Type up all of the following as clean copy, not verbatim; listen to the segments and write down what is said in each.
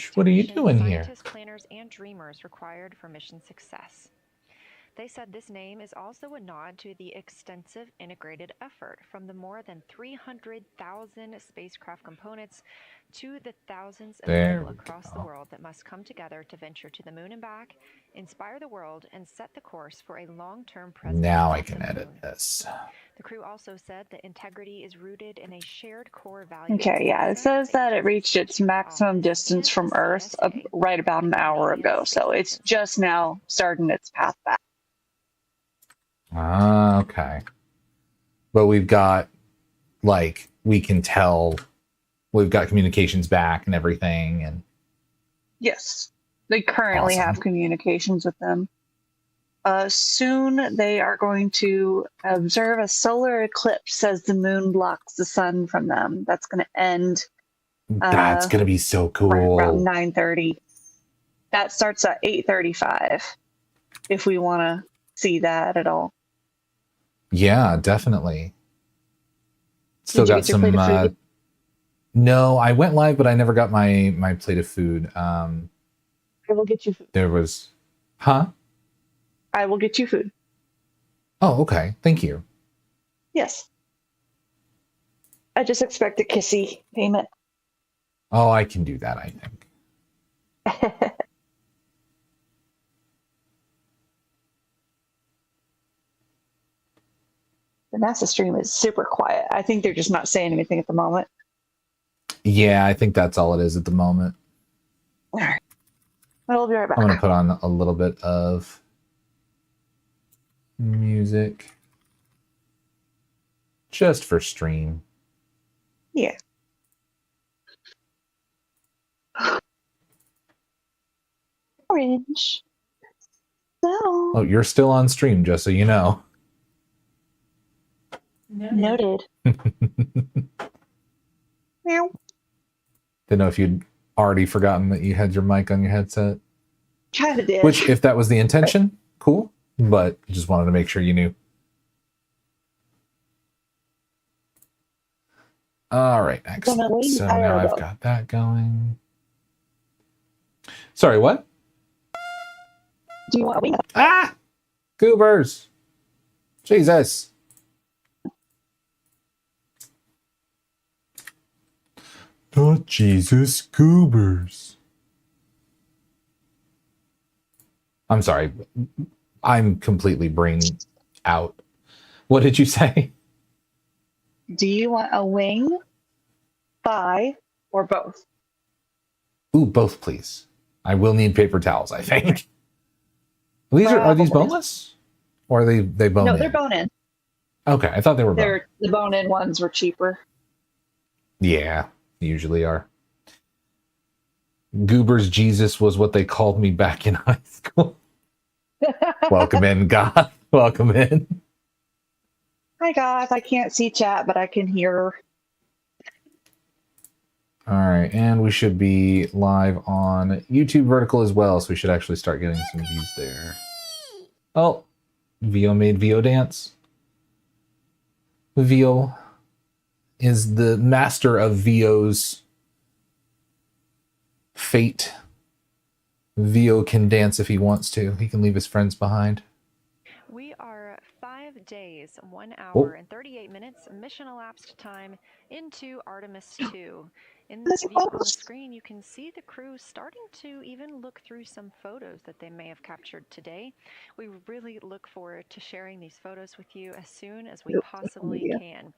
research. What are you doing here? Scientists, planners, and dreamers required for mission success. They said this name is also a nod to the extensive integrated effort from the more than 300,000 spacecraft components to the thousands of people across the world that must come together to venture to the moon and back, inspire the world, and set the course for a long-term presence. Now I can edit this. The crew also said that integrity is rooted in a shared core value. Okay, yeah, it says that it reached its maximum distance from Earth right about an hour ago, so it's just now starting its path back. Ah, okay. But we've got, like, we can tell we've got communications back and everything. And yes, they currently have communications with them. Soon they are going to observe a solar eclipse as the moon blocks the sun from them. That's going to end. That's going to be so cool. Right around 9:30. That starts at 8:35. If we want to see that at all. Yeah, definitely. Still got some. No, I went live, but I never got my plate of food. I will get you food. There was, huh? I will get you food. Oh, okay. Thank you. Yes. I just expect a kissy payment. Oh, I can do that, I think. The NASA stream is super quiet. I think they're just not saying anything at the moment. Yeah, I think that's all it is at the moment. All right. I'll be right back. I'm going to put on a little bit of music. Just for stream. Yeah. Orange. No. Oh, you're still on stream, just so you know. Noted. Meow. Didn't know if you'd already forgotten that you had your mic on your headset. Kind of did. Which, if that was the intention, cool. But just wanted to make sure you knew. All right, excellent. So now I've got that going. Sorry, what? Do you want a wing? Ah! Goobers! Jesus. Not Jesus, goobers. I'm sorry. I'm completely brain out. What did you say? Do you want a wing, thigh, or both? Ooh, both, please. I will need paper towels, I think. Are these boneless? Or are they bone in? No, they're bone in. Okay, I thought they were bone. The bone in ones were cheaper. Yeah, usually are. Goobers Jesus was what they called me back in high school. Welcome in, God. Welcome in. Hi, guys. I can't see chat, but I can hear. All right, and we should be live on YouTube Vertical as well, so we should actually start getting some views there. Oh, Vio made Vio dance. Vio is the master of Vio's fate. Vio can dance if he wants to. He can leave his friends behind. We are 5 days, 1 hour, and 38 minutes mission elapsed time into Artemis 2. In this view on the screen, you can see the crew starting to even look through some photos that they may have captured today. We really look forward to sharing these photos with you as soon as we possibly can.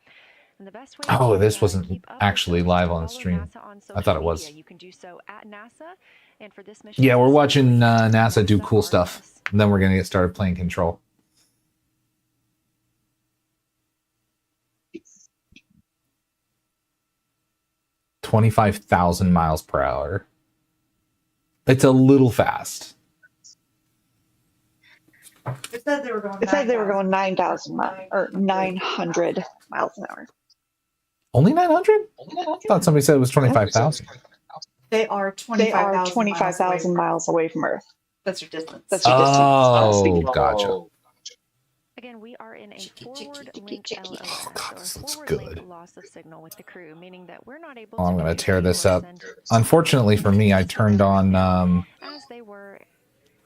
And the best way this wasn't actually live on stream. I thought it was. You can do so at NASA. And for this mission, yeah, we're watching NASA do cool stuff. And then we're going to get started playing Control. $25,000 miles per hour. It's a little fast. It said they were going 9,000 miles or 900 miles an hour. Only 900? I thought somebody said it was 25,000. They are 25,000 miles away from Earth. That's your distance. That's your distance. Oh, gotcha. Again, we are in a forward link LOS, Oh, God, or a this looks forward good. link loss of signal with the crew, meaning that we're not able Oh, to I'm going to tear communicate this or up. send Unfortunately for me, I turned on... as they were.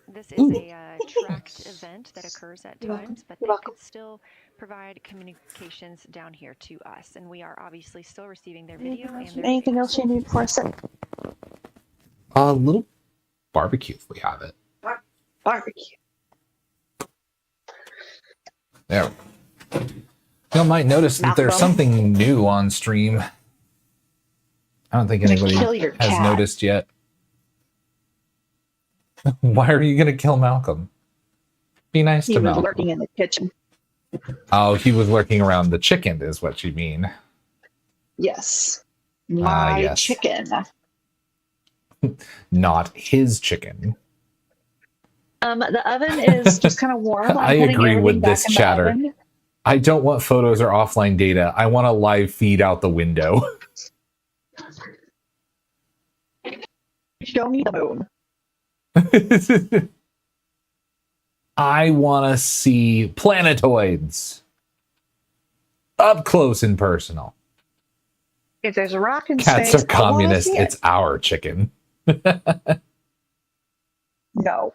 This is a tracked event that occurs at times, but they could still provide communications down here to us, and we are obviously still receiving their video and their Anything else you need for a sec? a little barbecue if we have it. Barbecue. There. You might notice that there's something new on stream. I don't think anybody has noticed yet. Why are you going to kill Malcolm? Be nice to Malcolm. He was lurking in the kitchen. Oh, he was lurking around the chicken, is what you mean. Yes. My yes. chicken. Not his chicken. The oven is just kind of warm. I agree with this chatter. I don't want photos or offline data. I want a live feed out the window. Show me the moon. I want to see planetoids. Up close and personal. If there's a rock in Cats space, are communist. It's our chicken. No.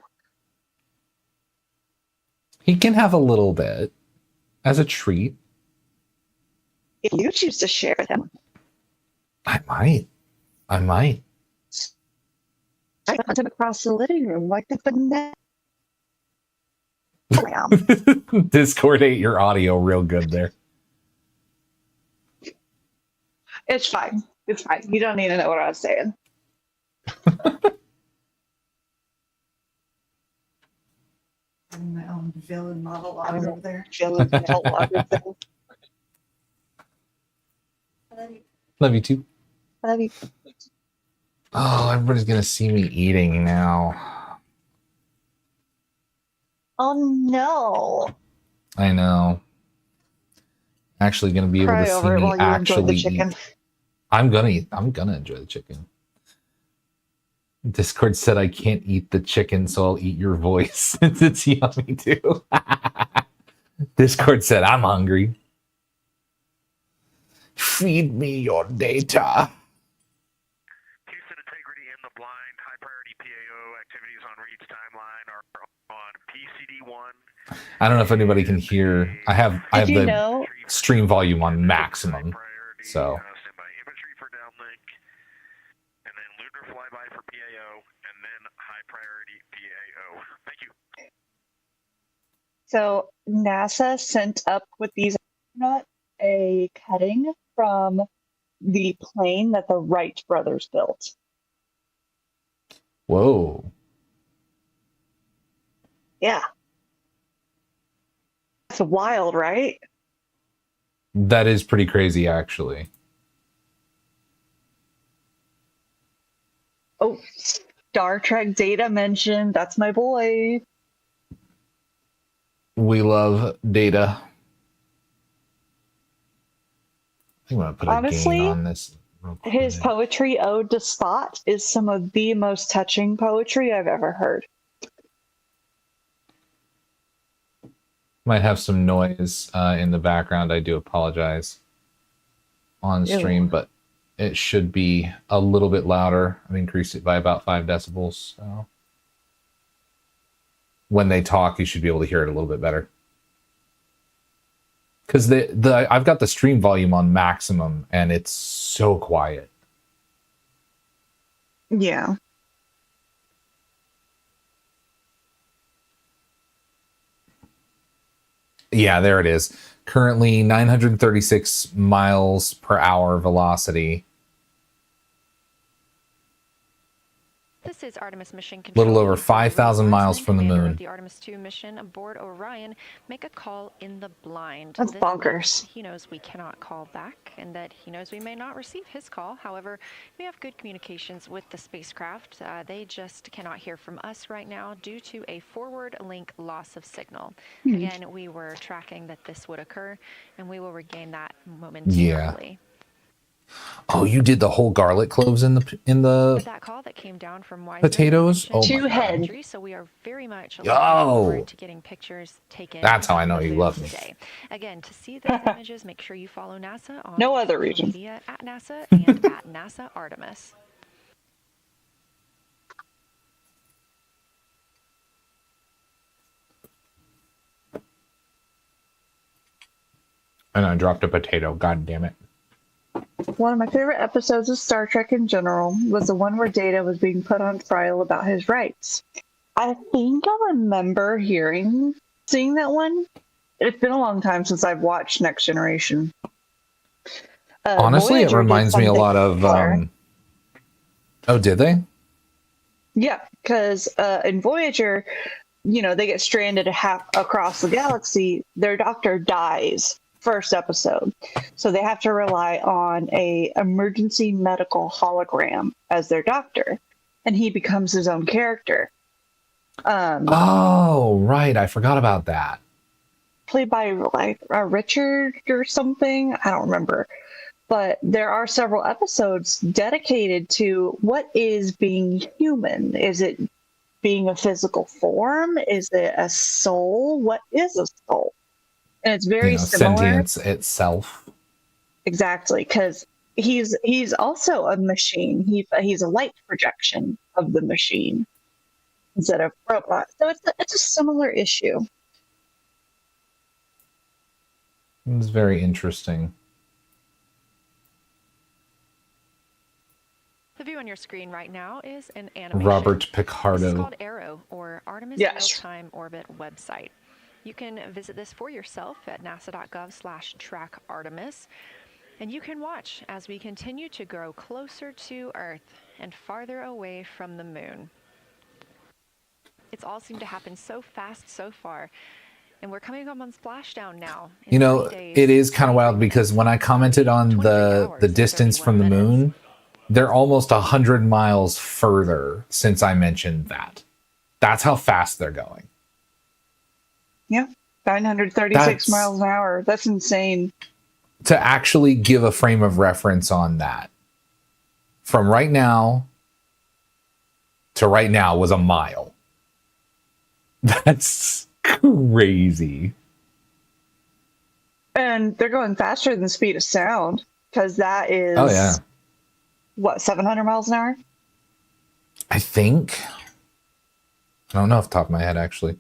He can have a little bit as a treat. If you choose to share with him. I might. I hunt him across the living room like the banana. Discord ate your audio real good there. It's fine. It's fine. You don't need to know what I was saying. I'm my own villain monologue over there. Villain monologue. Love you too. I love you. Oh, everybody's gonna see me eating now. Oh no. I know. Actually gonna be able to see me actually eat. I'm gonna enjoy the chicken. Discord said I can't eat the chicken, so I'll eat your voice. It's yummy too. Discord said I'm hungry. Feed me your data. Houston integrity in the blind. High priority PAO activities on Reed's timeline are on PCD1. I don't know if anybody can hear. I have the stream volume on maximum. So. Standby imagery for downlink, and then lunar flyby for PAO, and then high priority PAO. Thank you. So NASA sent up with these a cutting from the plane that the Wright brothers built. Whoa. Yeah. That's wild, right? That is pretty crazy, actually. Oh, Star Trek Data mentioned. That's my boy. We love Data. I think I'm going to put a gain on this. His poetry, Ode to Spot, is some of the most touching poetry I've ever heard. Might have some noise in the background. I do apologize on stream, but it should be a little bit louder. I've increased it by about 5 decibels. So when they talk, you should be able to hear it a little bit better. Because I've got the stream volume on maximum, and it's so quiet. Yeah. Yeah, there it is. Currently 936 miles per hour velocity. This is Artemis mission control. Little over 5,000 miles from the moon. The Artemis 2 mission aboard Orion make a call in the blind. That's bonkers. He knows we cannot call back, and that he knows we may not receive his call. However, we have good communications with the spacecraft. They just cannot hear from us right now due to a forward link loss of signal. Again, we were tracking that this would occur, and we will regain that momentarily. Oh, you did the whole garlic cloves in the That call that came down from Wiseman potatoes? Oh my Two god. heads. so we are very much Yo! looking forward to getting pictures taken. That's how I of know the you moon love me. today. Again, to see those images, make sure you follow NASA on No other social reason. media at NASA and at NASA Artemis. And I dropped a potato. God damn it. One of my favorite episodes of Star Trek in general was the one where Data was being put on trial about his rights. I think I remember seeing that one. It's been a long time since I've watched Next Generation. Honestly, Voyager it did reminds me a something lot of. similar. Oh, did they? Yeah, because in Voyager, they get stranded across the galaxy. Their doctor dies first episode, so they have to rely on a emergency medical hologram as their doctor, and he becomes his own character. Oh, right. I forgot about that. Played by Richard or something. I don't remember. But there are several episodes dedicated to what is being human. Is it being a physical form? Is it a soul? What is a soul? And it's very similar. Sentience itself. Exactly, because he's also a machine. He's a light projection of the machine instead of robot. So it's a similar issue. It's very interesting. The view on your screen right now is an animation. Robert This is Picardo. called Arrow, or Artemis Yes. Real-Time Orbit website. You can visit this for yourself at nasa.gov/trackartemis, and you can watch as we continue to grow closer to Earth and farther away from the moon. It's all seemed to happen so fast so far, and we're coming up on splashdown now. You know, it is kind of wild because when I commented on the distance from the moon, they're almost 100 miles further since I mentioned that. That's how fast they're going. Yeah, 936 miles an hour. That's insane. To actually give a frame of reference on that, from right now to right now was a mile. That's crazy. And they're going faster than the speed of sound, because that is, oh yeah, what, 700 miles an hour? I think. I don't know off the top of my head, actually.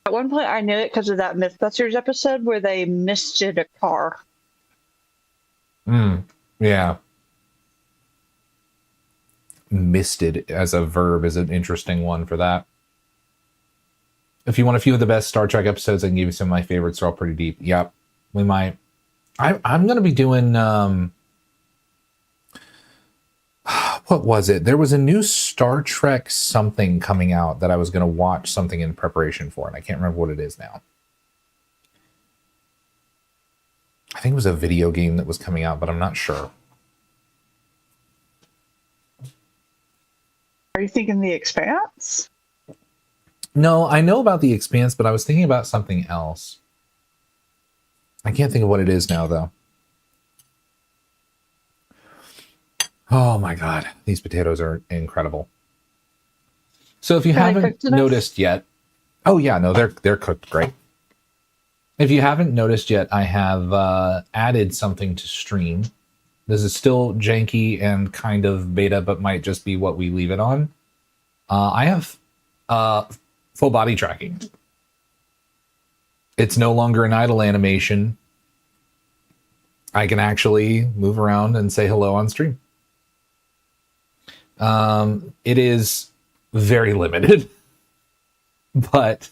At one point, I knew it because of that Mythbusters episode where they misted a car. Yeah. Misted as a verb is an interesting one for that. If you want a few of the best Star Trek episodes, I can give you some of my favorites. They're all pretty deep. Yep. We might. I'm going to be doing... what was it? There was a new Star Trek something coming out that I was going to watch something in preparation for, and I can't remember what it is now. I think it was a video game that was coming out, but I'm not sure. Are you thinking The Expanse? No, I know about The Expanse, but I was thinking about something else. I can't think of what it is now, though. Oh my god, these potatoes are incredible. So if you haven't noticed yet, oh yeah, no, they're cooked great. If you haven't noticed yet, I have added something to stream. This is still janky and kind of beta, but might just be what we leave it on. I have full body tracking. It's no longer an idle animation. I can actually move around and say hello on stream. It is very limited, but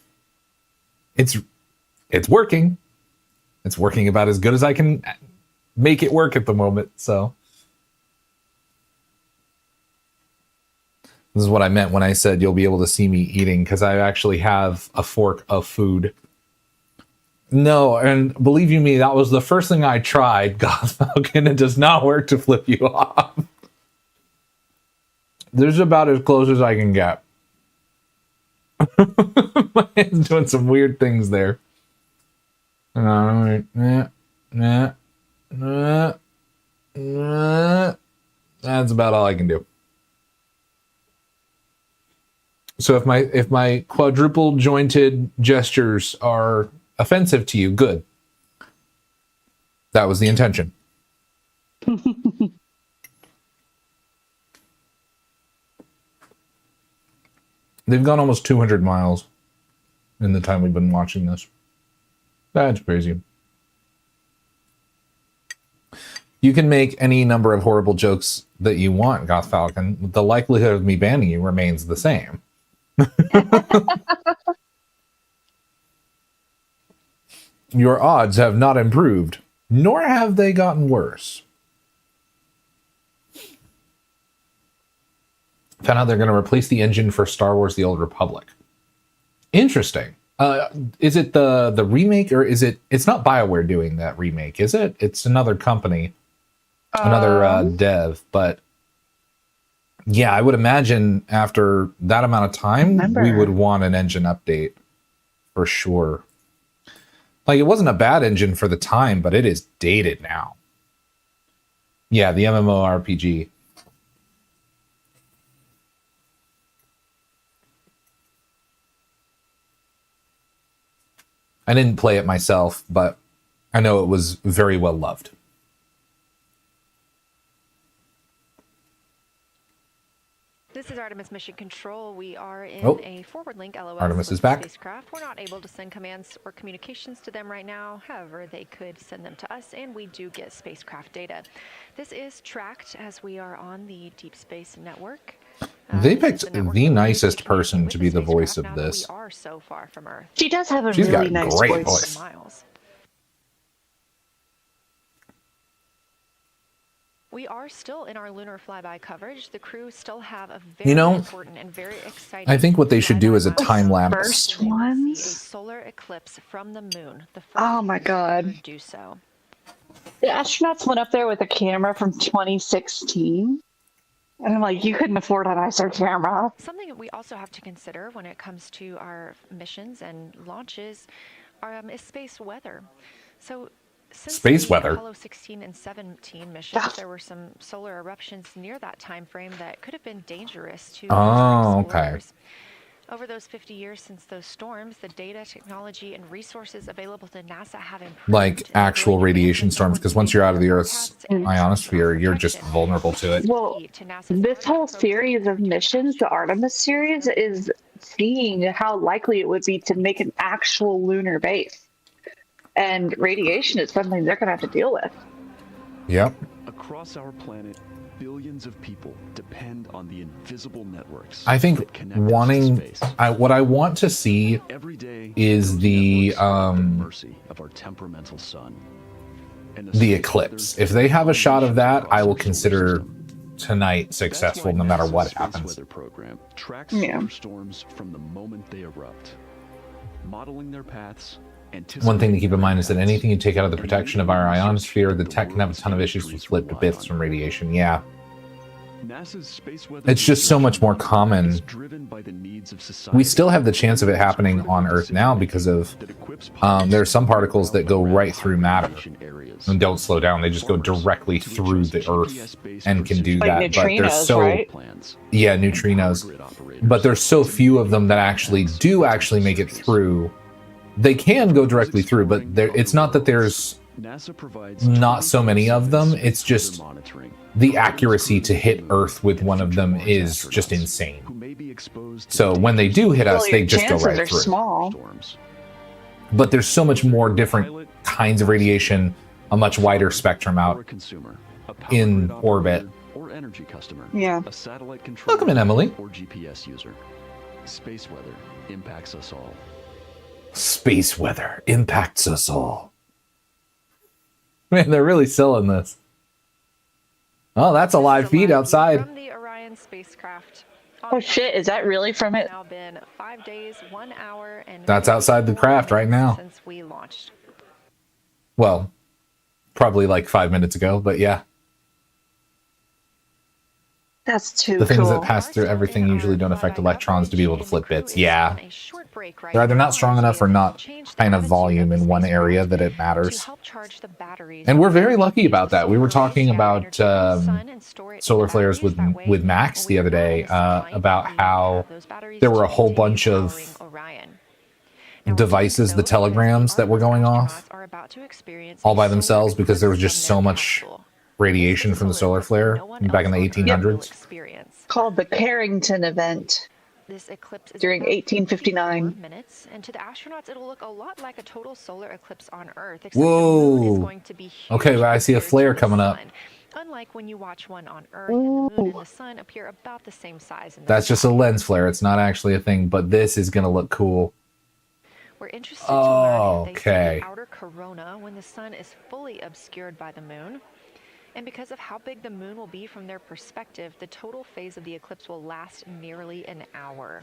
it's working. It's working about as good as I can make it work at the moment. So this is what I meant when I said you'll be able to see me eating, because I actually have a fork of food. No, and believe you me, that was the first thing I tried, Gothmog, and it does not work to flip you off. This is about as close as I can get. My hand's doing some weird things there. All right. That's about all I can do. So if my quadruple jointed gestures are offensive to you, good. That was the intention. They've gone almost 200 miles in the time we've been watching this. That's crazy. You can make any number of horrible jokes that you want, Goth Falcon. The likelihood of me banning you remains the same. Your odds have not improved, nor have they gotten worse. Found out they're going to replace the engine for Star Wars The Old Republic. Interesting. Is it the remake, or is it... It's not BioWare doing that remake, is it? It's another company. Another dev, but... Yeah, I would imagine after that amount of time, we would want an engine update. For sure. Like, it wasn't a bad engine for the time, but it is dated now. Yeah, the MMORPG. I didn't play it myself, but I know it was very well loved. This is Artemis Mission Control. We are in a forward link LOS Artemis with is back. Spacecraft. We're not able to send commands or communications to them right now. However, they could send them to us, and we do get spacecraft data. This is tracked as we are on the Deep Space Network. They picked the nicest person to be the voice of this. We are so far from Earth. She does have a She's really got a nice great voice. Miles. We are still in our lunar flyby coverage. The crew still have a very important and very exciting... I think what they should do is a time lapse. First ones? A solar eclipse from the moon. The first Oh my god. do so. The astronauts went up there with a camera from 2016. And I'm like, you couldn't afford a nicer camera. Something that we also have to consider when it comes to our missions and launches is space weather. So since Space the weather. Apollo 16 and 17 missions, there were some solar eruptions near that time frame that could have been dangerous to explorers. Over those 50 years since those storms, the data, technology, and resources available to NASA have improved. Like actual radiation storms, because once you're out of the Earth's ionosphere, you're just vulnerable to it. Well, this whole series of missions, the Artemis series, is seeing how likely it would be to make an actual lunar base. And radiation is something they're going to have to deal with. Yep. Across our planet, billions of people depend on the invisible networks. I think what I want to see is the mercy of our temperamental sun. The eclipse. If they have a shot of that, I will consider tonight successful no matter what happens. Weather program tracks solar storms from the moment they erupt, modeling their paths. One thing to keep in mind is that anything you take out of the protection of our ionosphere, the tech can have a ton of issues with flipped bits from radiation. Yeah. It's just so much more common. We still have the chance of it happening on Earth now because of there are some particles that go right through matter and don't slow down. They just go directly through the Earth and can do like that. But there's so yeah, neutrinos. But there's so few of them that actually make it through. They can go directly through, but it's not that there's not so many of them. It's just the accuracy to hit Earth with one of them is just insane. So when they do hit us, they just go right through. Small. But there's so much more different kinds of radiation, a much wider spectrum out in orbit. Yeah. Welcome in, Emily. Or GPS user. Space weather impacts us all. Space weather impacts us all. Man, they're really selling this. Oh, that's a live feed outside. From the Orion spacecraft. Oh shit, is that really from it? Now been 5 days, 1 hour, and that's outside the craft right now. Since we launched. Well, probably like 5 minutes ago, but yeah. That's too The things cool. that pass through everything usually don't affect electrons to be able to flip bits. Yeah. break right They're either now not strong as enough we or not change the kind of attitude volume the in one spacecraft area that it to matters. help charge the batteries. And we're very We'll lucky use about the that. We were solar rays, talking gather about energy from the sun and store it in solar the flares batteries. That way, with when Max we the are other not in day the sunlight, about we how have those batteries there were to a whole continue bunch of powering Orion. Now, we're doing devices, so the because telegrams that were Artemis going astronauts off are about to experience all a by solar themselves because there was eclipse just from so their much capsule. radiation This is from a the solar solar eclipse that flare no one back in else the on Earth will 1800s. experience. Called the Carrington event This eclipse is during about 1859. 54 minutes, and to the astronauts, it'll look a lot like a total solar eclipse on Earth, except the moon is Whoa. going to be huge Okay, but I see a compared to flare the coming up. sun. Unlike when you watch one on Earth, and the moon and the sun appear about the same size in the That's just a sky. lens flare. It's not actually a thing, but this is going to look cool. We're interested to learn if they see Okay. the outer corona when the sun is fully obscured by the moon. And because of how big the moon will be from their perspective, the total phase of the eclipse will last nearly an hour.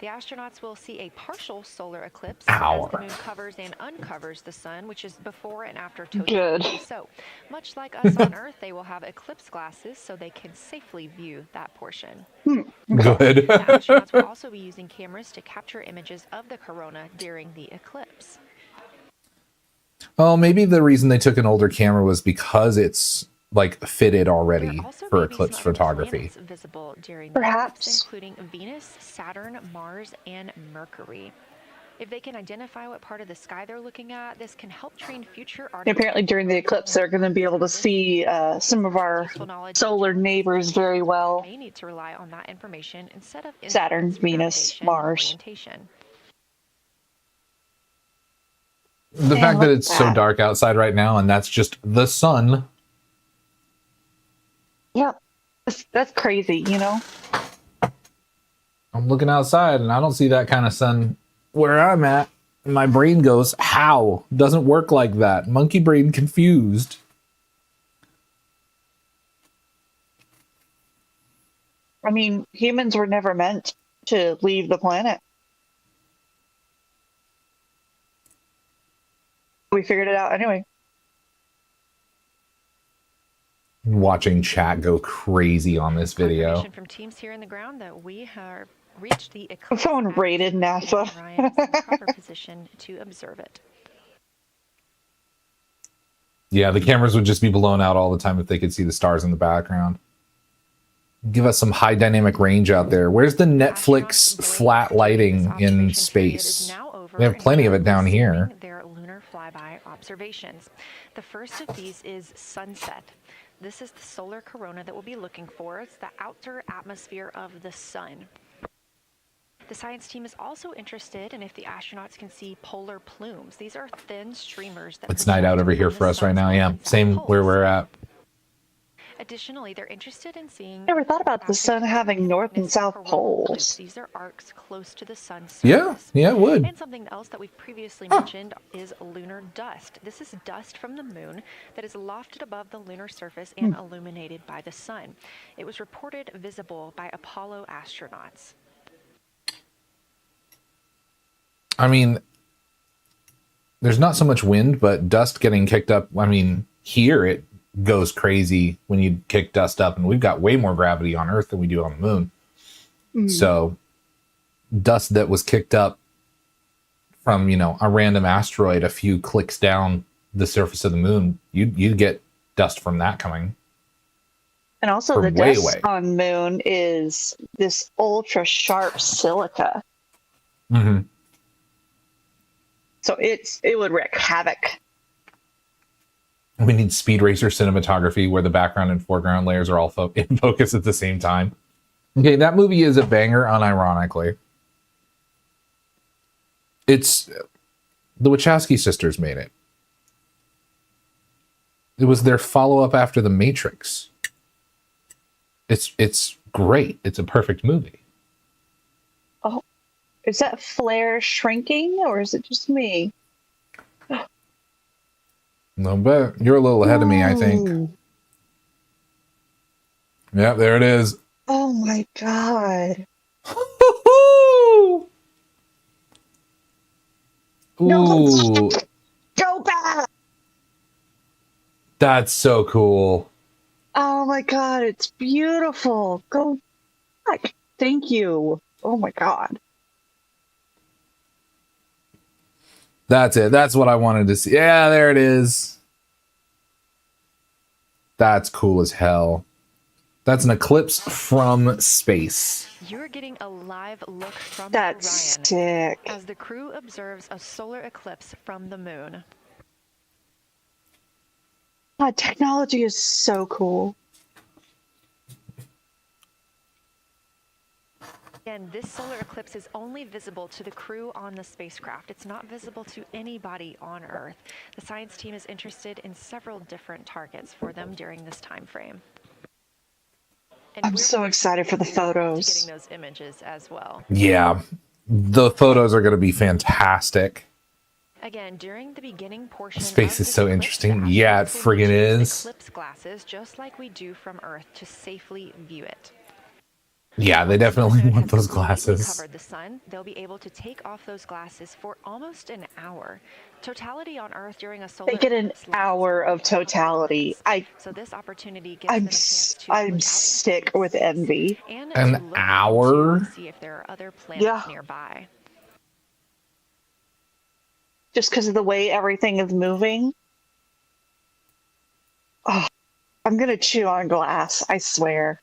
The astronauts will see a partial solar eclipse as the moon covers and uncovers the sun, which is before and after totality. Good. So, much like us on Earth, they will have eclipse glasses so they can safely view that portion. Good. The astronauts will also be using cameras to capture images of the corona during the eclipse. Well, maybe the reason they took an older camera was because it's like fitted already for eclipse photography. Visible during Perhaps. the eclipse, including Venus, Saturn, Mars, and Mercury. If they can identify what part of the sky they're looking at, this can help train future artists. Apparently, during the eclipse, they're going to be able to see some of our solar neighbors very well. May need to rely on that information instead of Saturn, Venus, Mars. orientation. The fact that it's so dark outside right now, and that's just the sun. Yep. That's crazy, you know? I'm looking outside, and I don't see that kind of sun where I'm at. And my brain goes, how? Doesn't work like that. Monkey brain confused. I mean, humans were never meant to leave the planet. We figured it out anyway. Watching chat go crazy on this video. Confirmation from teams here in the ground that we have reached the eclipse. Someone raided NASA. Orion is in the proper position to observe it. Yeah, the cameras would just be blown out all the time if they could see the stars in the background. Give us some high dynamic range out there. Where's the Netflix flat lighting in space? We have plenty of it down here. Their lunar flyby observations. The first of these is sunset. This is the solar corona that we'll be looking for. It's the outer atmosphere of the sun. The science team is also interested in if the astronauts can see polar plumes. These are thin streamers that It's night out over here for us right now. Yeah, same where we're at. Additionally, they're interested in seeing. Never thought about the sun having north and south poles. These are arcs close to the sun's Yeah, surface. yeah, it would. And something else that we've previously mentioned is lunar dust. This is dust from the moon that is lofted above the lunar surface and illuminated by the sun. It was reported visible by Apollo astronauts. I mean, there's not so much wind, but dust getting kicked up. I mean, here it goes crazy when you kick dust up, and we've got way more gravity on Earth than we do on the moon. So dust that was kicked up from, you know, a random asteroid a few clicks down the surface of the moon, you'd get dust from that coming. And also the dust on moon is this ultra sharp silica. Mm-hmm. So it would wreak havoc. We need Speed Racer cinematography where the background and foreground layers are all in focus at the same time. Okay, that movie is a banger, unironically. It's the Wachowski sisters made it. It was their follow-up after The Matrix. It's great. It's a perfect movie. Oh, is that flare shrinking or is it just me? No, but you're a little ahead of me, I think. Yeah, there it is. Oh my god. Ooh, Go back! that's so cool. Oh my god, it's beautiful. Go back. Thank you. Oh my god. That's it. That's what I wanted to see. Yeah, there it is. That's cool as hell. That's an eclipse from space. You're getting a live look from That's Orion sick. as the crew observes a solar eclipse from the moon. God, technology is so cool. Again, this solar eclipse is only visible to the crew on the spacecraft. It's not visible to anybody on Earth. The science team is interested in several different targets for them during this time frame. And I'm so excited for the photos. getting those images as well. Yeah, the photos are going to be fantastic. Again, during the beginning portion, Space of is so this interesting. eclipse Yeah, it path, we'll friggin' use is. Eclipse glasses, just like we do from Earth, to safely view it. Yeah, they definitely want those glasses. Covered the sun, they'll be able to take off those glasses for almost an hour. Totality on Earth during a solar They get an eclipse hour of totality. So this opportunity gives them a chance to I'm look out sick into with space envy. and An to look hour? into, see if there are other planets nearby. Just because of the way everything is moving. Oh, I'm gonna chew on glass, I swear.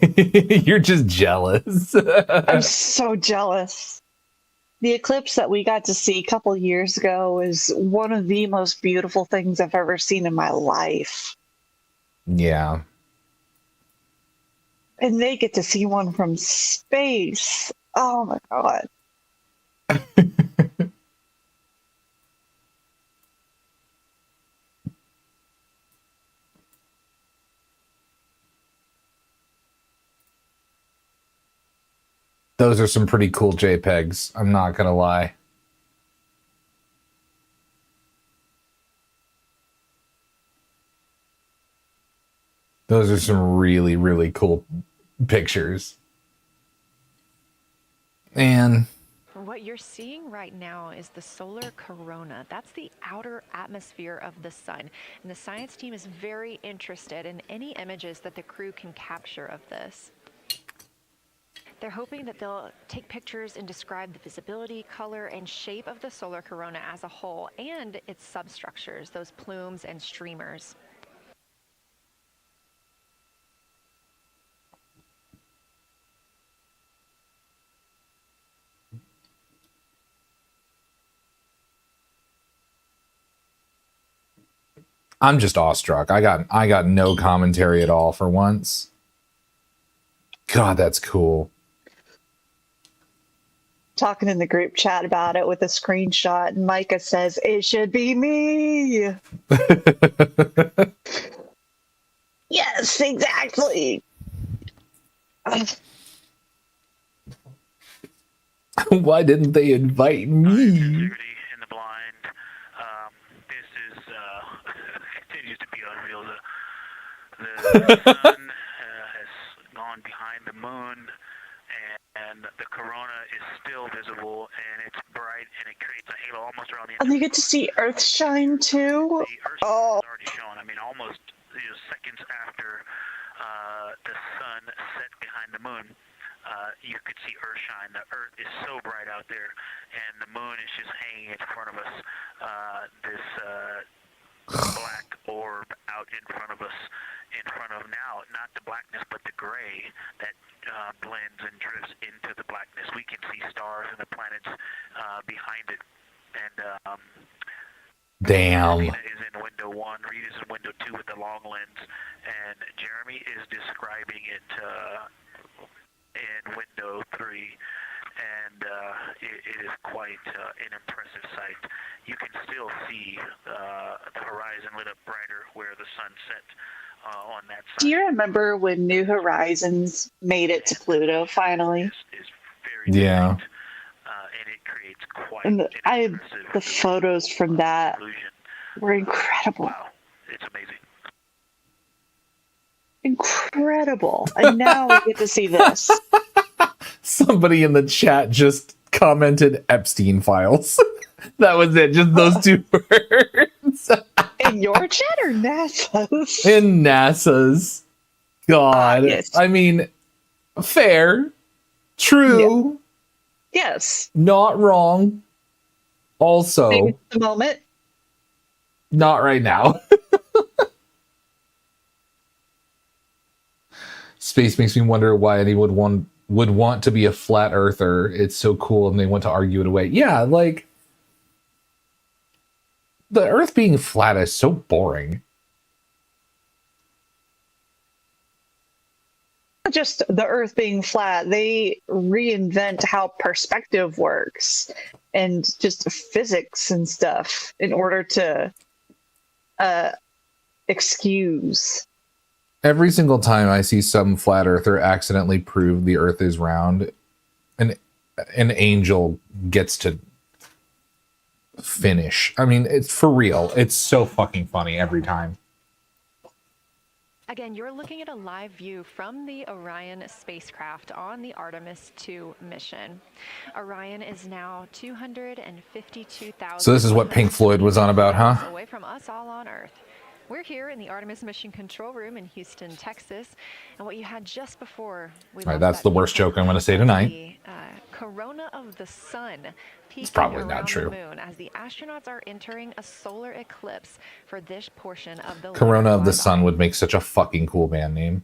You're just jealous. I'm so jealous. The eclipse that we got to see a couple years ago is one of the most beautiful things I've ever seen in my life. Yeah. And they get to see one from space. Oh my god. Those are some pretty cool JPEGs. I'm not going to lie. Those are some really, really cool pictures. And What you're seeing right now is the solar corona. That's the outer atmosphere of the sun. And the science team is very interested in any images that the crew can capture of this. They're hoping that they'll take pictures and describe the visibility, color, and shape of the solar corona as a whole and its substructures, those plumes and streamers. I'm just awestruck. I got no commentary at all for once. God, that's cool. Talking in the group chat about it with a screenshot, and Micah says, "It should be me." Yes, exactly. Why didn't they invite me? In the blind. This is continues to be unreal. The sun has gone behind the moon, and the corona is still visible, and it's bright, and it creates a halo almost around the. And you get to see Earth shine too. The Earth Oh, is already shown. I mean, almost seconds after the sun set behind the moon. You could see Earth shine. The Earth is so bright out there, and the moon is just hanging in front of us. This black orb out in front of us, in front of now, not the blackness, but the gray that blends and drifts into the blackness. We can see stars and the planets behind it. And damn. Rita is in window 1, Rita is in window 2 with the long lens, and Jeremy is describing it in window 3, and it is quite an impressive sight. You can still see the horizon lit up brighter where the sun set on that side. do you remember when New Horizons made it to Pluto finally? Is very Yeah. bright, and it creates quite And an impressive the photos from that illusion. were incredible. Wow, it's amazing. Incredible. And now we get to see this. Somebody in the chat just commented Epstein files. That was it. Just those two words. In your chat or NASA's? In NASA's. God. Yes. I mean, fair. True. Yes. Not wrong. Also, maybe it's the moment. not right now. Space makes me wonder why anyone would want to be a flat earther. It's so cool, and they want to argue it away. Yeah, like the Earth being flat is so boring. Not just the Earth being flat, they reinvent how perspective works and just physics and stuff in order to excuse. Every single time I see some flat earther accidentally prove the Earth is round, an angel gets to finish. I mean, it's for real. It's so fucking funny every time. Again, you're looking at a live view from the Orion spacecraft on the Artemis 2 mission. Orion is now 252,000. So this is what Pink Floyd was on about, huh? Away from us all on Earth. We're here in the Artemis mission control room in Houston, Texas, and what you had just before we all right, that's the worst joke I'm going to say tonight. The corona of the sun It's probably around not true. the moon as the astronauts are entering a solar eclipse for this portion of the Corona lunar of the flyby. Sun would make such a fucking cool band name.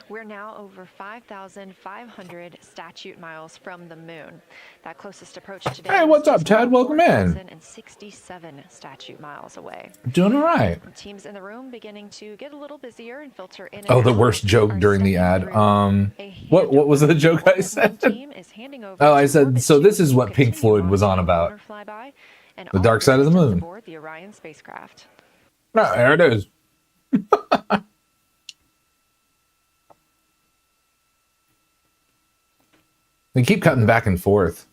We're now over 5,500 statute miles from the moon. That closest approach today. Hey, what's up, Ted? Welcome in. 4,067 statute miles away. Doing all right. Teams in the room beginning to get a little busier and filter in. Oh, the worst joke during the ad. What was the joke I said? Oh, I said, so this is what Pink Floyd was on about. The dark side of the moon. The Orion spacecraft. Oh, there it is. They keep cutting back and forth.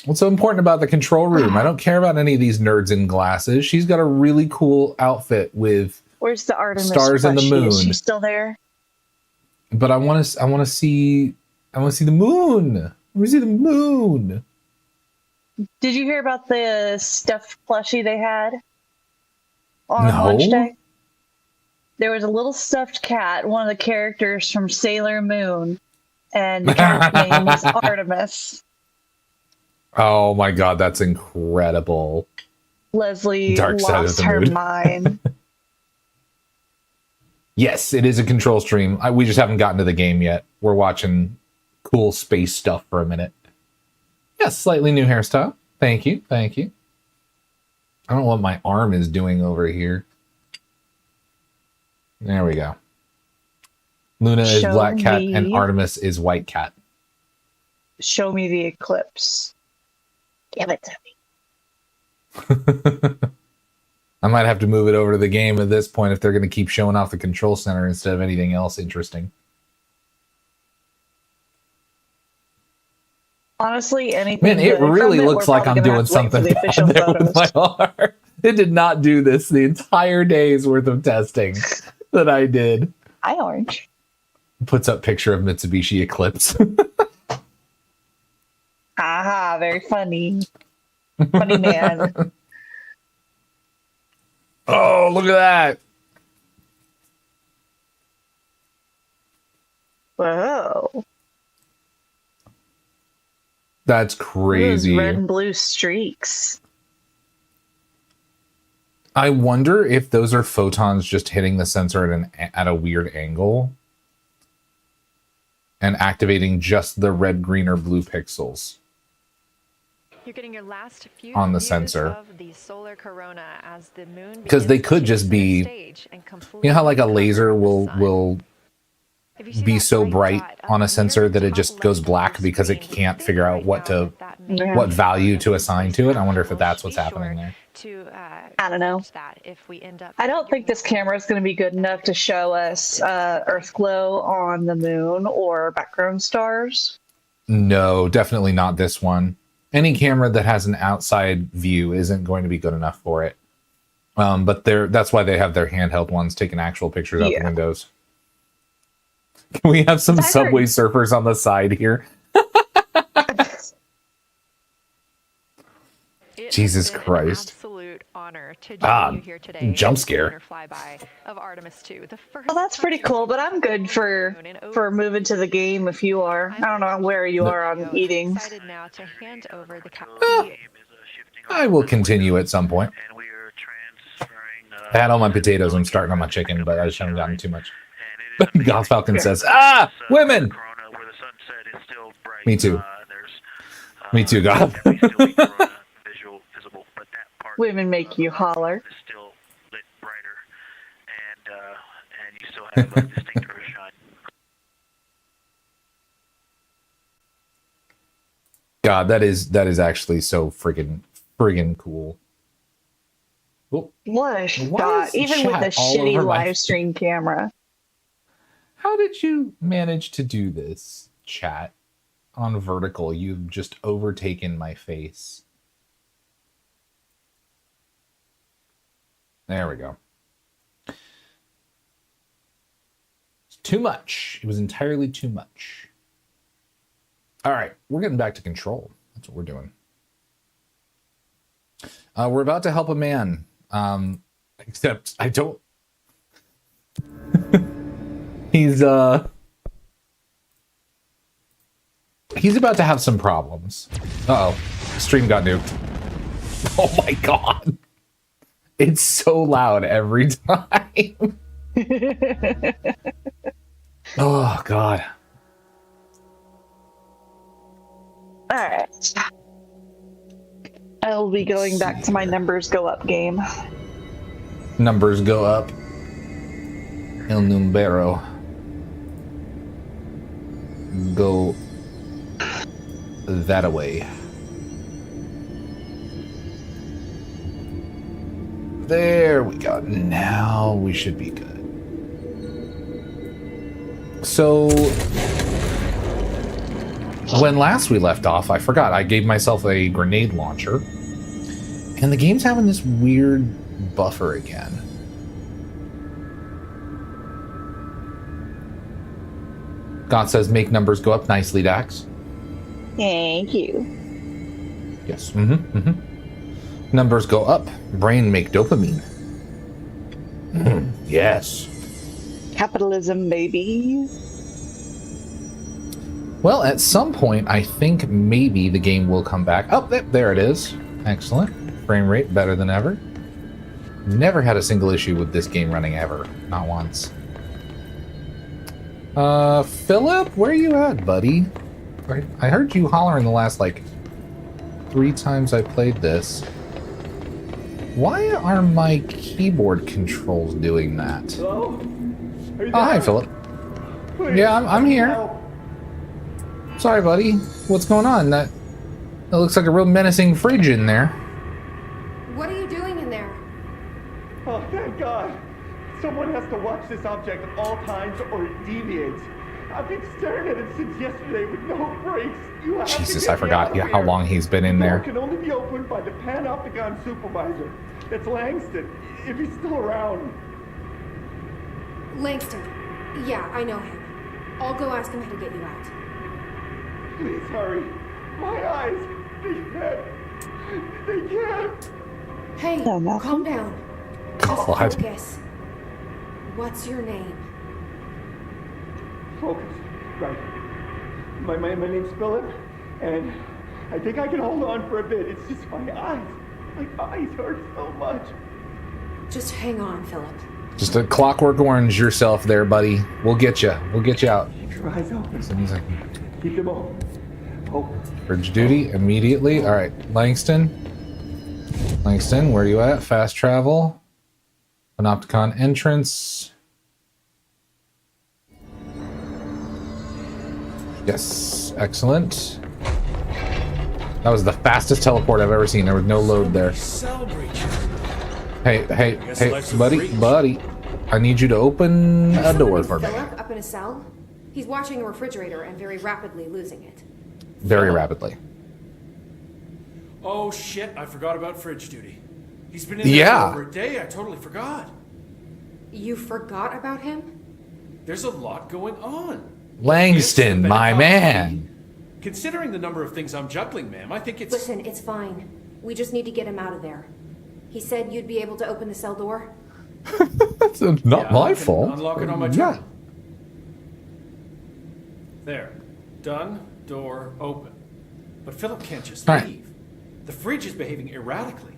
What's so important about the control room? I don't care about any of these nerds in glasses. She's got a really cool outfit with Where's the Artemis stars and the plushie? moon. Is she still there? But I want to see the moon. I want to see the moon. Did you hear about the stuffed plushie they had on No. launch day? There was a little stuffed cat, one of the characters from Sailor Moon, and the cat's name was Artemis. Oh my god, that's incredible. Leslie Dark side of lost the her moon. mind. Yes, it is a control stream. We just haven't gotten to the game yet. We're watching cool space stuff for a minute. Yes, slightly new hairstyle. Thank you. Thank you. I don't know what my arm is doing over here. There we go. Luna is Show black cat and me. Artemis is white cat. Show me the eclipse. Give it to me. I might have to move it over to the game at this point if they're going to keep showing off the control center instead of anything else interesting. Honestly, anything. Man, it good really from looks we're like I'm probably doing gonna have to wait for something the bad official there with my photos. arm. It did not do this the entire day's worth of testing that I did. Hi, Orange. Puts up picture of Mitsubishi Eclipse. Aha, very funny. Funny man. Oh, look at that. Whoa. That's crazy. Those red and blue streaks. I wonder if those are photons just hitting the sensor at a weird angle and activating just the red, green, or blue pixels. You're getting your last few On the views sensor. of the solar corona as the moon Because they begins could to just center be, stage and you know how like a completely laser cover the will sun. If you see be that so bright dot up on a near sensor the that it top just goes left of black your because it screen, can't think figure out right what now to that Yeah. what value to the assign to it. I wonder if spacecraft that's will what's be happening sure there. to I don't know. catch that if we end up I don't think this camera is going to be good enough to show us Earth glow on the moon or background stars. No, definitely not this one. Any camera that has an outside view isn't going to be good enough for it. But that's why they have their handheld ones taking actual pictures out the windows. Can we have some Subway Surfers on the side here? Jesus Christ. Absolute honor honor to join you here today. Jump scare. Lunar flyby of Artemis 2. The first Well, that's pretty cool, but I'm good for moving to the game if you are. I don't know where you are on eating. Excited now to hand over the I will continue at some point. I had all my potatoes. I'm starting on my chicken, but I just haven't gotten too much. Goth Falcon says, women! Me too. Me too, God. Women make you holler. God, that is actually so friggin' cool. What a shot, even with a shitty live stream camera. How did you manage to do this, chat? On vertical, you've just overtaken my face. There we go. It's too much. It was entirely too much. All right, we're getting back to control. That's what we're doing. We're about to help a man. Except I don't... He's about to have some problems. Uh-oh. Stream got nuked. Oh my god. It's so loud every time. Oh god. Alright. I'll be going back to my numbers go up game. Numbers go up. El numero. Go that away. There we go. Now we should be good. So when last we left off, I forgot. I gave myself a grenade launcher. And the game's having this weird buffer again. God says make numbers go up nicely, Dax. Thank you. Yes. Numbers go up. Brain make dopamine. Yes. Capitalism, baby. Well, at some point, I think maybe the game will come back. Oh, there it is. Excellent. Frame rate better than ever. Never had a single issue with this game running ever. Not once. Philip, where are you at, buddy? I heard you hollering the last, 3 times I played this. Why are my keyboard controls doing that? Hello? Oh, hi, Philip. Please, Yeah, I'm here. help. Sorry, buddy. What's going on? That looks like a real menacing fridge in there. What are you doing in there? Oh, thank God. Someone has to watch this object at all times or it deviates. I've been staring at it since yesterday with no breaks. You have Jesus, to get I forgot me out of how here. long he's been in The door there. can only be opened by the Panopticon supervisor. That's Langston, if he's still around. Langston. Yeah, I know him. I'll go ask him how to get you out. Please hurry. My eyes, they can't. Hey, No, nothing. calm down. Just God. focus. What's your name? Focus. Right. My name's Philip, and I think I can hold on for a bit. It's just my eyes. My eyes hurt so much. Just hang on, Philip. Just a clockwork orange yourself there, buddy. We'll get you. We'll get you out. Keep your eyes open. So he's like, Keep them open. Open. bridge duty immediately. All right, Langston. Langston, where are you at? Fast travel. Panopticon entrance. Yes, excellent. That was the fastest teleport I've ever seen. There was no load there. Hey, buddy. I need you to open a door for me. Philip up in a cell. He's watching a refrigerator and very rapidly losing it. Very rapidly. Oh shit, I forgot about fridge duty. He's been in there for over a day, I totally forgot. You forgot about him? There's a lot going on. Langston, Yes, my Benetton man. TV. Considering the number of things I'm juggling, ma'am, I think it's... Listen, it's fine. We just need to get him out of there. He said you'd be able to open the cell door. That's not my I can fault. Unlock it on my Yeah. terminal. There. Done. Door open. But Philip can't just All right. leave. The fridge is behaving erratically.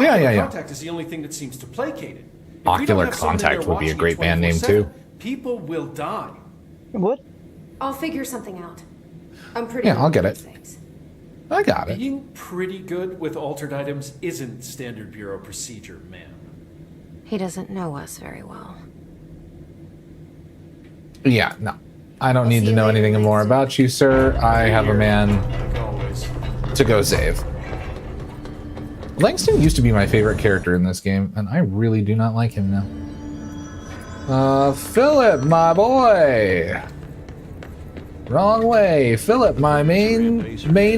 Yeah. Contact is the only thing that seems to placate it. If we Ocular don't have someone in Contact there would be a watching great it band name, 24/7, too. People will die. What? I'll figure something out. I'm pretty Yeah, good I'll get with it. things. I got it. Being pretty good with altered items isn't standard bureau procedure, ma'am. He doesn't know us very well. Yeah, no. I don't I'll need see to you know later, anything more Langston. about you, sir. I have a man Like always. to go save. Langston used to be my favorite character in this game, and I really do not like him now. Philip, my boy! Wrong way. Philip, my main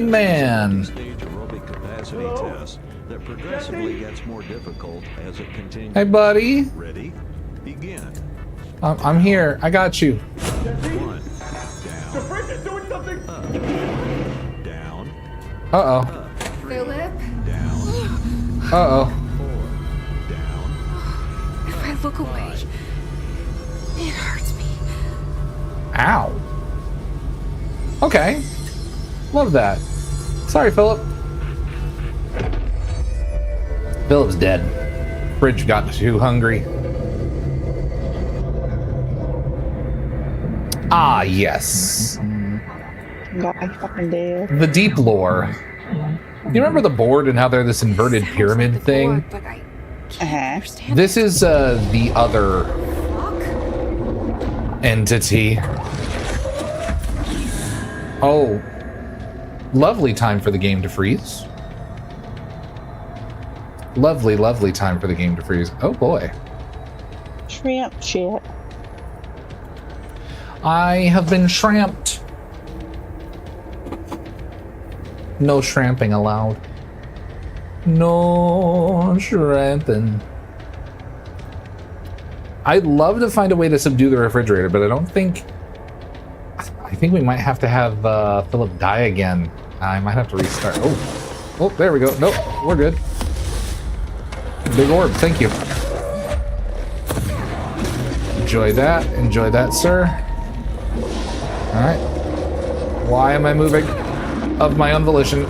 man. Stage aerobic capacity test that progressively gets more difficult as it continues. Hey, buddy. Ready? Begin. I'm here. I got you. 1. The fridge is doing something! Down. Uh-oh. Philip, Down. Uh-oh. 4. Down. if I look away, it hurts me. Ow. Okay. Love that. Sorry, Philip. Philip's dead. Fridge got too hungry. Ah, yes. God, I fucking did. The deep lore. You remember the board and how they're this inverted Sounds pyramid like the thing? board, but I can't understand This is the other Fuck. entity. Oh. Lovely time for the game to freeze. Lovely, lovely time for the game to freeze. Oh boy. Tramp shit. I have been shramped. No shramping allowed. No shramping. I'd love to find a way to subdue the refrigerator, but I don't think... I think we might have to have Philip die again. I might have to restart. Oh, there we go. Nope, we're good. Big orb, thank you. Enjoy that, sir. All right. Why am I moving of my own volition?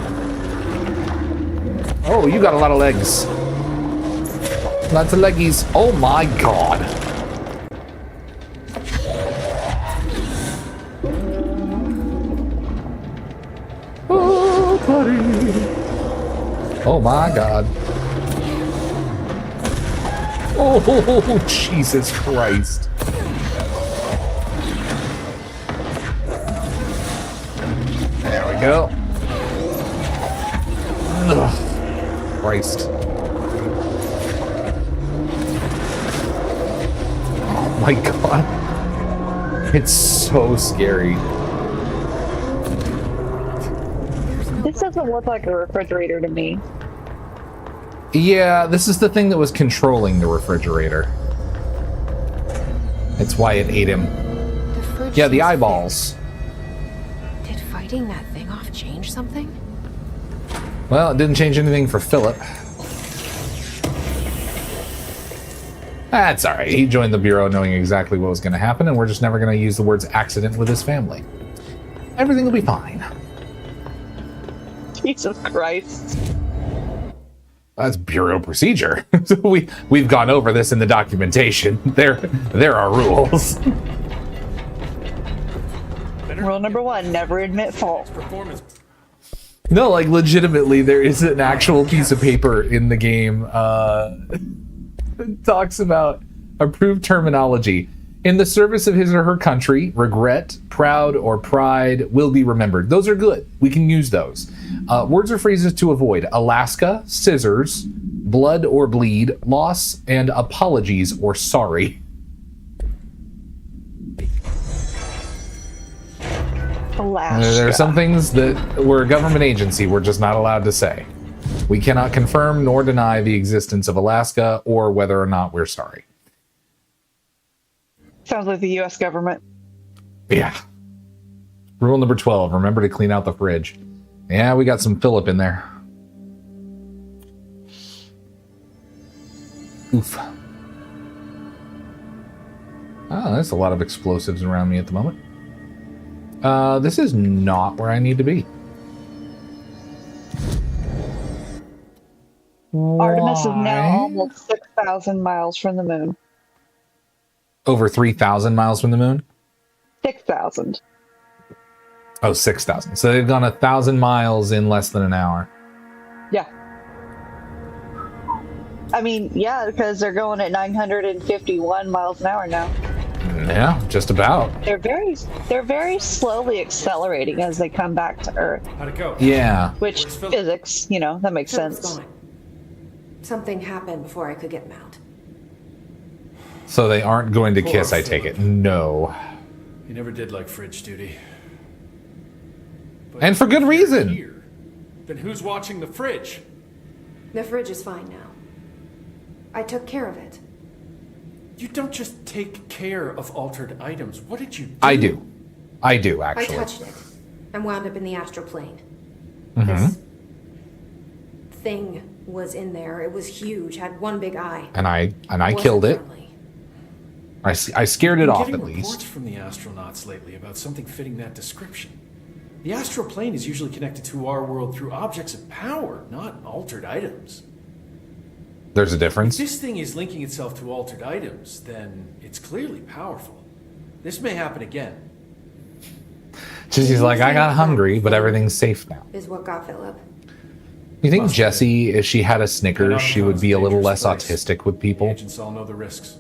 Oh, you got a lot of legs. Lots of leggies. Oh my god. Oh, buddy. Oh my god. Oh, Jesus Christ. There we go. Ugh. Christ. Oh my god. It's so scary. This doesn't look like a refrigerator to me. Yeah, this is the thing that was controlling the refrigerator. It's why it ate him. The fridge Yeah, the seems eyeballs. fixed. Did fighting that thing off change something? Well, it didn't change anything for Philip. That's alright. He joined the Bureau knowing exactly what was going to happen, and we're just never going to use the words accident with his family. Everything will be fine. Jesus Christ. That's Bureau procedure. We've gone over this in the documentation. There are rules. Rule number 1, never admit fault. Performance. No, like legitimately, there is an actual piece of paper in the game that talks about approved terminology. In the service of his or her country, regret, proud, or pride will be remembered. Those are good. We can use those. Words or phrases to avoid: Alaska, scissors, blood or bleed, loss, and apologies or sorry. Alaska. There are some things that we're a government agency, we're just not allowed to say. We cannot confirm nor deny the existence of Alaska or whether or not we're sorry. Sounds like the U.S. government. Yeah. Rule number 12, remember to clean out the fridge. Yeah, we got some Philip in there. Oof. Oh, there's a lot of explosives around me at the moment. This is not where I need to be. Artemis is now Why? almost 6,000 miles from the moon. Over 3,000 miles from the moon? 6,000. Oh, 6,000. So they've gone 1,000 miles in less than an hour. Yeah. I mean, yeah, because they're going at 951 miles an hour now. Yeah, just about. They're very slowly accelerating as they come back to Earth. How'd it go? Yeah. Which physics, you know, that makes sense. Something happened before I could get them out. So they aren't going to kiss, I take it. No. You never did like fridge duty. But And for good reason. Here, then who's watching the fridge? The fridge is fine now. I took care of it. You don't just take care of altered items. What did you do? I do. I do, actually. I touched it and wound up in the astral plane. Mm-hmm. This thing was in there. It was huge, had one big eye. And I killed it. I scared it off, at least. Reports from the astronauts lately about something fitting that description. The astral plane is usually connected to our world through objects of power, not altered items. There's a difference. If this thing is linking itself to altered items, then it's clearly powerful. This may happen again. She's like, I got hungry, but everything's safe now. Is what got Philip. You think Jessie, if she had a Snickers, she would be a little less autistic with people? Agents all know the risks.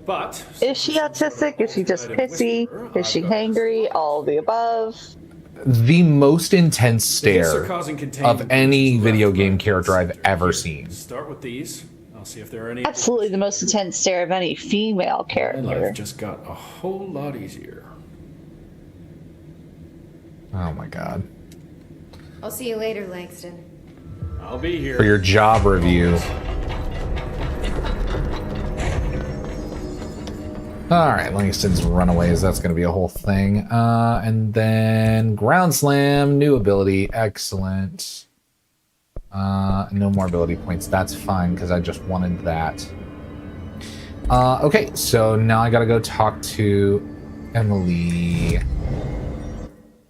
But is she autistic? Is she just pissy? Is she hangry? All of the above. The most intense stare of any video game character I've ever seen. Start with these. I'll see if there are any. Absolutely the most intense stare of any female character. Life just got a whole lot easier. Oh my god. I'll see you later, Langston. I'll be here. For your job review. Alright, Langston's Runaways, that's going to be a whole thing. And then Ground Slam, new ability, excellent. No more ability points, that's fine, because I just wanted that. Okay, so now I gotta go talk to Emily.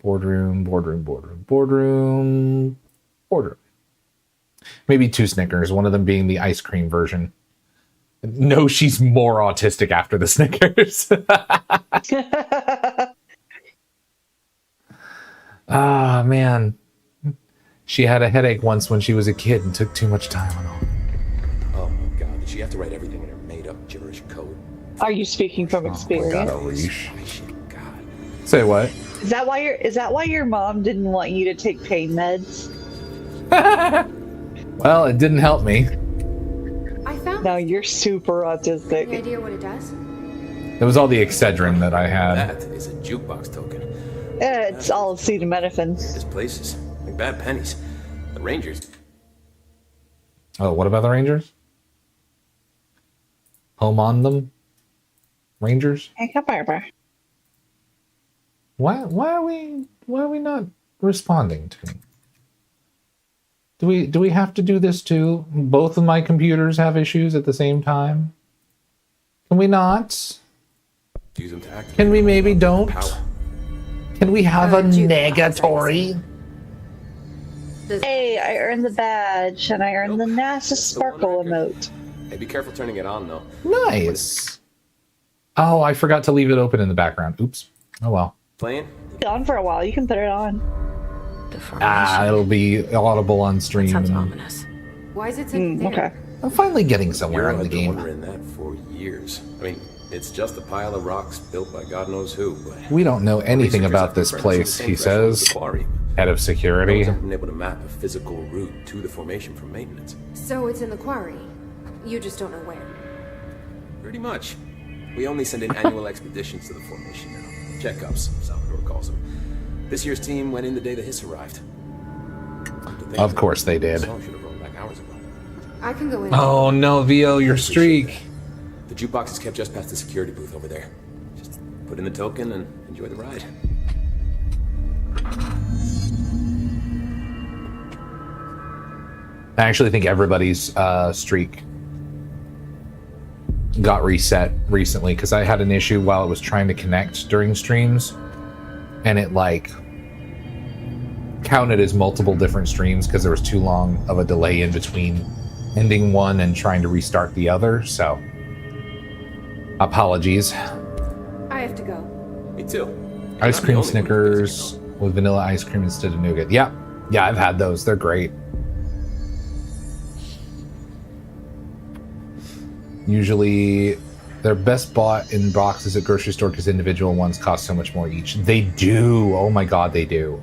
Boardroom. Maybe 2 Snickers, one of them being the ice cream version. No, she's more autistic after the Snickers. Ah, man. She had a headache once when she was a kid and took too much Tylenol. Oh my god, did she have to write everything in her made-up gibberish code? Are you speaking from experience? Oh my god, say what? Is that why your mom didn't want you to take pain meds? Well, it didn't help me. I found. No, you're super autistic. Any idea what it does? It was all the Excedrin that I had. That is a jukebox token. It's all acetaminophen. This place is like bad pennies. The Rangers. Oh, what about the Rangers? Home on them? Rangers? Hey, Barbara. Why are we not responding to me? Do we have to do this too? Both of my computers have issues at the same time? Can we not? Use them to activate. Can we maybe don't? Power. Can we have a negatory? Hey, I earned the badge and I earned the NASA sparkle emote. Hey, be careful turning it on though. Nice. Oh, I forgot to leave it open in the background. Oops. Oh well. Playing? It's on for a while. You can put it on. It'll be audible on stream. Sounds ominous. Why is it sitting there? Okay. I'm finally getting somewhere in the I've been game. wondering that for years. I mean, it's just a pile of rocks built by God knows who, but We don't know anything about this researchers have place, confirmed he the same threshold as says. the quarry. Head of security. No one's been able to map a physical route to the formation from maintenance. So it's in the quarry. You just don't know where. Pretty much. We only send in annual expeditions to the formation now. Checkups, Salvador calls them. This year's team went in the day the hiss arrived. Of course they did. The song should have rolled back hours ago. I can go in. Oh no, VO, your streak. The jukebox is kept just past the security booth over there. Just put in the token and enjoy the ride. I actually think everybody's streak got reset recently because I had an issue while it was trying to connect during streams, and it like counted as multiple different streams because there was too long of a delay in between ending one and trying to restart the other. So apologies. I have to go. Me too. Ice cream Snickers with vanilla ice cream instead of nougat. Yeah, I've had those. They're great. Usually they're best bought in boxes at grocery store because individual ones cost so much more each. They do. Oh my god, they do.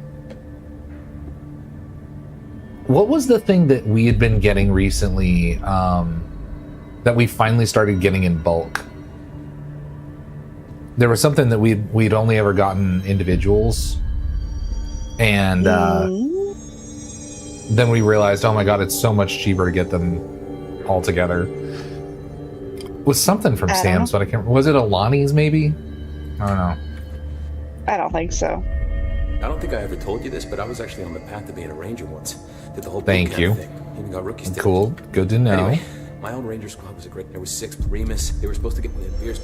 What was the thing that we had been getting recently that we finally started getting in bulk? There was something that we'd only ever gotten individuals, and then we realized, oh my god, it's so much cheaper to get them all together. It was something from Sam's, but I can't. Was it Alani's maybe? I don't know. I don't think so. I don't think I ever told you this, but I was actually on the path to being a ranger once. Did the whole Thank you. thing. Even got rookie stick. Cool. Good to know. Anyway, my own ranger squad was a great. There was 6 Remus. They were supposed to get me a beers.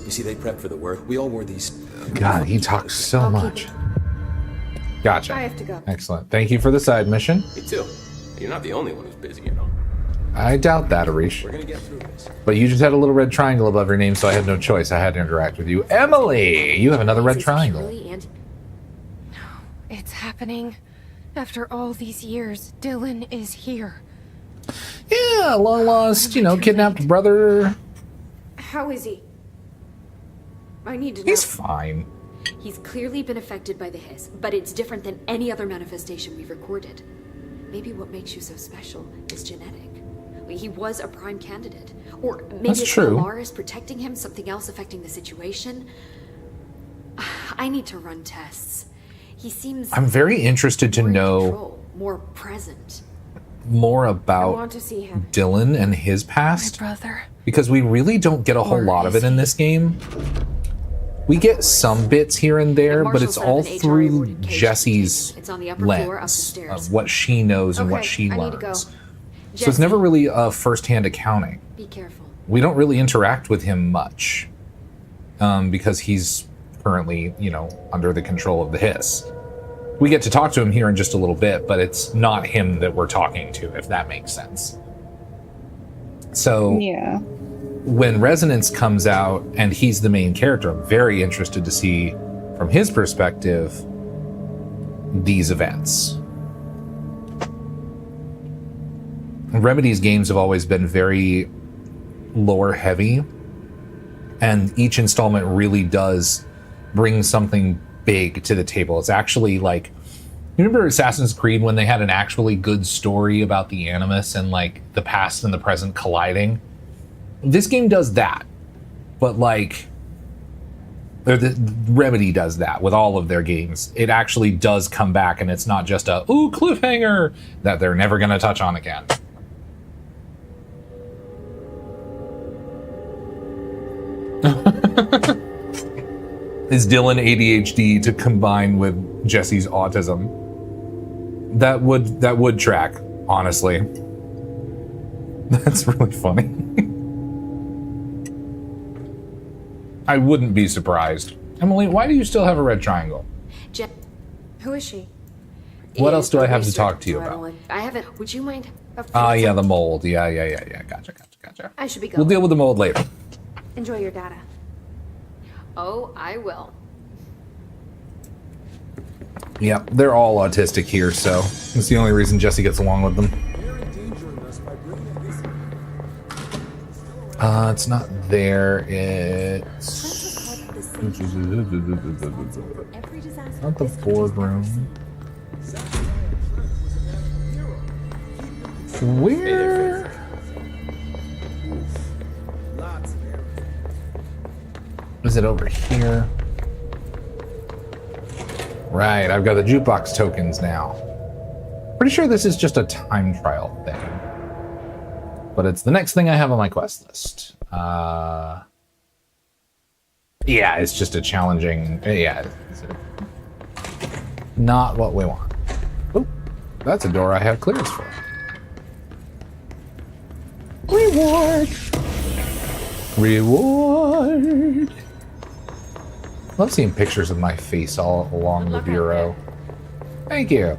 You see, they prepped for the work. We all wore these. God, he talks so much. Gotcha. I have to go. Excellent. Thank you for the side mission. Me too. You're not the only one who's busy, you know. I doubt that, Arish. We're gonna get through this. But you just had a little red triangle above your name, so I had no choice. I had to interact with you. Emily! You have another red triangle. It's happening. After all these years, Dylan is here. Yeah, long lost, kidnapped brother. How is he? I need to know. He's fine. He's clearly been affected by the hiss, but it's different than any other manifestation we've recorded. Maybe what makes you so special is genetic. He was a prime candidate. Or maybe That's it's true. Polaris protecting him, something else affecting the situation. I need to run tests. He seems I'm very interested to know more present. more about want to see him. Dylan and his past. My brother. Because we really don't get a whole lot of it in this game. We get some bits here and there, but it's all through Jessie's lens of what she knows and what she learns. So it's never really a first-hand accounting. Be careful. We don't really interact with him much because he's currently, under the control of the hiss. We get to talk to him here in just a little bit, but it's not him that we're talking to, if that makes sense. So yeah. When Resonance comes out and he's the main character, I'm very interested to see from his perspective these events. Remedy's games have always been very lore heavy, and each installment really does bring something big to the table. It's actually like, you remember Assassin's Creed when they had an actually good story about the Animus and like the past and the present colliding? This game does that, but Remedy does that with all of their games. It actually does come back, and it's not just a cliffhanger that they're never going to touch on again. Is Dylan ADHD to combine with Jesse's autism? That would track, honestly. That's really funny. I wouldn't be surprised. Emily, why do you still have a red triangle? Who is she? What else do I have to talk to you about? I haven't. Would you mind? Yeah, the mold. Yeah. Gotcha. I should be going. We'll deal with the mold later. Enjoy your data. Oh, I will. Yeah, they're all autistic here, so it's the only reason Jesse gets along with them. It's not there. It's not the boardroom. Where? Is it over here? Right, I've got the jukebox tokens now. Pretty sure this is just a time trial thing. But it's the next thing I have on my quest list. Yeah, it's just a challenging... Yeah. Not what we want. Oh, that's a door I have clearance for. Reward! Reward. Love seeing pictures of my face all along the bureau. Thank you.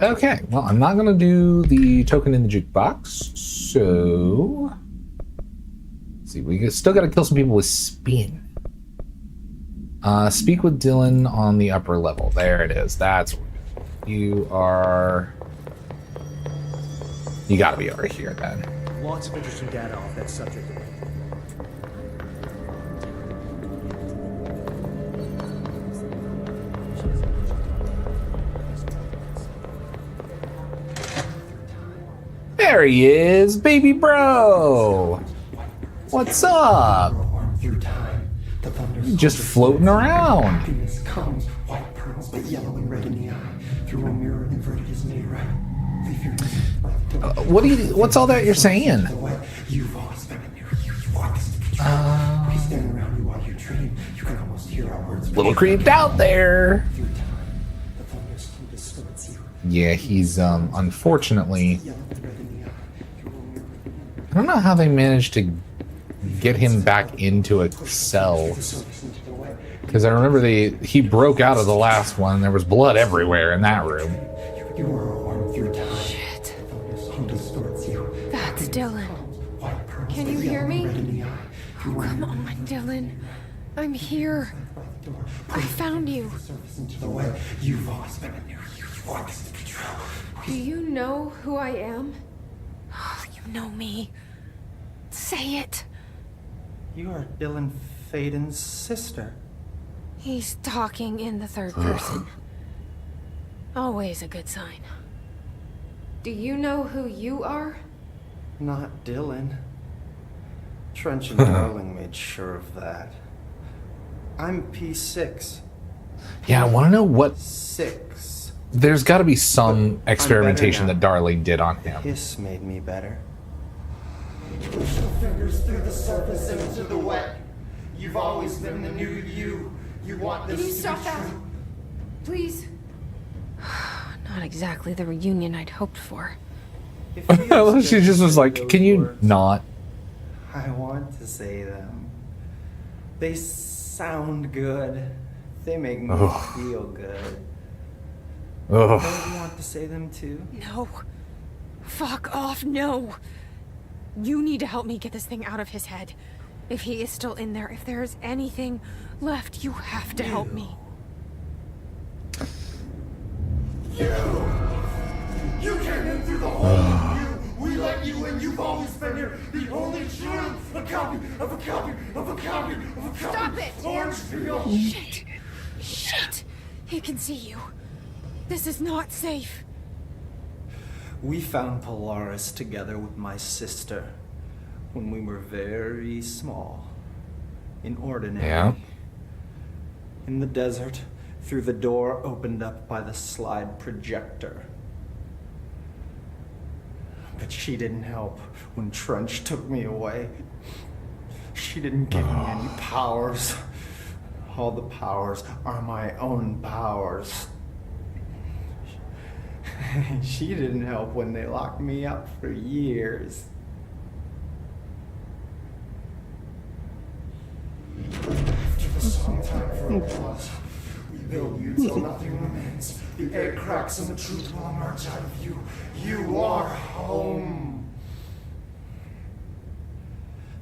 Okay, well, I'm not going to do the token in the jukebox, so... Let's see, we still got to kill some people with spin. Speak with Dylan on the upper level. There it is. That's... You are... You got to be over here, then. Lots of interesting data off that subject. There he is, baby bro. What's up? Just floating around. What's all that you're saying? Little creeped out there. Yeah, he's unfortunately. I don't know how they managed to get him back into a cell. Because I remember he broke out of the last one. There was blood everywhere in that room. Shit. That's Dylan. Can you hear me? Oh, come on, Dylan. I'm here. I found you. Do you know who I am? Oh, you know me. Say it. You are Dylan Faden's sister. He's talking in the third person. Always a good sign. Do you know who you are? Not Dylan. Trench and Darling made sure of that. I'm P6. Yeah, I want to know what... 6. There's got to be some experimentation that Darling did on him. Hiss made me better. Push your fingers through the surface into the wet. You've always been the new you. You want this Can you to stop be that? true. Please? Not exactly the reunion I'd hoped for. She just was like, can you not? I want to say them. They sound good. They make me feel good. Oh. Don't you want to say them too? No. Fuck off, no. You need to help me get this thing out of his head. If he is still in there, if there is anything left, you have to help me. You came in through the hole in you. We let you in. You've always been here. The only true. A copy of a copy of a copy of a copy. Stop it! Orange peel. Shit. Shit. He can see you. This is not safe. We found Polaris together with my sister when we were very small. In Ordinary. Yeah. In the desert, through the door opened up by the slide projector. But she didn't help when Trench took me away. She didn't give me any powers. All the powers are my own powers. She didn't help when they locked me up for years. After the song time for applause, we build you till nothing remains. The egg cracks and the truth will emerge out of you. You are home.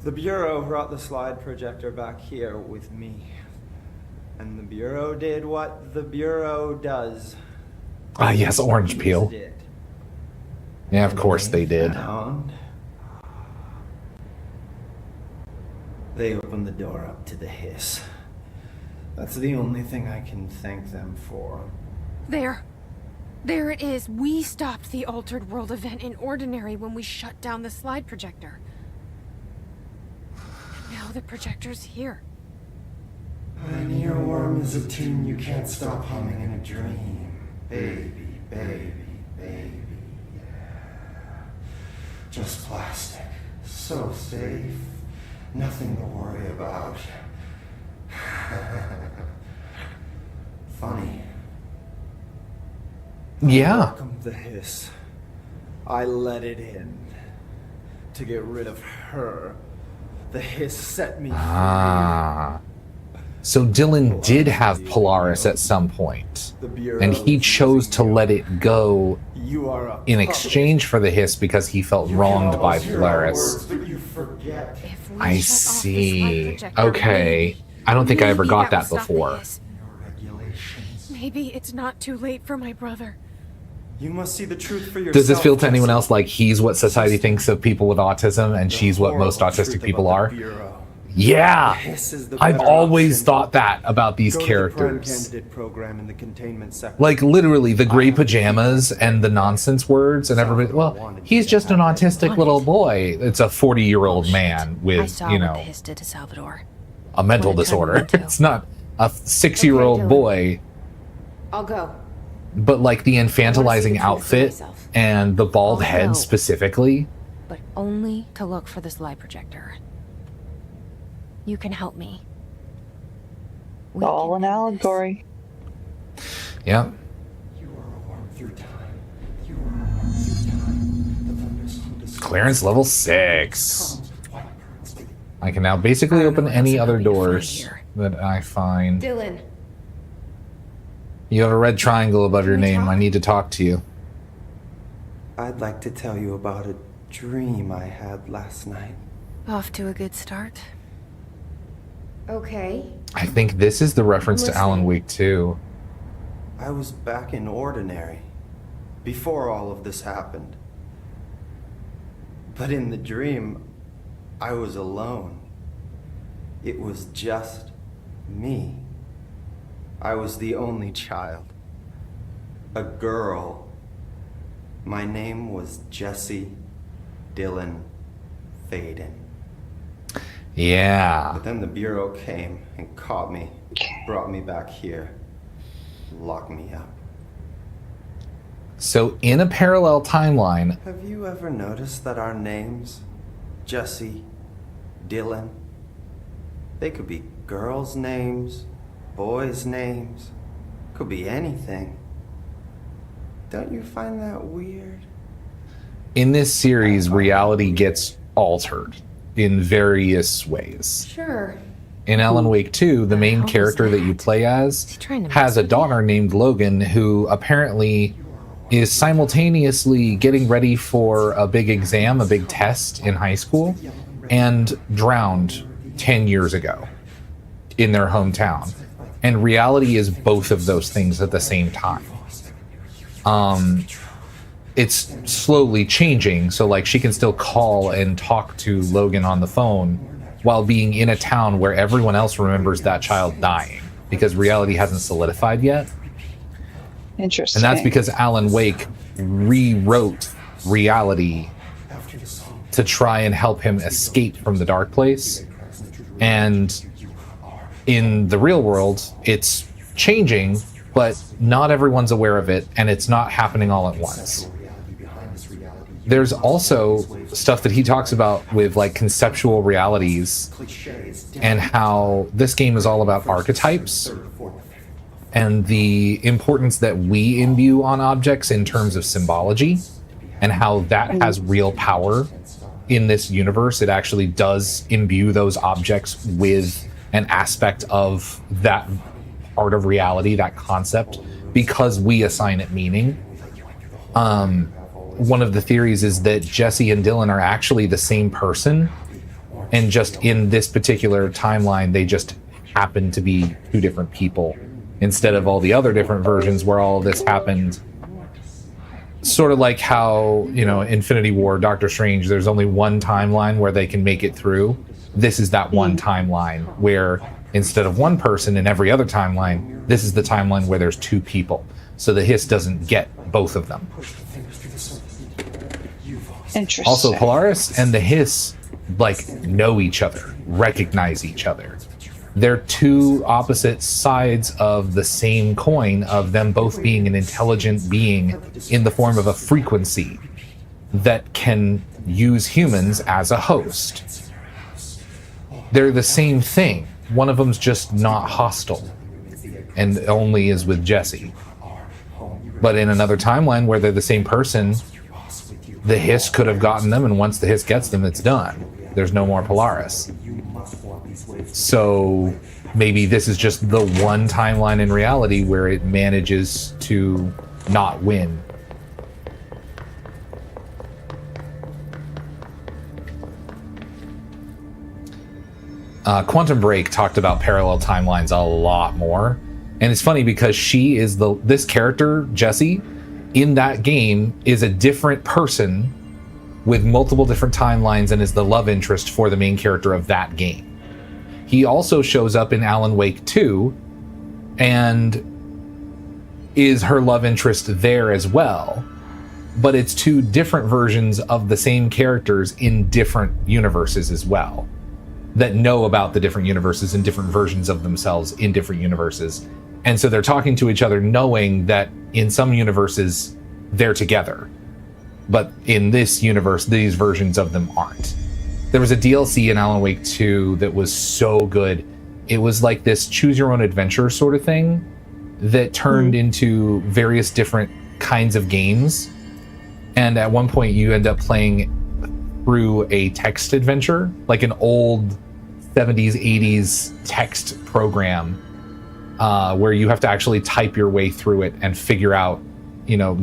The Bureau brought the slide projector back here with me. And the Bureau did what the Bureau does. Ah, yes, orange peel. Did. Yeah, of course they did. They opened the door up to the hiss. That's the only thing I can thank them for. There. There it is. We stopped the Altered World event in Ordinary when we shut down the slide projector. And now the projector's here. An earworm is a tune you can't stop humming in a dream. Baby, baby, baby, yeah. Just plastic. So safe. Nothing to worry about. Funny. Yeah. I welcomed the hiss. I let it in. to get rid of her. The hiss set me free. So Dylan did have Polaris at some point, and he chose to let it go in exchange for the hiss because he felt wronged by Polaris. I see. Okay. I don't think I ever got that before. Maybe it's not too late for my brother. You must see the truth for yourself. Does this feel to anyone else like he's what society thinks of people with autism and she's what most autistic people are? Yeah! I've always thought that about these characters. Like, literally, the gray pajamas and the nonsense words and everybody, well, he's just an autistic little boy. It's a 40-year-old man with, you know, a mental disorder. It's not a 6-year-old boy. I'll go. But, like, the infantilizing outfit and the bald head specifically. But only to look for this lie projector. You can help me. It's all an allegory. Yeah. Clearance level 6. I can now basically open any other doors that I find. Dylan. You have a red triangle above your name. I need to talk to you. I'd like to tell you about a dream I had last night. Off to a good start. Okay. I think this is the reference to Alan Wake 2. I was back in Ordinary before all of this happened. But in the dream, I was alone. It was just me. I was the only child. A girl. My name was Jesse Dylan Faden. Yeah. But then the Bureau came and caught me, brought me back here, locked me up. So in a parallel timeline... Have you ever noticed that our names, Jesse, Dylan, they could be girls' names, boys' names, could be anything. Don't you find that weird? In this series, reality gets altered in various ways. Sure. In Alan Wake 2, the main character that you play as has a daughter named Logan who apparently is simultaneously getting ready for a big exam, a big test in high school, and drowned 10 years ago in their hometown. And reality is both of those things at the same time. It's slowly changing, so like she can still call and talk to Logan on the phone while being in a town where everyone else remembers that child dying because reality hasn't solidified yet. Interesting. And that's because Alan Wake rewrote reality to try and help him escape from the dark place. And in the real world, it's changing, but not everyone's aware of it, and it's not happening all at once. There's also stuff that he talks about with like conceptual realities and how this game is all about archetypes and the importance that we imbue on objects in terms of symbology and how that has real power in this universe. It actually does imbue those objects with an aspect of that part of reality, that concept, because we assign it meaning. One of the theories is that Jesse and Dylan are actually the same person, and just in this particular timeline, they just happen to be two different people, instead of all the other different versions where all of this happened. Sort of like how, you know, Infinity War, Doctor Strange, there's only one timeline where they can make it through. This is that one timeline where instead of one person in every other timeline, this is the timeline where there's two people. So the hiss doesn't get both of them. Interesting. Also, Polaris and the hiss, like, know each other, recognize each other. They're two opposite sides of the same coin of them both being an intelligent being in the form of a frequency that can use humans as a host. They're the same thing. One of them's just not hostile and only is with Jesse. But in another timeline where they're the same person, the hiss could have gotten them, and once the hiss gets them, it's done. There's no more Polaris. So maybe this is just the one timeline in reality where it manages to not win. Quantum Break talked about parallel timelines a lot more, and it's funny because she is this character, Jessie, in that game is a different person with multiple different timelines and is the love interest for the main character of that game. He also shows up in Alan Wake 2 and is her love interest there as well, but it's two different versions of the same characters in different universes as well, that know about the different universes and different versions of themselves in different universes. And so they're talking to each other knowing that in some universes they're together, but in this universe these versions of them aren't. There was a DLC in Alan Wake 2 that was so good. It was like this choose your own adventure sort of thing that turned into various different kinds of games, and at one point you end up playing through a text adventure, like an old 70s 80s text program, where you have to actually type your way through it and figure out,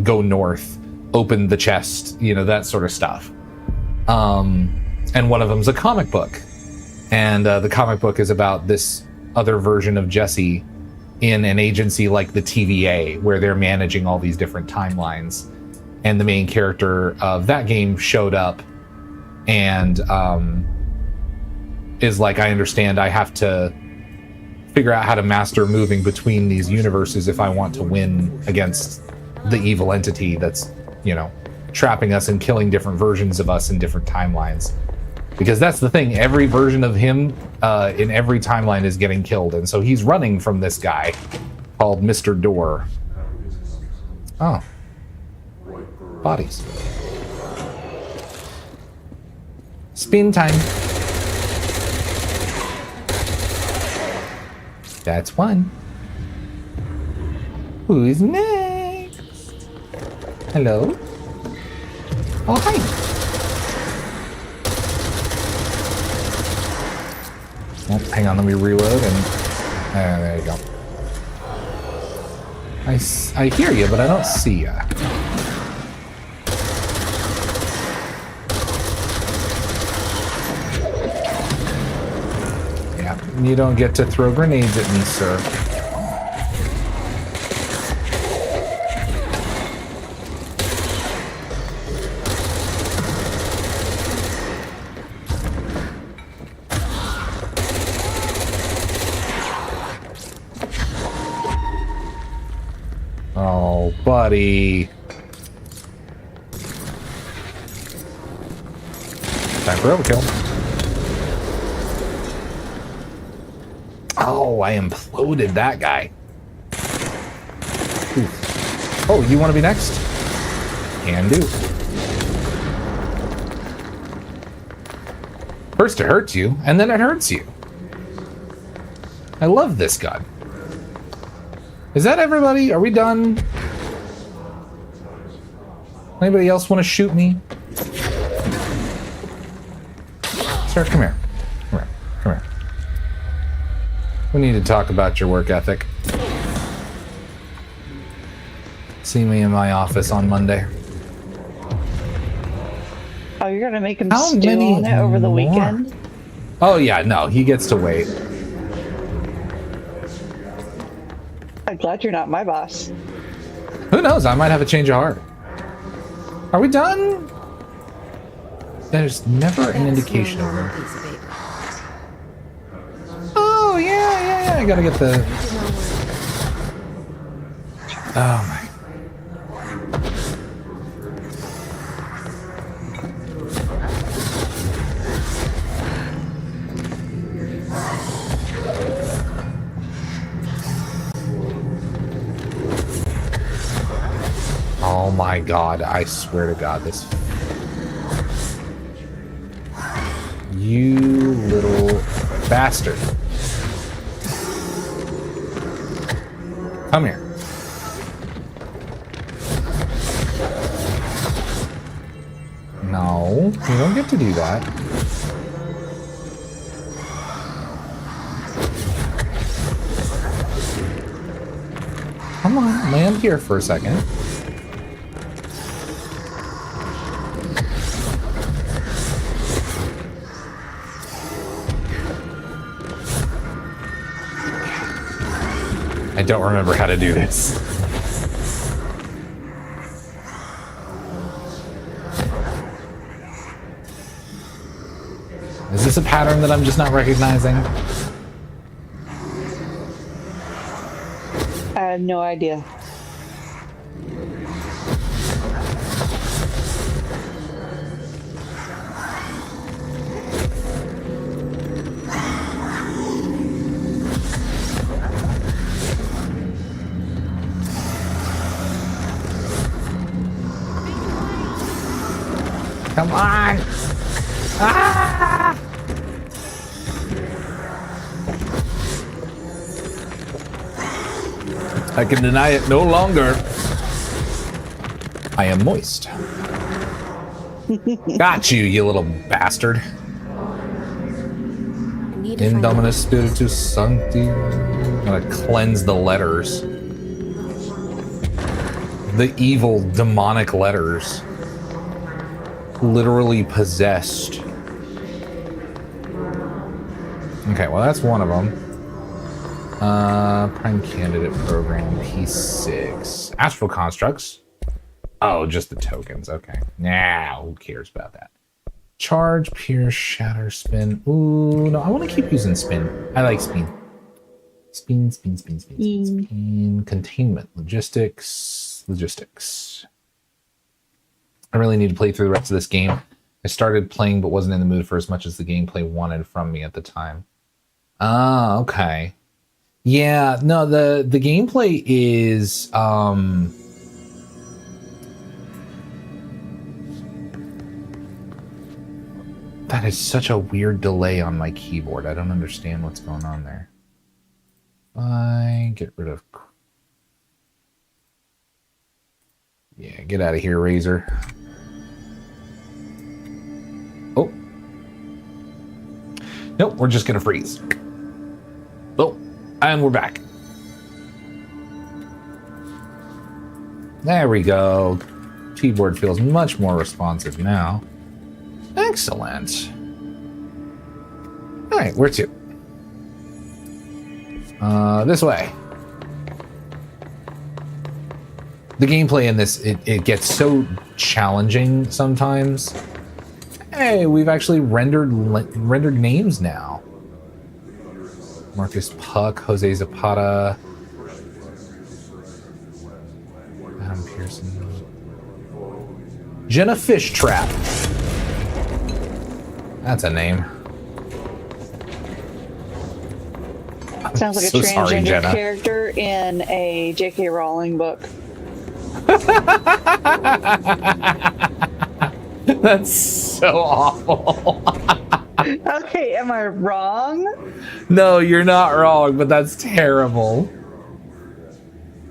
go north, open the chest, that sort of stuff. And one of them's a comic book, and the comic book is about this other version of Jessie in an agency like the TVA, where they're managing all these different timelines. And the main character of that game showed up and is like, I understand I have to figure out how to master moving between these universes if I want to win against the evil entity that's, trapping us and killing different versions of us in different timelines. Because that's the thing, every version of him in every timeline is getting killed, and so he's running from this guy called Mr. Door. Oh. Bodies. Spin time. That's one. Who's next? Hello? Oh, hi. Oh, hang on, let me reload and... there you go. I hear you, but I don't see you. Yeah, you don't get to throw grenades at me, sir. Oh, buddy. Time for overkill. Oh, I imploded that guy. Ooh. Oh, you want to be next? Can do. First it hurts you, and then it hurts you. I love this gun. Is that everybody? Are we done? Anybody else want to shoot me? Sir, come here. Come here. Come here. We need to talk about your work ethic. See me in my office on Monday. Oh, you're gonna make him stew on it over the weekend? Oh yeah, no, he gets to wait. I'm glad you're not my boss. Who knows? I might have a change of heart. Are we done? There's never an indication of them. Oh, yeah. I gotta get the... Oh, my... Oh my god, I swear to god, this... You little bastard. Come here. No, you don't get to do that. Come on, land here for a second. I don't remember how to do this. Is this a pattern that I'm just not recognizing? I have no idea. Come on! Ah! I can deny it no longer. I am moist. Got you, you little bastard. Indominus Spiritus Sancti. I'm gonna cleanse the letters. The evil, demonic letters. Literally possessed. Okay, well that's one of them. Prime Candidate Program, P6. Astral Constructs. Oh, just the tokens, okay. Nah, who cares about that? Charge, Pierce, Shatter, Spin. Ooh, no, I want to keep using Spin. I like Spin. Spin. Containment, Logistics. I really need to play through the rest of this game. I started playing but wasn't in the mood for as much as the gameplay wanted from me at the time. Ah, okay. Yeah, no, the gameplay is that is such a weird delay on my keyboard. I don't understand what's going on there. I get rid of... Yeah, get out of here, Razor. Oh. Nope, we're just gonna freeze. Oh, and we're back. There we go. Keyboard feels much more responsive now. Excellent. All right, where to? This way. The gameplay in this, it gets so challenging sometimes. Hey, we've actually rendered names now. Marcus Puck, Jose Zapata, Adam Pearson, Jenna Fishtrap. That's a name. Sounds like a So sorry, transgender Jenna. character in a J.K. Rowling book. That's so awful. Okay, am I wrong? No, you're not wrong, but that's terrible.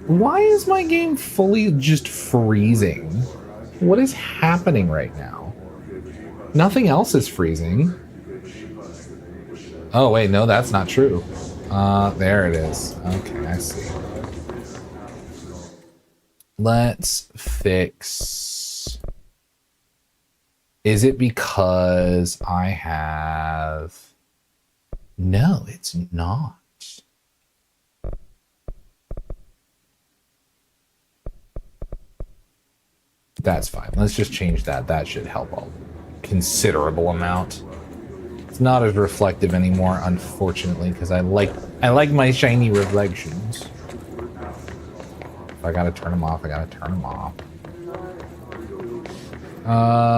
Why is my game fully just freezing? What is happening right now? Nothing else is freezing. Oh, wait, no, that's not true. There it is. Okay, I see. Let's fix... Is it because I have... No, it's not. That's fine. Let's just change that. That should help a considerable amount. It's not as reflective anymore, unfortunately, because I like my shiny reflections. If I gotta turn them off, I gotta turn them off.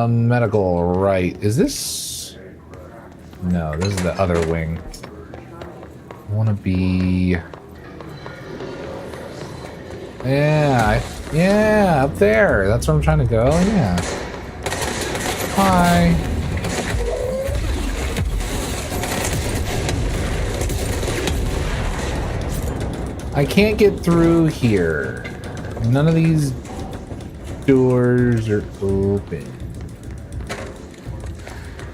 Medical, right. Is this... No, this is the other wing. I want to be... Yeah, up there. That's where I'm trying to go, yeah. Hi. I can't get through here. None of these doors are open.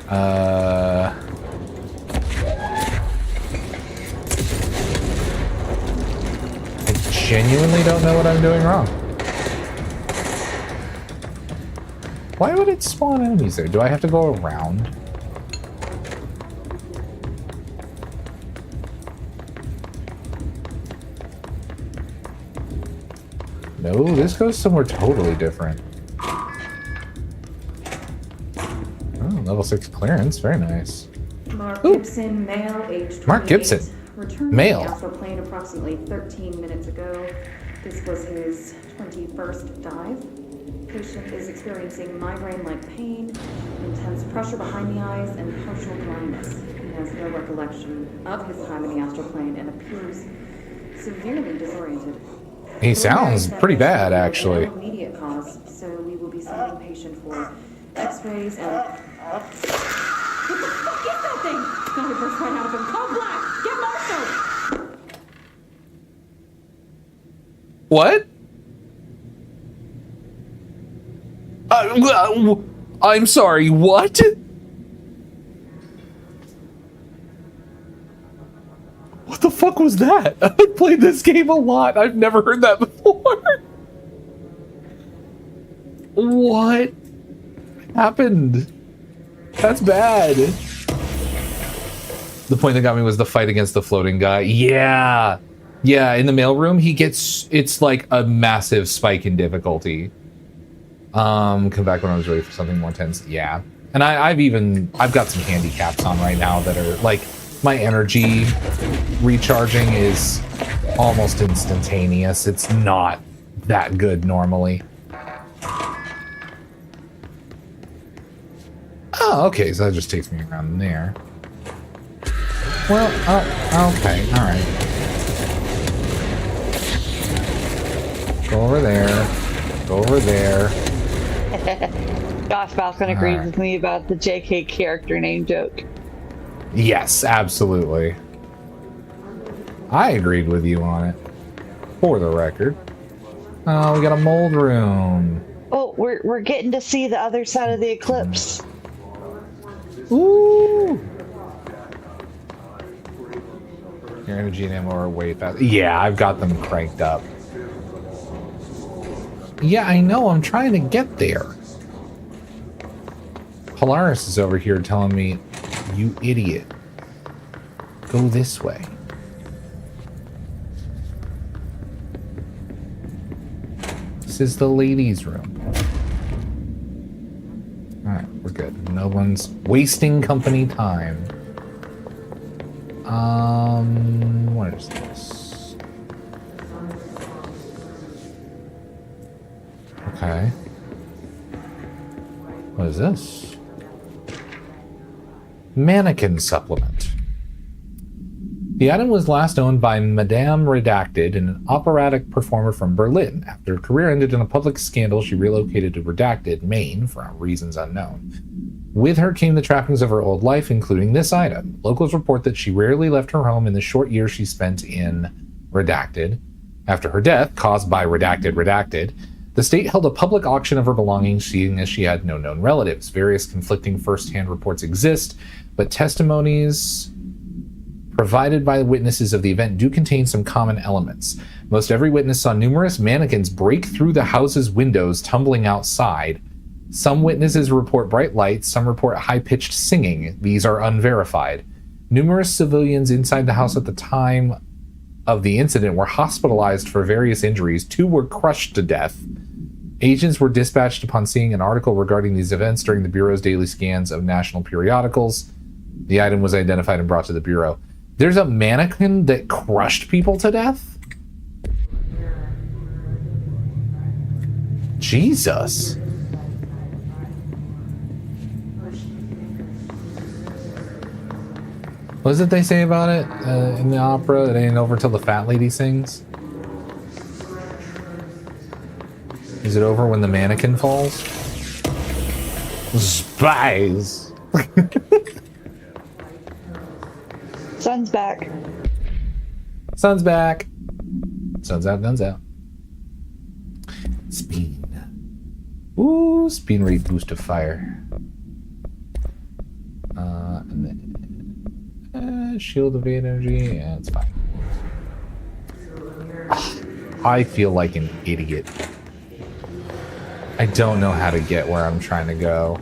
I genuinely don't know what I'm doing wrong. Why would it spawn enemies there? Do I have to go around? No, this goes somewhere totally different. Oh, level 6 clearance. Very nice. Mark Gibson, male, age 28. Mark Gibson. Returned Male. to the astral plane approximately 13 minutes ago. This was his 21st dive. Patient is experiencing migraine-like pain, intense pressure behind the eyes, and partial blindness. He has no recollection of his time in the astral plane and appears severely disoriented. He sounds pretty bad, actually. No immediate cause, so we will be sending patient for X-rays and. What the fuck is that thing? Now he burst right out of him. Call Black. Get Marshall. What? I'm sorry, what? What the fuck was that? I've played this game a lot. I've never heard that before. What happened? That's bad. The point that got me was the fight against the floating guy. Yeah. Yeah, in the mailroom, he gets... It's like a massive spike in difficulty. Come back when I was ready for something more tense. Yeah. And I've got some handicaps on right now that are like... My energy recharging is almost instantaneous. It's not that good normally. Oh, okay, so that just takes me around there. Well, okay, alright. Go over there. Go over there. Josh Falcon agrees with me about the JK character name joke. Yes, absolutely. I agreed with you on it. For the record. Oh, we got a mold room. Oh, we're getting to see the other side of the eclipse. Ooh. Your energy and ammo are way fast. Yeah, I've got them cranked up. Yeah, I know. I'm trying to get there. Polaris is over here telling me, you idiot. Go this way. This is the ladies' room. Alright, we're good. No one's wasting company time. What is this? Okay. What is this? Mannequin supplement. The item was last owned by Madame Redacted, an operatic performer from Berlin. After her career ended in a public scandal, she relocated to Redacted, Maine, for reasons unknown. With her came the trappings of her old life, including this item. Locals report that she rarely left her home in the short years she spent in Redacted. After her death, caused by Redacted, the state held a public auction of her belongings, seeing as she had no known relatives. Various conflicting first-hand reports exist, but testimonies provided by witnesses of the event do contain some common elements. Most every witness saw numerous mannequins break through the house's windows, tumbling outside. Some witnesses report bright lights, some report high-pitched singing. These are unverified. Numerous civilians inside the house at the time of the incident were hospitalized for various injuries. 2 were crushed to death. Agents were dispatched upon seeing an article regarding these events during the Bureau's daily scans of national periodicals. The item was identified and brought to the Bureau. There's a mannequin that crushed people to death? Jesus. What is it they say about it in the opera? It ain't over till the fat lady sings? Is it over when the mannequin falls? Spies! Sun's back. Sun's back. Sun's out, guns out. Speed. Ooh, speed rate boost of fire. And then shield of energy. Yeah, it's fine. I feel like an idiot. I don't know how to get where I'm trying to go.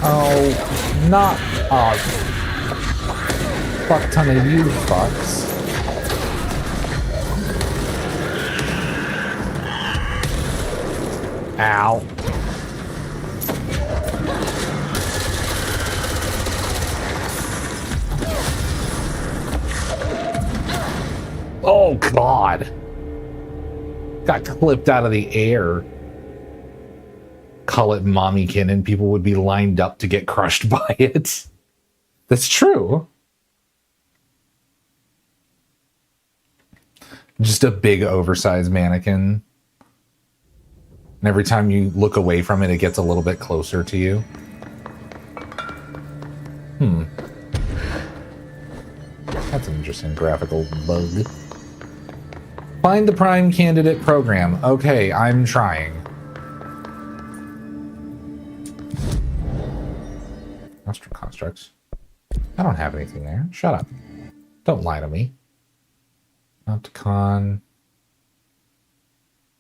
Oh, not a fuck ton of you fucks. Ow. Oh, God. Got clipped out of the air. Call it mommykin and people would be lined up to get crushed by it. That's true. Just a big oversized mannequin. And every time you look away from it, it gets a little bit closer to you. That's an interesting graphical bug. Find the prime candidate program. Okay, I'm trying. Astral constructs. I don't have anything there. Shut up. Don't lie to me. Opticon.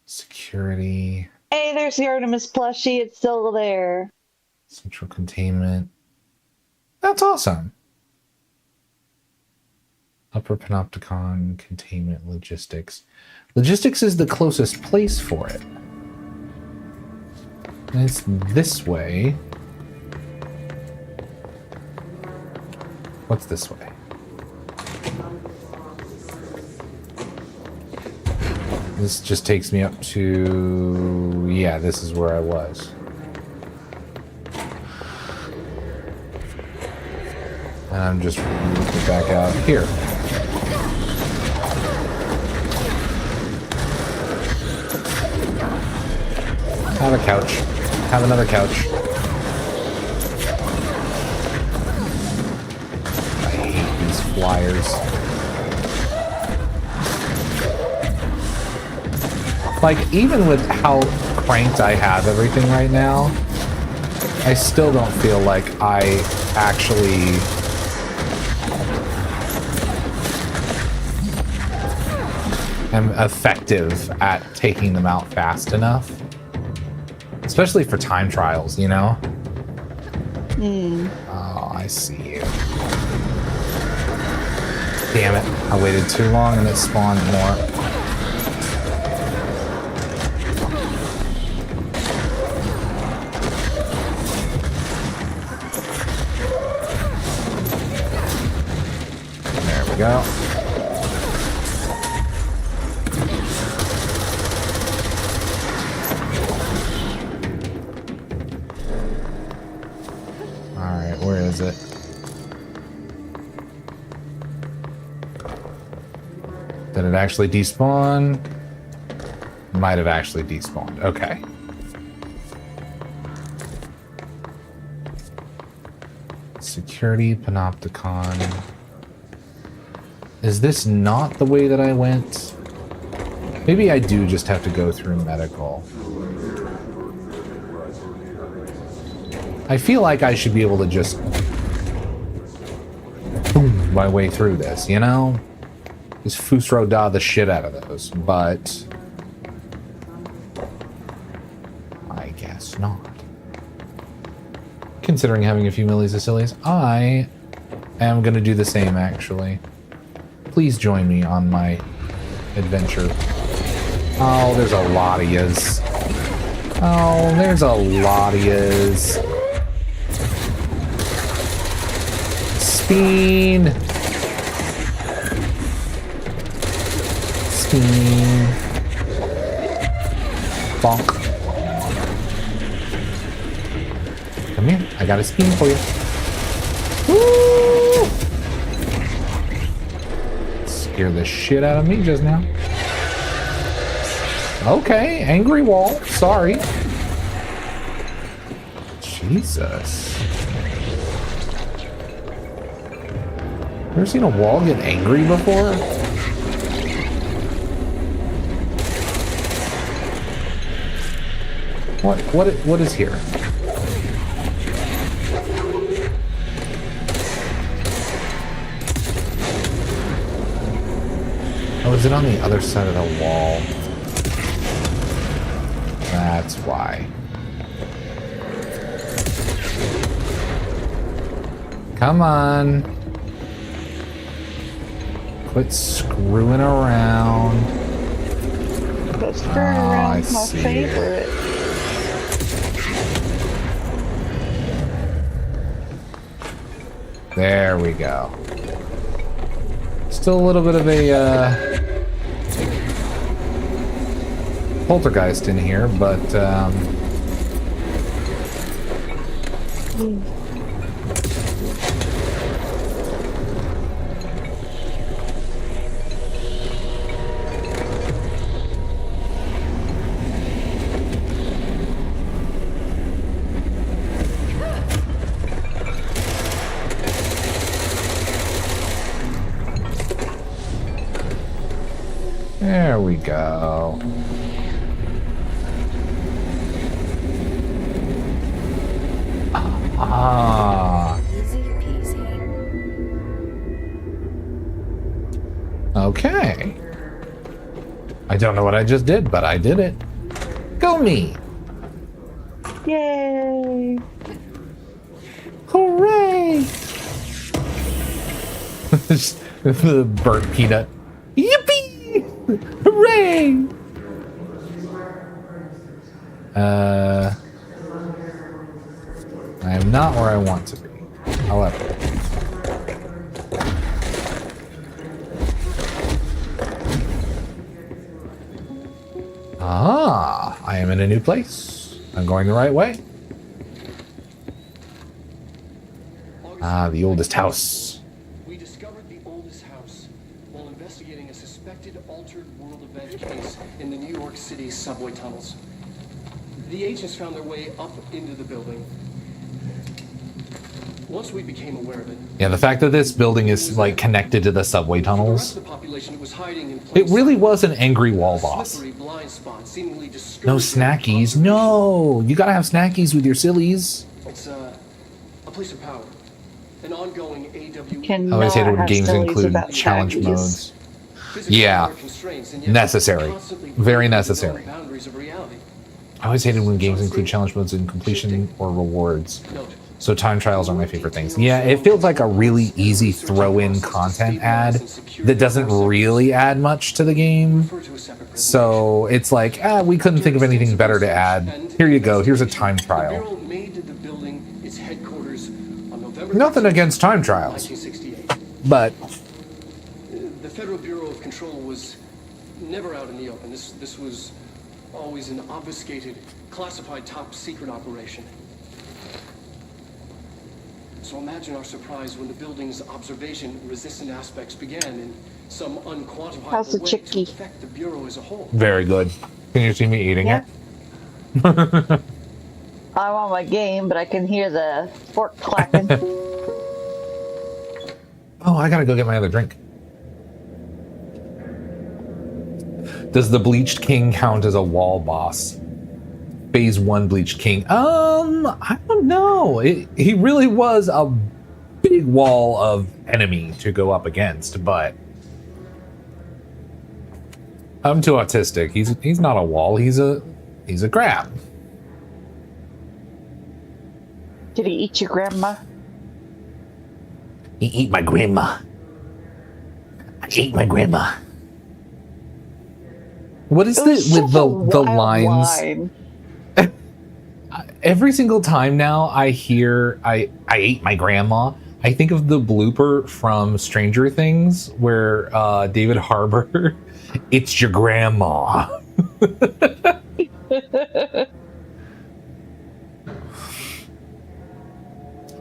Security. Hey, there's the Artemis plushie. It's still there. Central containment. That's awesome. Upper Panopticon, containment, logistics. Logistics is the closest place for it. And it's this way. What's this way? This just takes me up to... Yeah, this is where I was. And I'm just looking back out here. Have a couch. Have another couch. I hate these flyers. Like, even with how cranked I have everything right now, I still don't feel like I actually am effective at taking them out fast enough. Especially for time trials, you know? Oh, I see you. Damn it. I waited too long and it spawned more. There we go. Where is it? Did it actually despawn? Might have actually despawned. Okay. Security, Panopticon. Is this not the way that I went? Maybe I do just have to go through medical. I feel like I should be able to just boom my way through this, you know? Just Fusro Da the shit out of those, but I guess not. Considering having a few millisicillies, I am going to do the same, actually. Please join me on my adventure. Oh, there's a lot of yous. Oh, there's a lot of yous. Speen. Speen. Bonk. Come here. I got a speen for you. Woo! Scared the shit out of me just now. Okay, angry wall. Sorry. Jesus. Ever seen a wall get angry before? What is here? Oh, is it on the other side of the wall? That's why. Come on. Quit screwing around. But screwing around is my see favorite. There we go. Still a little bit of a poltergeist in here, but there we go. Ah. Easy peasy. Okay. I don't know what I just did, but I did it. Go me! Yay! Hooray! The burnt peanut. Yippee! Hooray! I am not where I want to be. However. Ah, I am in a new place. I'm going the right way. Ah, the oldest house. We discovered the oldest house while investigating a suspected altered world event case in the New York City subway tunnels. The agents found their way up into the building. Once we became aware of it, Yeah, the fact that this building is like connected to the subway tunnels. the population was hiding in It really was an angry wall boss. slippery blind spot, seemingly No snackies. No! You gotta have snackies with your sillies. It's a place of power, an ongoing AW. I always hated when games include challenge modes. Yeah, necessary. Very necessary. Boundaries of reality. I always hated when games include challenge modes in completion or rewards. So time trials are my favorite things. Yeah, it feels like a really easy throw-in content ad that doesn't really add much to the game. So it's like, we couldn't think of anything better to add. Here you go. Here's a time trial. Made the building its headquarters on November Nothing against time trials, 1968. but The Federal Bureau of Control was never out in the open. This was always an obfuscated, classified top secret operation. So imagine our surprise when the building's observation-resistant aspects began in some unquantifiable How's the way chicky? to affect the Bureau as a whole. very good. Can you see me eating Yeah. it? I'm on my game, but I can hear the fork clacking. Oh, I gotta go get my other drink. Does the Bleached King count as a wall boss? Phase 1 Bleached King. I don't know. He really was a big wall of enemy to go up against, but I'm too autistic. He's not a wall. He's a grab. Did he eat your grandma? He ate my grandma. I ate my grandma. What is this with the lines? Line. Every single time now I hear I ate my grandma, I think of the blooper from Stranger Things where David Harbour, it's your grandma.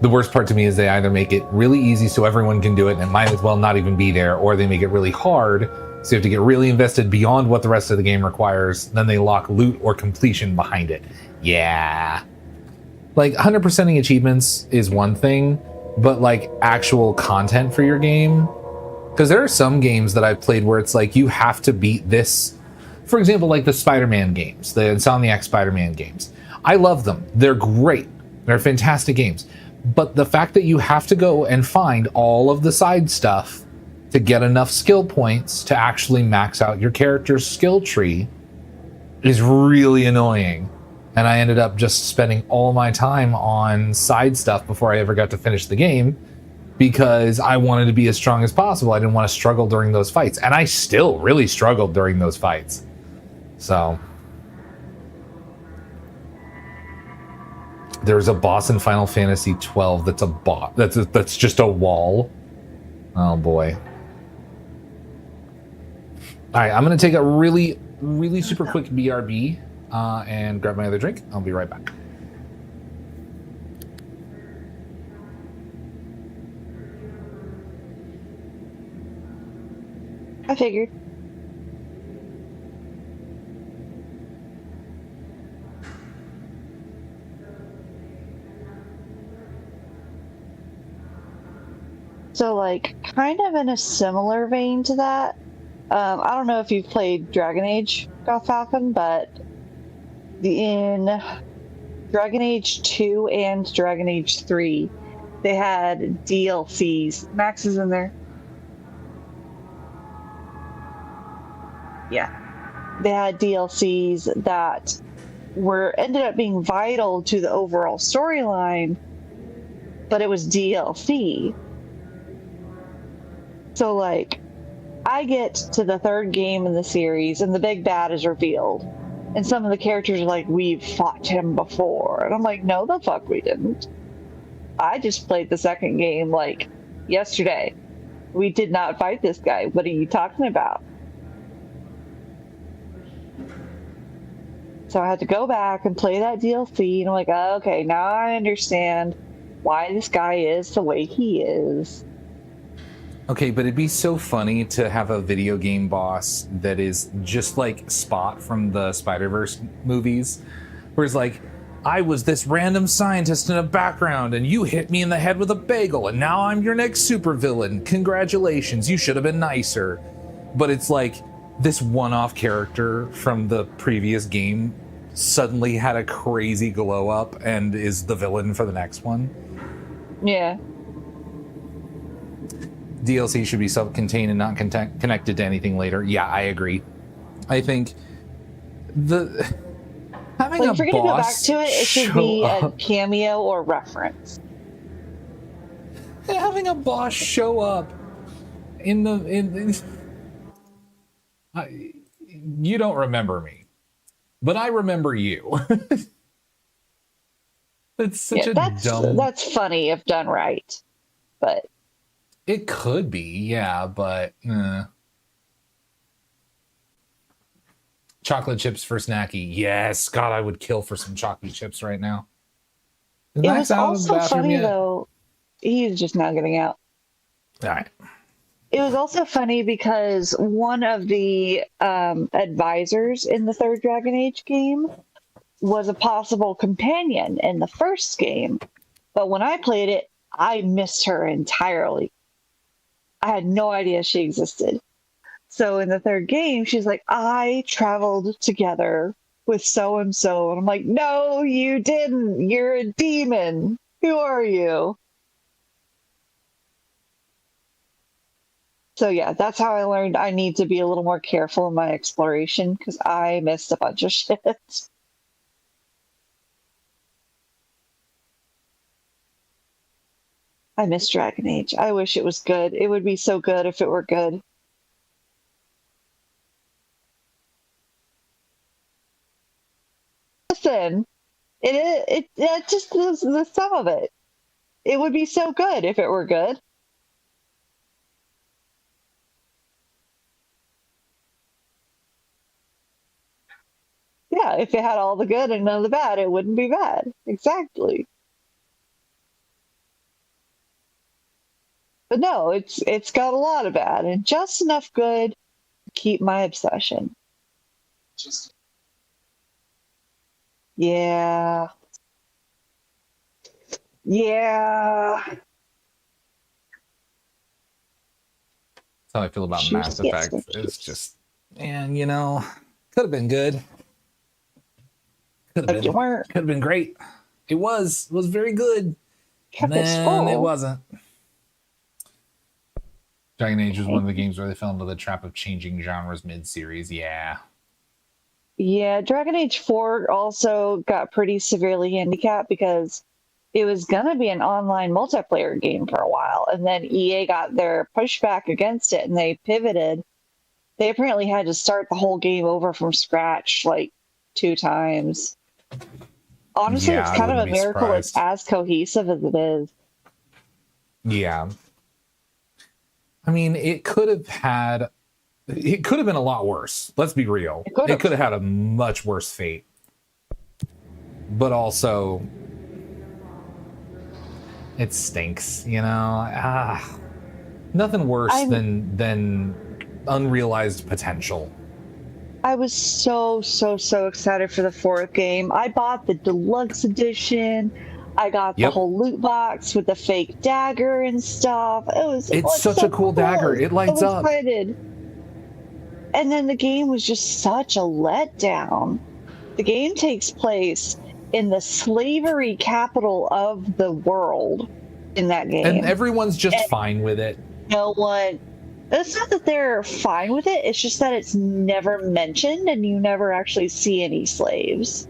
The worst part to me is they either make it really easy so everyone can do it and it might as well not even be there, or they make it really hard so you have to get really invested beyond what the rest of the game requires, then they lock loot or completion behind it. Yeah. Like 100%ing achievements is one thing, but like actual content for your game, because there are some games that I've played where it's like you have to beat this. For example, like the Spider-Man games, the Insomniac Spider-Man games. I love them. They're great. They're fantastic games. But the fact that you have to go and find all of the side stuff to get enough skill points to actually max out your character's skill tree is really annoying. And I ended up just spending all my time on side stuff before I ever got to finish the game because I wanted to be as strong as possible. I didn't want to struggle during those fights. And I still really struggled during those fights. So there's a boss in Final Fantasy 12 that's a bot. That's just a wall. Oh boy. All right, I'm going to take a really super quick BRB and grab my other drink. I'll be right back. I figured. So, like, kind of in a similar vein to that, I don't know if you've played Dragon Age, Goth Falcon, but in Dragon Age 2 and Dragon Age 3, they had DLCs. Max is in there. Yeah. They had DLCs that ended up being vital to the overall storyline, but it was DLC. So, like, I get to the third game in the series, and the big bad is revealed. And some of the characters are like, we've fought him before. And I'm like, no, the fuck we didn't. I just played the second game, like, yesterday. We did not fight this guy. What are you talking about? So I had to go back and play that DLC, and I'm like, oh, okay, now I understand why this guy is the way he is. Okay, but it'd be so funny to have a video game boss that is just like Spot from the Spider-Verse movies, where it's like, I was this random scientist in a background and you hit me in the head with a bagel and now I'm your next supervillain. Congratulations, you should have been nicer. But it's like this one-off character from the previous game suddenly had a crazy glow up and is the villain for the next one. Yeah. DLC should be self-contained and not connected to anything later. Yeah, I agree. I think having if you're gonna go back to it, it should be a up. cameo or reference. Having a boss show up in you don't remember me, but I remember you. That's such a dumb. That's funny if done right, but it could be, yeah, but chocolate chips for Snacky. Yes, God, I would kill for some chocolate chips right now. It was also funny though. He's just now getting out. All right. It was also funny because one of the advisors in the third Dragon Age game was a possible companion in the first game, but when I played it, I missed her entirely. I had no idea she existed. So in the third game, she's like, I traveled together with so-and-so. And I'm like, no, you didn't. You're a demon. Who are you? So yeah, that's how I learned I need to be a little more careful in my exploration because I missed a bunch of shit. I miss Dragon Age. I wish it was good. It would be so good if it were good. Listen, it just the sum of it. It would be so good if it were good. Yeah, if it had all the good and none of the bad, it wouldn't be bad. Exactly. But no, it's got a lot of bad and just enough good to keep my obsession. Yeah. Yeah. That's how I feel about Mass Effect. It's just, man, you know, could have been good. Could have been great. It was very good. And then it wasn't. Dragon Age was one of the games where they fell into the trap of changing genres mid-series. Yeah. Yeah, Dragon Age 4 also got pretty severely handicapped because it was going to be an online multiplayer game for a while, and then EA got their pushback against it, and they pivoted. They apparently had to start the whole game over from scratch like 2 times. Honestly, Yeah, it's I kind of wouldn't a be miracle it's surprised. as cohesive as it is. Yeah. I mean, it could have been a lot worse. Let's be real. It could have had a much worse fate. But also, it stinks, you know? Nothing worse than unrealized potential. I was so excited for the 4th game. I bought the deluxe edition. I got the whole loot box with the fake dagger and stuff. It's such a cool dagger. It lights up. Excited. And then the game was just such a letdown. The game takes place in the slavery capital of the world in that game. And everyone's just fine with it. No one... It's not that they're fine with it. It's just that it's never mentioned and you never actually see any slaves.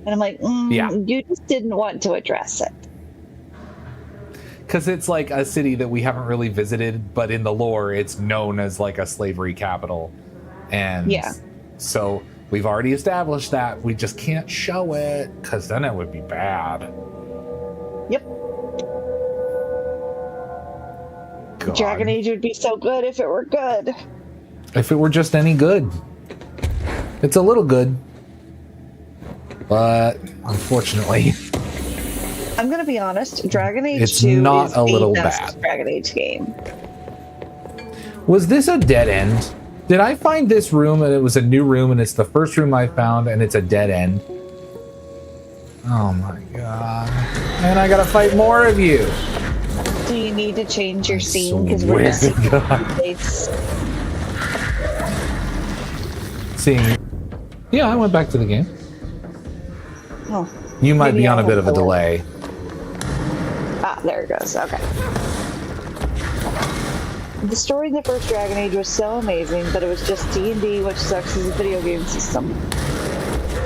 And I'm like, you just didn't want to address it. Because it's like a city that we haven't really visited, but in the lore, it's known as like a slavery capital. And so we've already established that. We just can't show it because then it would be bad. Yep. God. Dragon Age would be so good if it were good. If it were just any good. It's a little good. But unfortunately, I'm going to be honest, Dragon Age it's 2 not is a little the best bad. Dragon Age game. Was this a dead end? Did I find this room and it was a new room and it's the first room I found and it's a dead end? Oh my god. And I gotta fight more of you. Do you need to change your scene? Because we're just place. Seeing. Yeah, I went back to the game. Oh, You might maybe be on I a bit of a won't go delay. There it goes. Okay. The story in the first Dragon Age was so amazing, but it was just D&D, which sucks as a video game system.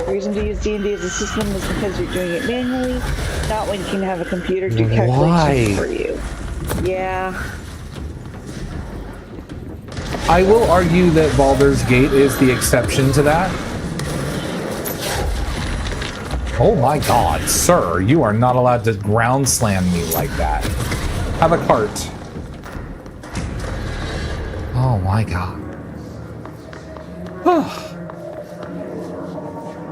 The reason to use D&D as a system is because you're doing it manually, not when you can have a computer do calculations for you. Yeah. I will argue that Baldur's Gate is the exception to that. Oh my god, sir, you are not allowed to ground slam me like that. Have a cart. Oh my god.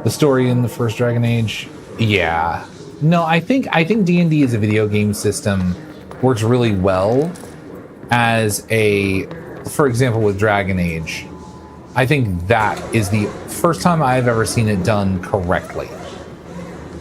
The story in the first Dragon Age, yeah. No, I think D&D as a video game system works really well as a, for example, with Dragon Age. I think that is the first time I've ever seen it done correctly.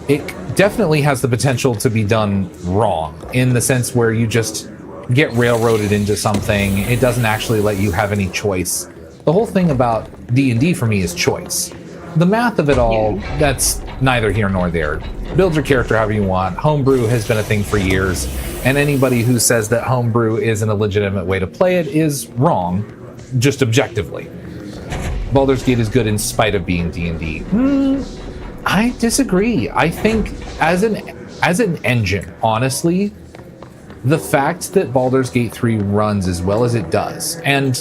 It definitely has the potential to be done wrong, in the sense where you just get railroaded into something. It doesn't actually let you have any choice. The whole thing about D&D for me is choice. The math of it all, that's neither here nor there. Build your character however you want. Homebrew has been a thing for years, and anybody who says that homebrew isn't a legitimate way to play it is wrong, just objectively. Baldur's Gate is good in spite of being D&D. I disagree. I think as an engine, honestly, the fact that Baldur's Gate 3 runs as well as it does, and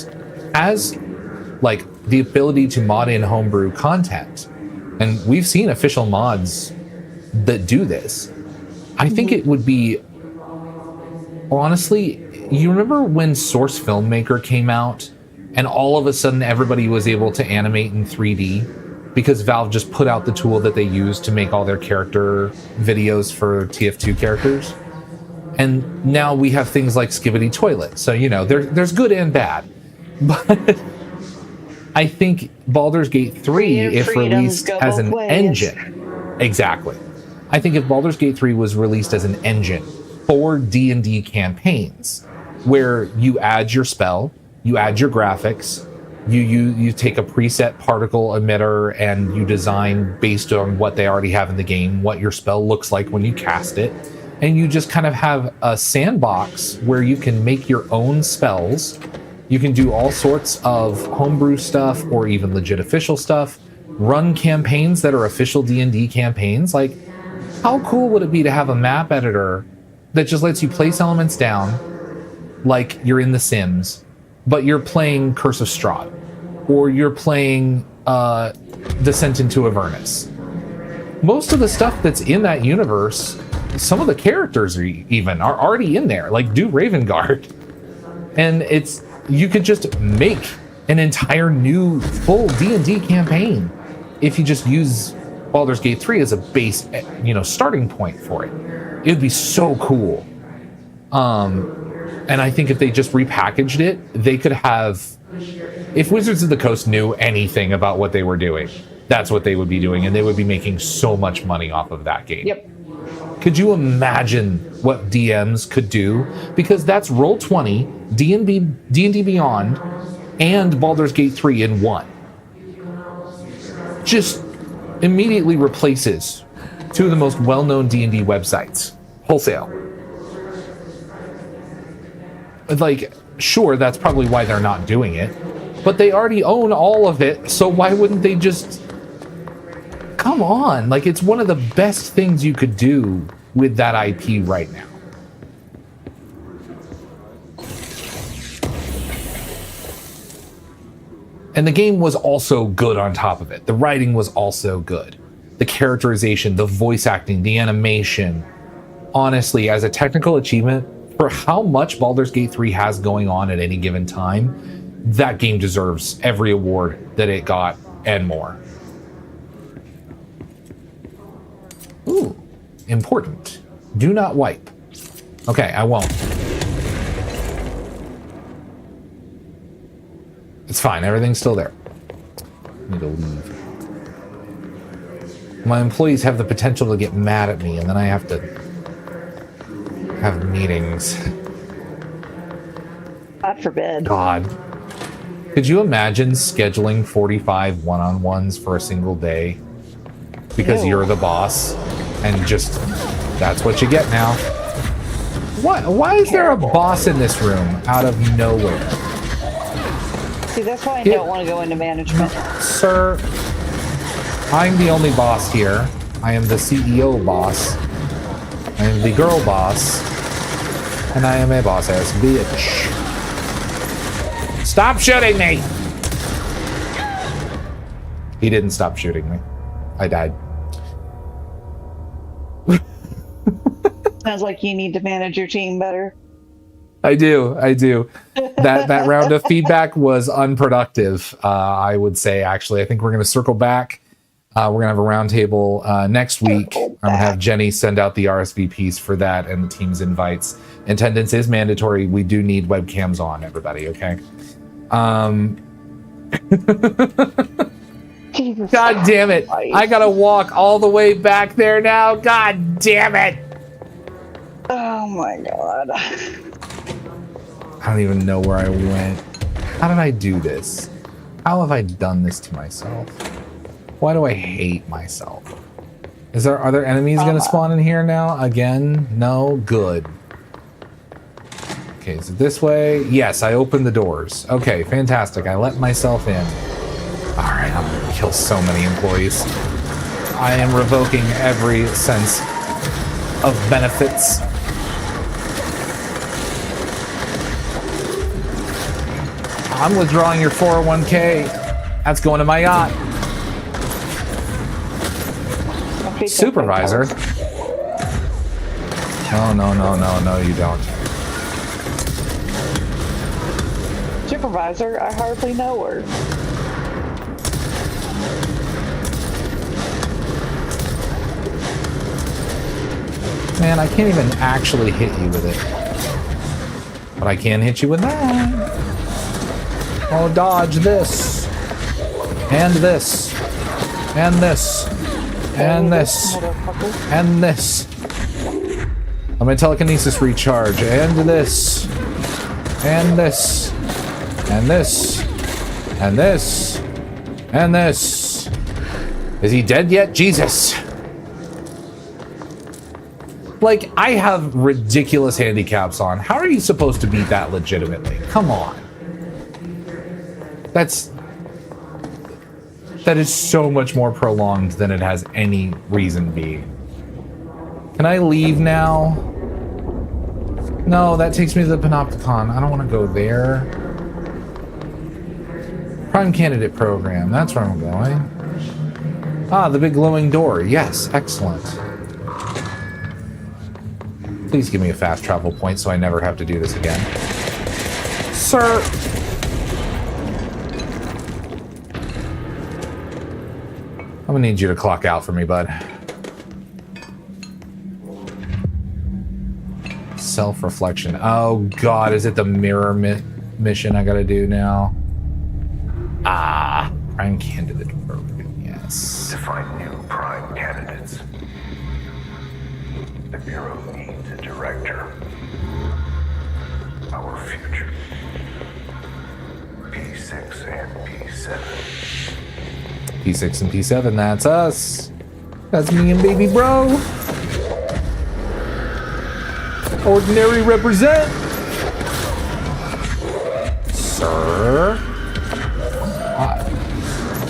as like the ability to mod in homebrew content, and we've seen official mods that do this, I think it would be, honestly, you remember when Source Filmmaker came out and all of a sudden everybody was able to animate in 3D? Because Valve just put out the tool that they use to make all their character videos for TF2 characters. And now we have things like Skibbity Toilet. So, you know, there's good and bad. But I think Baldur's Gate 3, if released as an engine... Exactly. I think if Baldur's Gate 3 was released as an engine for D&D campaigns, where you add your spell, you add your graphics, you take a preset particle emitter and you design based on what they already have in the game, what your spell looks like when you cast it, and you just kind of have a sandbox where you can make your own spells. You can do all sorts of homebrew stuff or even legit official stuff. Run campaigns that are official D&D campaigns. Like, how cool would it be to have a map editor that just lets you place elements down like you're in The Sims, but you're playing Curse of Strahd, or you're playing Descent into Avernus. Most of the stuff that's in that universe, some of the characters are already in there, like do Ravengard. And you could just make an entire new full D&D campaign if you just use Baldur's Gate 3 as a base, starting point for it. It would be so cool. And I think if they just repackaged it, they could have... If Wizards of the Coast knew anything about what they were doing, that's what they would be doing, and they would be making so much money off of that game. Yep. Could you imagine what DMs could do? Because that's Roll20, D&D Beyond, and Baldur's Gate 3 in one. Just immediately replaces two of the most well-known D&D websites. Wholesale. Like, sure, that's probably why they're not doing it, but they already own all of it, so why wouldn't they just... Come on, like, it's one of the best things you could do with that IP right now. And the game was also good on top of it. The writing was also good. The characterization, the voice acting, the animation. Honestly, as a technical achievement, for how much Baldur's Gate 3 has going on at any given time, that game deserves every award that it got and more. Ooh, important. Do not wipe. Okay, I won't. It's fine, everything's still there. I need to leave. My employees have the potential to get mad at me, and then I have to have meetings. God forbid. God. Could you imagine scheduling 45 one-on-ones for a single day? Because you're the boss, and just, that's what you get now. Why is there a boss in this room out of nowhere? See, that's why I don't want to go into management. Sir, I'm the only boss here. I am the CEO boss. I am the girl boss. And I am a boss-ass bitch. Stop shooting me! He didn't stop shooting me. I died. Sounds like you need to manage your team better. I do. That round of feedback was unproductive, I would say, actually. I think we're going to circle back. We're going to have a roundtable next week. I'm going to have Jenny send out the RSVPs for that and the team's invites. Attendance is mandatory. We do need webcams on, everybody, okay? God damn it. I got to walk all the way back there now. God damn it. Oh my god. I don't even know where I went. How did I do this? How have I done this to myself? Why do I hate myself? Are there enemies going to spawn in here now? Again? No? Good. Okay, is it this way? Yes, I opened the doors. Okay, fantastic. I let myself in. Alright, I'm going to kill so many employees. I am revoking every sense of benefits. I'm withdrawing your 401k. That's going to my yacht. Okay, Supervisor. No, you don't. Supervisor, I hardly know her. Man, I can't even actually hit you with it. But I can hit you with that. Oh, dodge this. And this. And this. And this. And this. I'm gonna telekinesis recharge. And this. And this. And this. And this. And this. Is he dead yet? Jesus. Like, I have ridiculous handicaps on. How are you supposed to beat that legitimately? Come on. That is so much more prolonged than it has any reason being. Can I leave now? No, that takes me to the Panopticon. I don't want to go there. Prime candidate program. That's where I'm going. Ah, the big glowing door. Yes, excellent. Please give me a fast travel point so I never have to do this again. Sir! I'm gonna need you to clock out for me, bud. Self-reflection. Oh god, is it the mirror mission I gotta do now? Ah, prime candidate program, yes. To find new prime candidates, the Bureau needs a director. Our future. P6 and P7. P6 and P7, that's us. That's me and baby bro. Ordinary represent. Sir.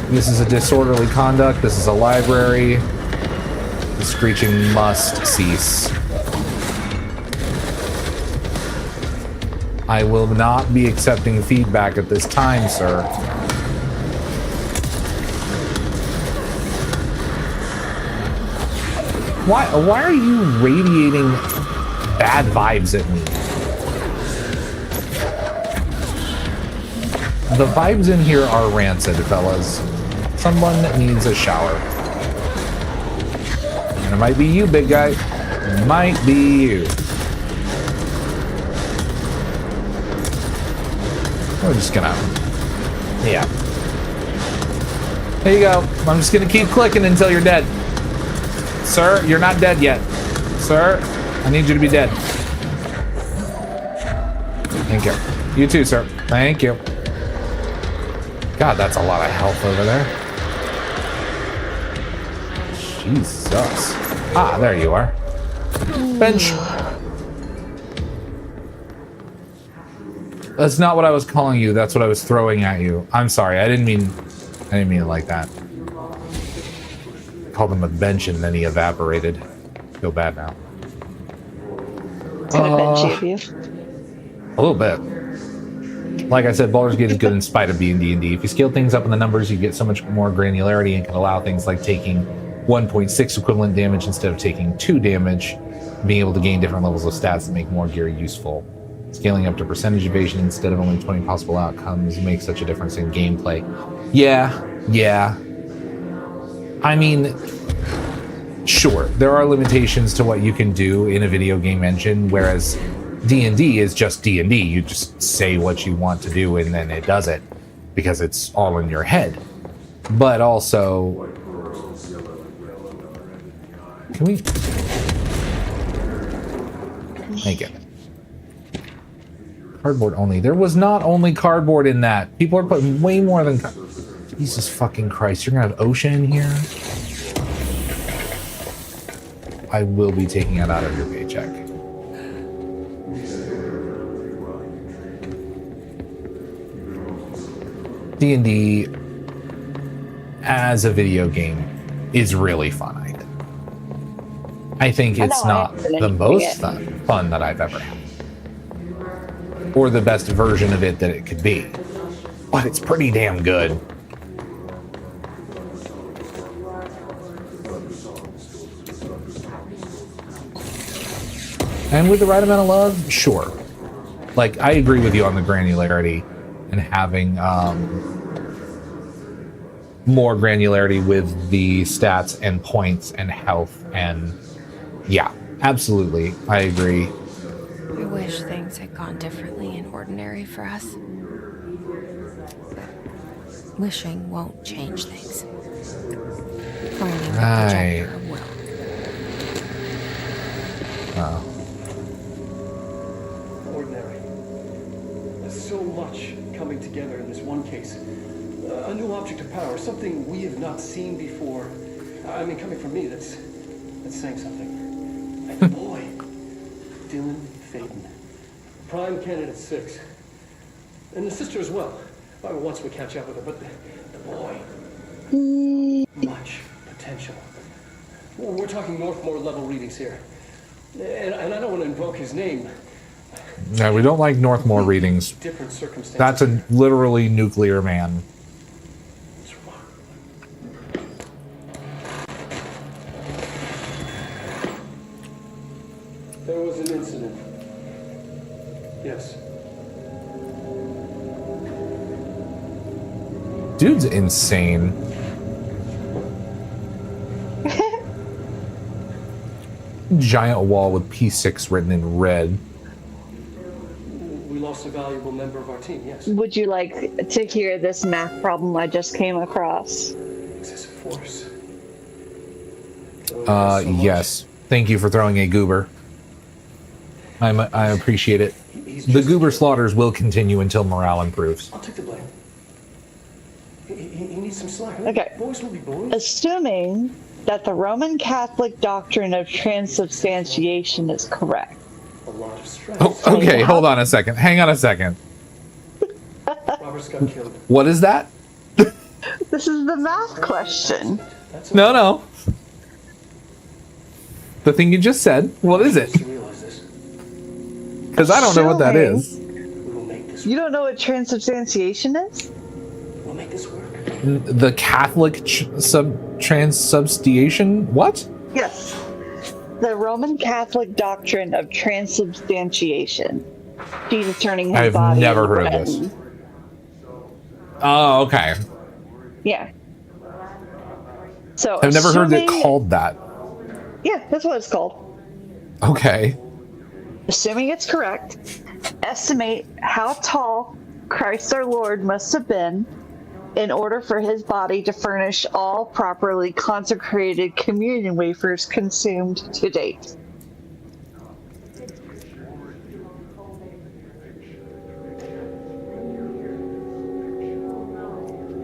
This is a disorderly conduct. This is a library. The screeching must cease. I will not be accepting feedback at this time, sir. Why are you radiating bad vibes at me? The vibes in here are rancid, fellas. Someone needs a shower. And it might be you, big guy. It might be you. We're just gonna... Yeah. There you go. I'm just gonna keep clicking until you're dead. Sir, you're not dead yet. Sir, I need you to be dead. Thank you. You too, sir. Thank you. God, that's a lot of health over there. Jesus. Ah, there you are. Bench. That's not what I was calling you. That's what I was throwing at you. I'm sorry. I didn't mean it like that. I called him a bench and then he evaporated. Feel bad now. Kind of benchy of you. A little bit. Like I said, Baldur's Gate is good in spite of being D&D. If you scale things up in the numbers, you get so much more granularity and can allow things like taking 1.6 equivalent damage instead of taking 2 damage, being able to gain different levels of stats that make more gear useful. Scaling up to percentage evasion instead of only 20 possible outcomes makes such a difference in gameplay. Yeah. I mean, sure, there are limitations to what you can do in a video game engine, whereas D&D is just D&D. You just say what you want to do and then it does it because it's all in your head. But also, can we? Thank you. Cardboard only. There was not only cardboard in that. People are putting way more than... Jesus fucking Christ. You're gonna have OSHA in here? I will be taking it out of your paycheck. D&D as a video game is really fun, I think. I think it's not the most fun that I've ever had. Or the best version of it that it could be. But it's pretty damn good. And with the right amount of love, sure. Like, I agree with you on the granularity and having more granularity with the stats and points and health and yeah, absolutely. I agree. I wish things had gone differently in Ordinary for us. But wishing won't change things. Only the projector will. Oh. Ordinary. There's so much coming together in this one case. A new object of power, something we have not seen before. I mean, coming from me, that's saying something. And boy, Dylan Faden. Prime candidate 6. And the sister as well. Once we catch up with her, but the boy. Much potential. We're talking Northmore level readings here. And I don't want to invoke his name. No, we don't like Northmore readings. Different circumstances. That's a literally nuclear man. There was an incident. Yes. Dude's insane. Giant wall with P6 written in red. We lost a valuable member of our team, yes. Would you like to hear this math problem I just came across? Excessive force. Yes. Thank you for throwing a goober. I appreciate it. The goober slaughters will continue until morale improves. I'll take the blame. He needs some slack. Okay. Boys will be boys. Assuming that the Roman Catholic doctrine of transubstantiation is correct. A lot of stress. Oh, okay, hold on a second. Hang on a second. Robert's got killed. What is that? This is the math question. No. The thing you just said. What is it? Because I don't know what that is. You don't know what transubstantiation is? We'll make this work. The Catholic transubstantiation? What? Yes. The Roman Catholic doctrine of transubstantiation. Jesus turning his body. I've never into heard of bread. this. Oh, okay. Yeah. So I've never heard it assuming- called that. Yeah, that's what it's called. Okay. Assuming it's correct, estimate how tall Christ our Lord must have been in order for his body to furnish all properly consecrated communion wafers consumed to date.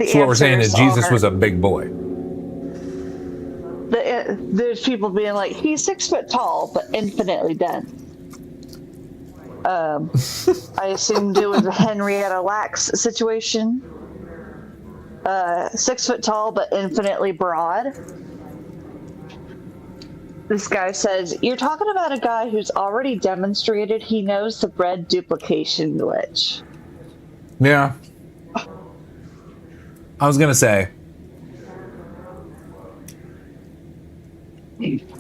So what we're saying is Jesus was a big boy. There's people being like, he's 6 foot tall, but infinitely dense. I assumed it was a Henrietta Lacks situation. 6 foot tall, but infinitely broad. This guy says, you're talking about a guy who's already demonstrated he knows the bread duplication glitch. Yeah. I was gonna say,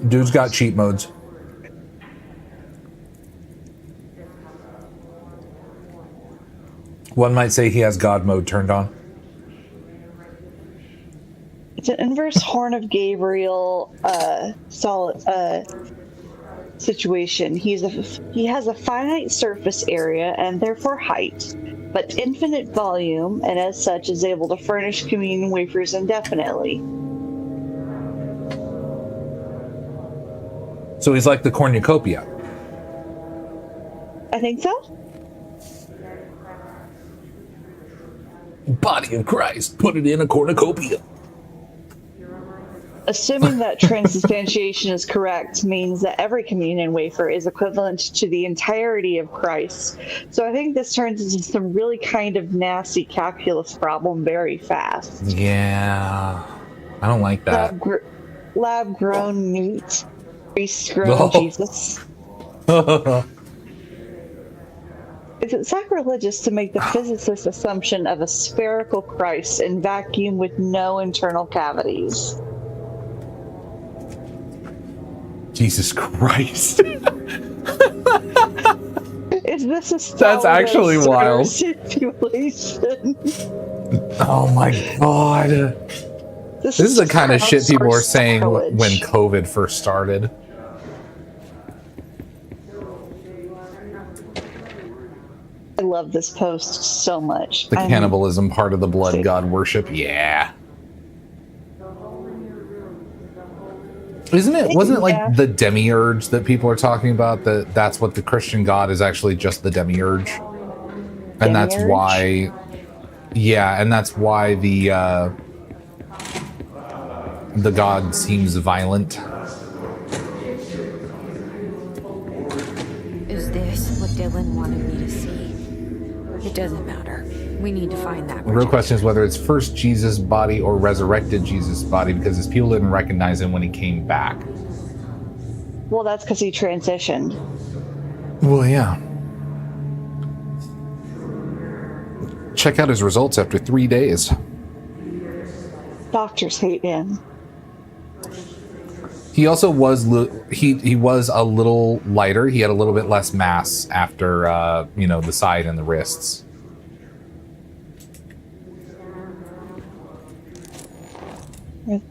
dude's got cheat modes. One might say he has God mode turned on. It's an inverse Horn of Gabriel situation. He has a finite surface area and therefore height, but infinite volume, and as such is able to furnish communion wafers indefinitely. So he's like the cornucopia. I think so. Body of Christ, put it in a cornucopia. Assuming that transubstantiation is correct means that every communion wafer is equivalent to the entirety of Christ. So I think this turns into some really kind of nasty calculus problem very fast. Yeah. I don't like that. Lab-grown meat. Priest-grown Jesus. Is it sacrilegious to make the physicist's assumption of a spherical Christ in vacuum with no internal cavities? Jesus Christ. Is this a That's actually wild. situation? Oh my god. This is the kind of shit people were saying when COVID first started. I love this post so much. The cannibalism part of the blood god worship. Yeah. Wasn't it like the demiurge that people are talking about? That's what the Christian god is actually, just the demiurge. And that's why, yeah, and that's why the god seems violent. what Dylan wanted me to see. It doesn't matter. We need to find that. The real question is whether it's first Jesus' body or resurrected Jesus' body, because his people didn't recognize him when he came back. Well, that's because he transitioned. Well, yeah. Check out his results after 3 days. Doctors hate him. He also was he was a little lighter. He had a little bit less mass after the side and the wrists.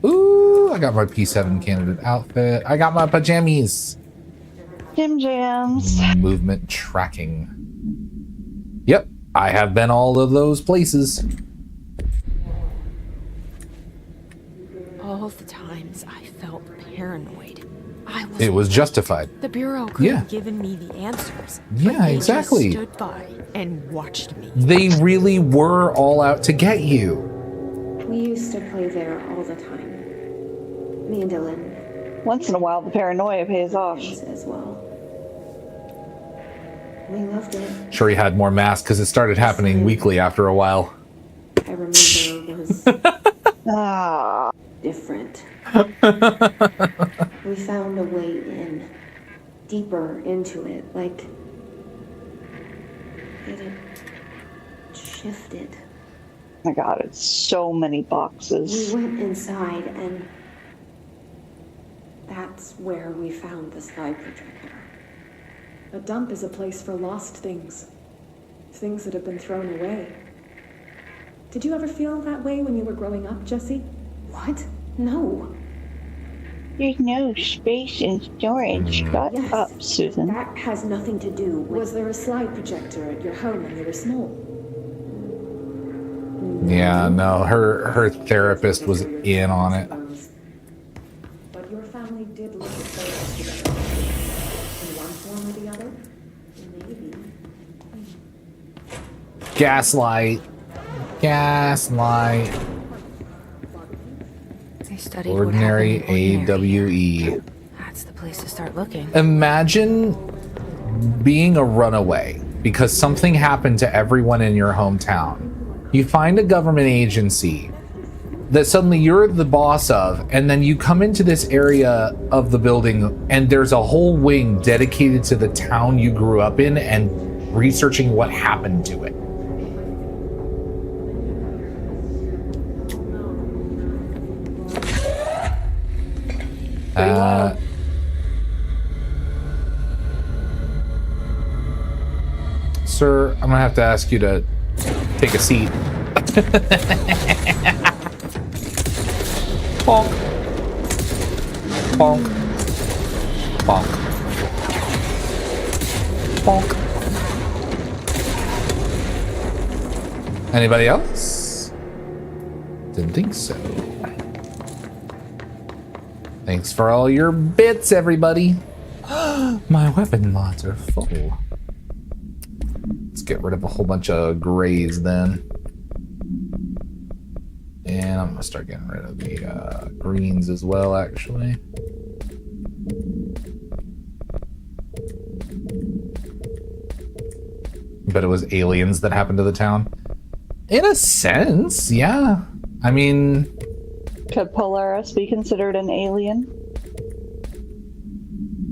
Ooh, I got my P7 candidate outfit. I got my pajamas. Jim Jams. Movement tracking. Yep, I have been all of those places. All the times I felt paranoid. It was justified. The Bureau could have given me the answers. Yeah, exactly. They just stood by and watched me. They really were all out to get you. We used to play there all the time. Me and Dylan. Once in a while, the paranoia pays off. As well. We loved it. Sure, he had more mass because it started happening weekly after a while. I remember was different. We found a way in, deeper into it, like it had shifted. Oh my God, it's so many boxes. We went inside, and that's where we found the slide projector. A dump is a place for lost things. Things that have been thrown away. Did you ever feel that way when you were growing up, Jesse? What? No. There's no space in storage. Shut up, Susan. That has nothing to do with... Was there a slide projector at your home when you were small? Yeah, no, her therapist was in on it. But your family did look at photos together. In one form or the other? Maybe. Gaslight. Gaslight. I studied Ordinary what happened in Ordinary. AWE. That's the place to start looking. Imagine being a runaway because something happened to everyone in your hometown. You find a government agency that suddenly you're the boss of, and then you come into this area of the building and there's a whole wing dedicated to the town you grew up in and researching what happened to it. Sir, I'm gonna have to ask you to take a seat. Bonk. Bonk. Bonk. Bonk. Anybody else? Didn't think so. Thanks for all your bits, everybody. My weapon mods are full. Let's get rid of a whole bunch of grays then. And I'm gonna start getting rid of the greens as well, actually. But it was aliens that happened to the town. In a sense, yeah. I mean... Could Polaris be considered an alien?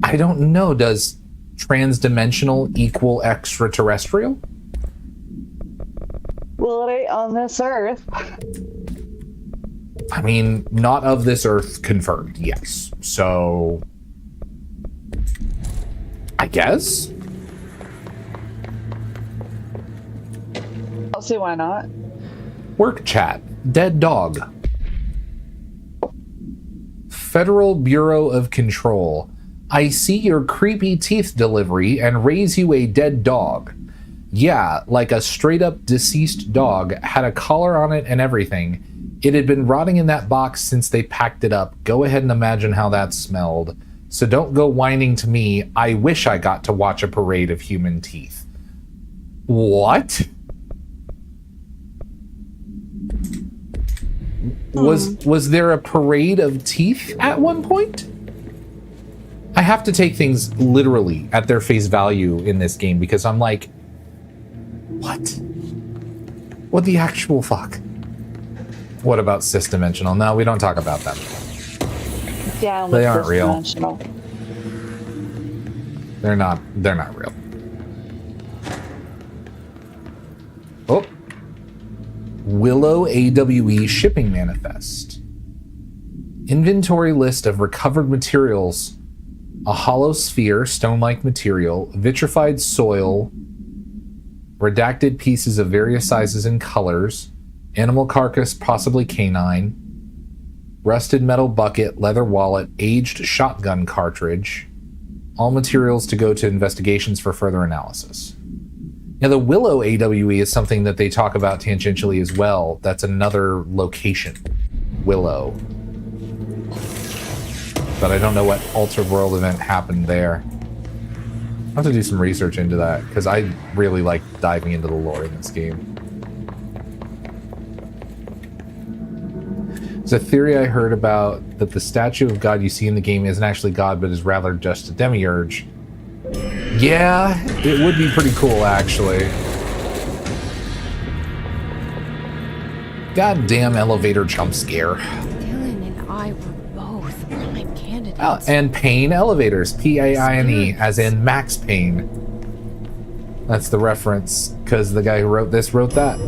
I don't know. Does transdimensional equal extraterrestrial? Well, it ain't on this Earth. I mean, not of this Earth confirmed, yes. So... I guess? I'll see why not. Work chat. Dead dog. Federal Bureau of Control. I see your creepy teeth delivery and raise you a dead dog. Yeah, like a straight up deceased dog, had a collar on it and everything. It had been rotting in that box since they packed it up. Go ahead and imagine how that smelled. So don't go whining to me. I wish I got to watch a parade of human teeth. What? Was there a parade of teeth at one point? I have to take things literally at their face value in this game because I'm like, what? What the actual fuck? What about cis-dimensional? No, we don't talk about them. Down They with aren't real. dimensional. They're not real. Oh. Willow AWE shipping manifest. Inventory list of recovered materials. A hollow sphere, stone-like material, vitrified soil, redacted pieces of various sizes and colors, animal carcass, possibly canine, rusted metal bucket, leather wallet, aged shotgun cartridge. All materials to go to investigations for further analysis. Now, the Willow AWE is something that they talk about tangentially as well. That's another location. Willow. But I don't know what altered world event happened there. I'll have to do some research into that, because I really like diving into the lore in this game. There's a theory I heard about that the statue of God you see in the game isn't actually God, but is rather just a demiurge. Yeah, it would be pretty cool, actually. Goddamn elevator jump scare. Dylan and I were both prime candidates. Oh, and Pain elevators, P-A-I-N-E, as in Max Payne. That's the reference, because the guy who wrote this wrote that.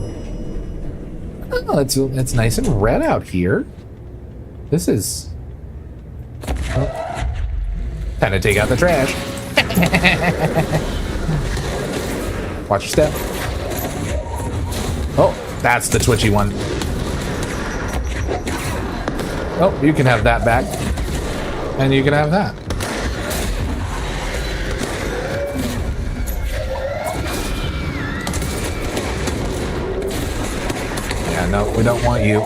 Oh, it's nice and red out here. This is... Oh. Time to take out the trash. Watch your step. Oh, that's the twitchy one. Oh, you can have that back. And you can have that. Yeah, no, we don't want you.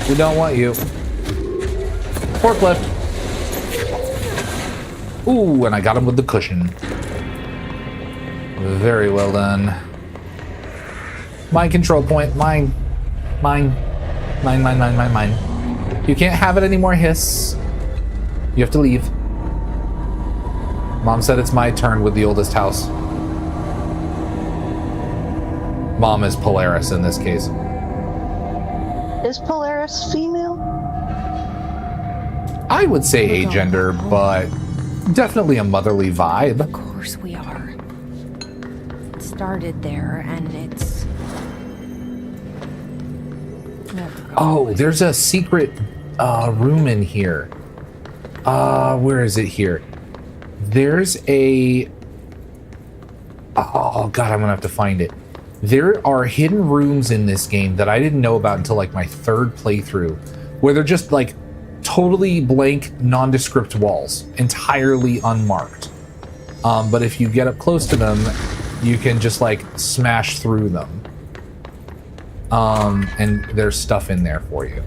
We don't want you. Forklift. Ooh, and I got him with the cushion. Very well done. Mine control point. Mine. Mine. Mine, mine, mine, mine, mine. You can't have it anymore, Hiss. You have to leave. Mom said it's my turn with the oldest house. Mom is Polaris in this case. Is Polaris female? I would say agender, but definitely a motherly vibe. Of course we are. It started there, and it's... Oh, there's a secret room in here. Where is it here? There's a... Oh, God, I'm gonna have to find it. There are hidden rooms in this game that I didn't know about until, like, my third playthrough, where they're just, like, totally blank, nondescript walls, entirely unmarked. But if you get up close to them, you can just, like, smash through them. And there's stuff in there for you.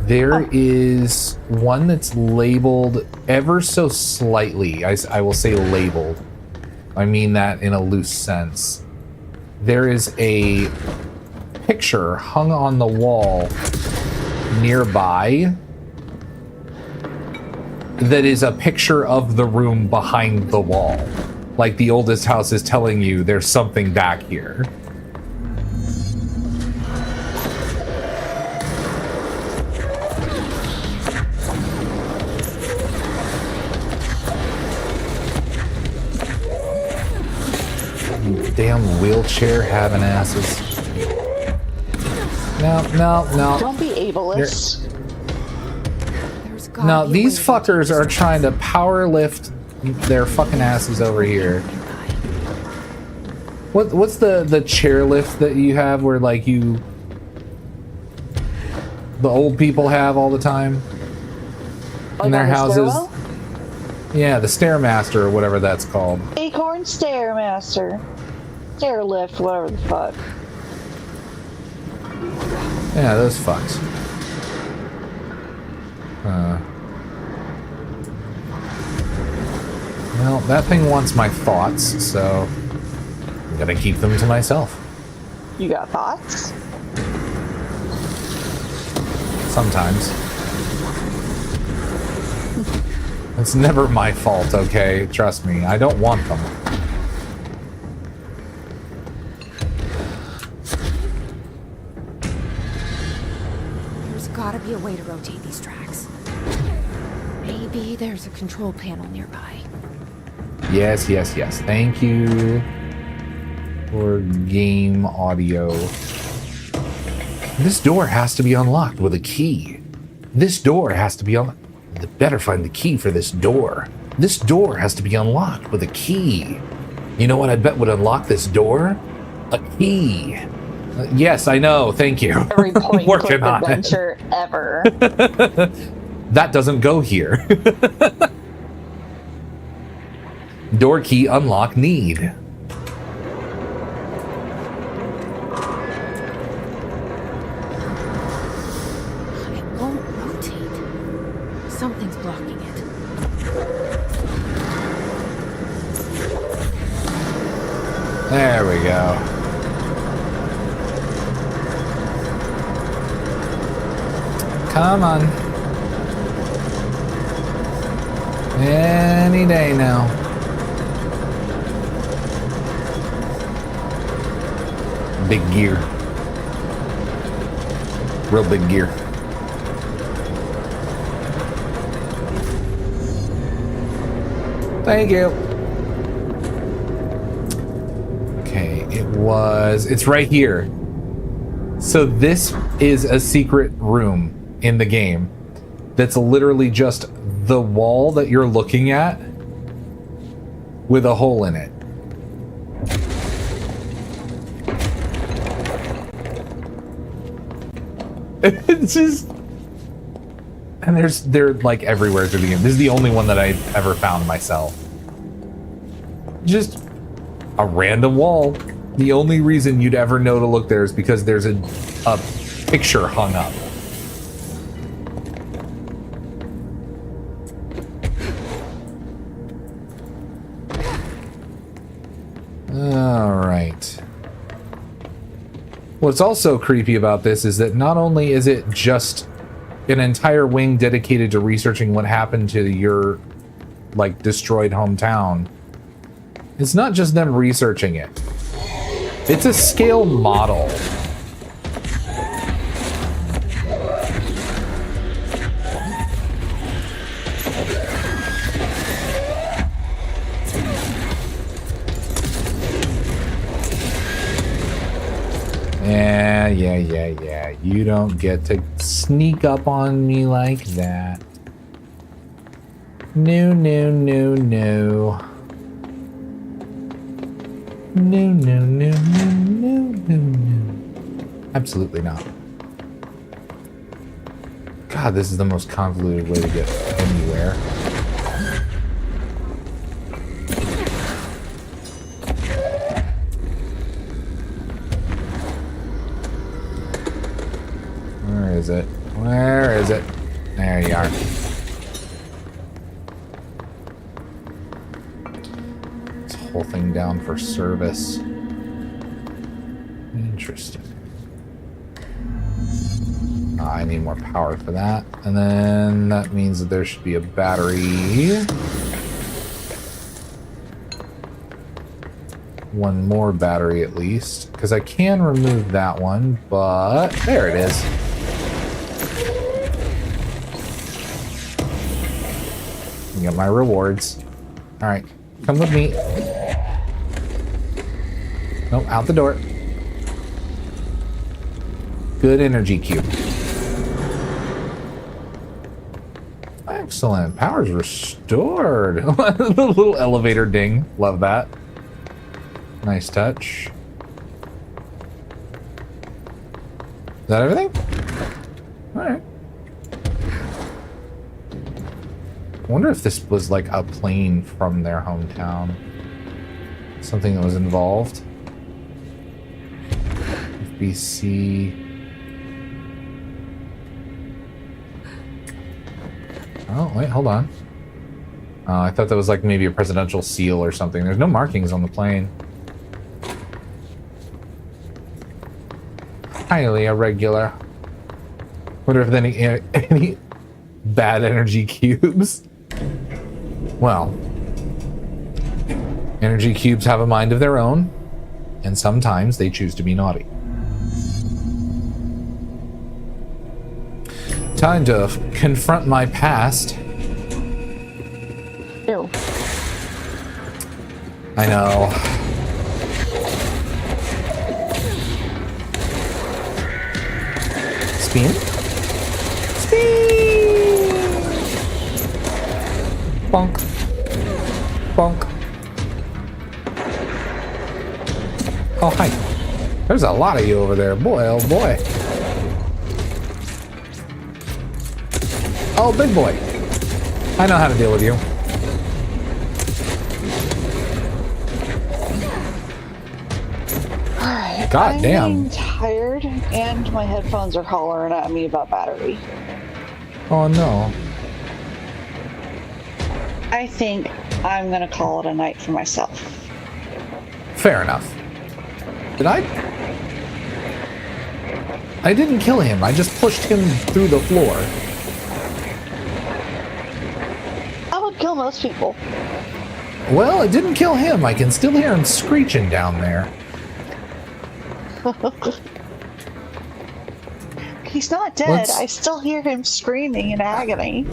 There is one that's labeled ever so slightly. I will say labeled. I mean that in a loose sense. There is a picture hung on the wall nearby that is a picture of the room behind the wall. Like the oldest house is telling you there's something back here. Damn wheelchair having asses. No, no, no. Don't be ableist. No, these fuckers are trying to power lift their fucking asses over here. What's the chairlift that you have where like the old people have all the time in their houses? Yeah, the Stairmaster or whatever that's called. Acorn Stairmaster. Stairlift, whatever the fuck. Yeah, those fucks. Well, that thing wants my thoughts, so I'm gonna keep them to myself. You got thoughts? Sometimes. It's never my fault, okay? Trust me, I don't want them. There's gotta be a way to rotate these tracks. Maybe there's a control panel nearby. Yes, yes, yes. Thank you for game audio. This door has to be unlocked with a key. This door has to be unlocked. Better find the key for this door. This door has to be unlocked with a key. You know what I bet would unlock this door? A key. Yes, I know. Thank you. Every point Working on adventure ever. That doesn't go here. Door key unlock need. It won't rotate. Something's blocking it. There we go. Come on. Any day now. Big gear. Real big gear. Thank you. Okay, it's right here. So this is a secret room in the game that's literally just the wall that you're looking at with a hole in it. It's just, and they're like everywhere through the game. This is the only one that I ever found myself. Just a random wall. The only reason you'd ever know to look there is because there's a picture hung up. All right. What's also creepy about this is that not only is it just an entire wing dedicated to researching what happened to your, like, destroyed hometown, it's not just them researching it. It's a scale model. Yeah. You don't get to sneak up on me like that. No. No. Absolutely not. God, this is the most convoluted way to get anywhere. Where is it? Where is it? There you are. This whole thing down for service. Interesting. I need more power for that. And then that means that there should be a battery. One more battery at least. Because I can remove that one, but there it is. You got my rewards. Alright, come with me. Nope, out the door. Good energy cube. Excellent. Power's restored. The little elevator ding. Love that. Nice touch. Is that everything? Alright. I wonder if this was like a plane from their hometown. Something that was involved. BC. Oh, wait, hold on. I thought that was like maybe a presidential seal or something. There's no markings on the plane. Highly irregular. Wonder if any bad energy cubes. Well, energy cubes have a mind of their own, and sometimes they choose to be naughty. Time to confront my past. Ew. I know. Spin? Spin! Bonk. Bonk. Oh, hi. There's a lot of you over there. Boy, oh boy. Oh, big boy. I know how to deal with you. Alright. God damn. I'm tired and my headphones are hollering at me about battery. Oh no. I think I'm gonna call it a night for myself. Fair enough. Did I didn't kill him. I just pushed him through the floor. I would kill most people. Well, it didn't kill him. I can still hear him screeching down there. He's not dead. I still hear him screaming in agony.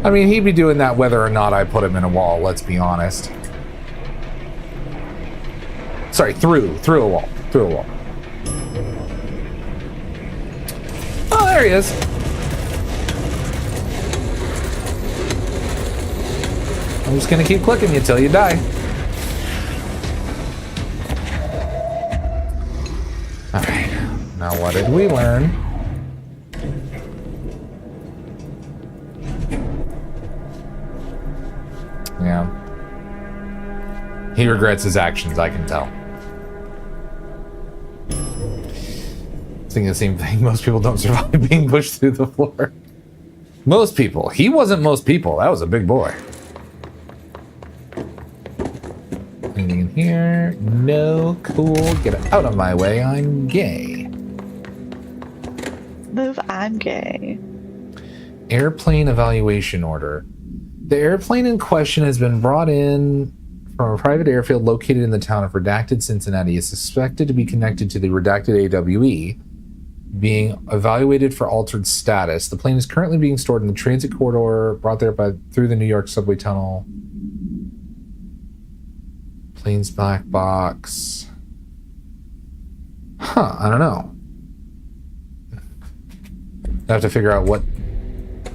I mean, he'd be doing that whether or not I put him in a wall, let's be honest. Sorry, through a wall. Through a wall. Oh, there he is. I'm just gonna keep clicking you till you die. Alright, now what did we learn? Yeah. He regrets his actions, I can tell. Thinking the same thing. Most people don't survive being pushed through the floor. Most people. He wasn't most people. That was a big boy. Anything in here? No. Cool. Get out of my way. I'm gay. Move, I'm gay. Airplane evaluation order. The airplane in question has been brought in from a private airfield located in the town of Redacted, Cincinnati. Is suspected to be connected to the Redacted AWE, being evaluated for altered status. The plane is currently being stored in the transit corridor brought there through the New York subway tunnel. Plane's black box. Huh, I don't know. I have to figure out what